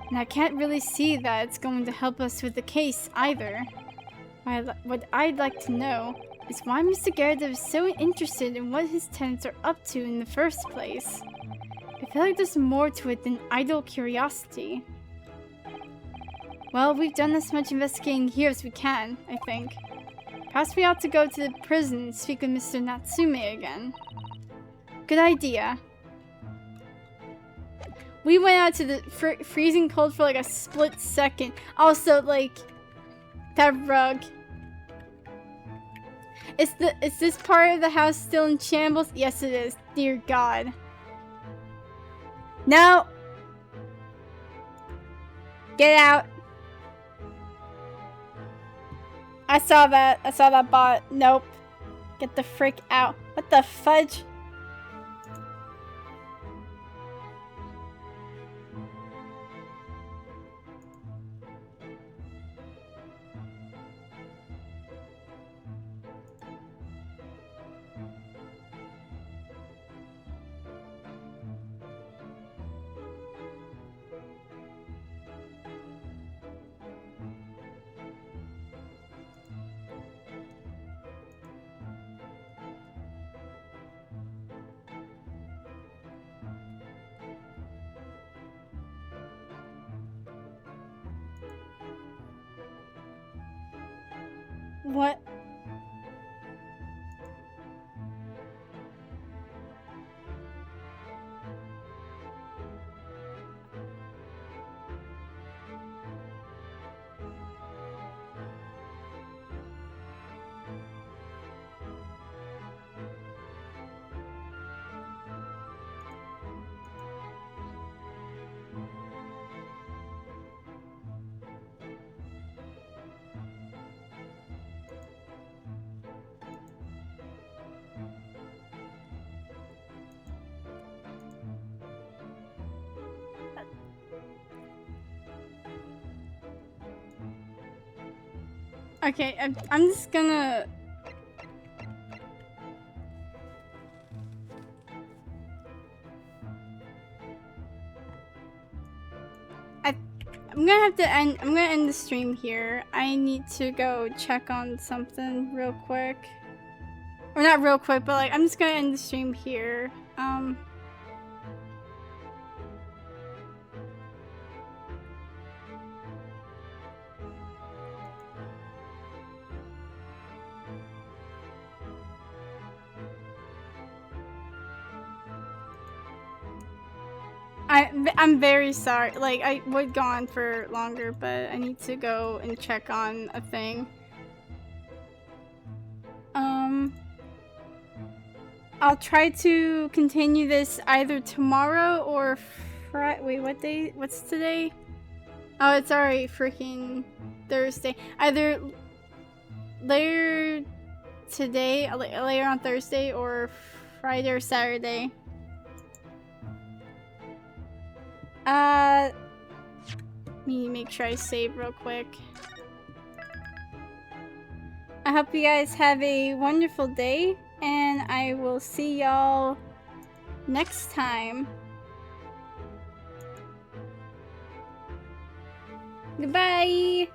And I can't really see that it's going to help us with the case either. What I'd like to know is why Mr. Garadeb is so interested in what his tenants are up to in the first place. I feel like there's more to it than idle curiosity. Well, we've done as much investigating here as we can, I think. Perhaps we ought to go to the prison and speak with Mr. Natsume again. Good idea. We went out to the freezing cold for like a split second. Also, like, that rug. Is this part of the house still in shambles? Yes, it is. Dear God. No! Get out. I saw that. I saw that bot. Nope. Get the frick out. What the fudge? What? Okay, I'm just gonna... I'm gonna have to end. I'm gonna end the stream here. I need to go check on something real quick, or not real quick, but like I'm just gonna end the stream here. I'm very sorry. Like, I would go on for longer, but I need to go and check on a thing. I'll try to continue this either tomorrow or wait, what day? What's today? Oh, it's already freaking Thursday. Either later today, later on Thursday, or Friday or Saturday. Let me make sure I save real quick. I hope you guys have a wonderful day, and I will see y'all next time. Goodbye!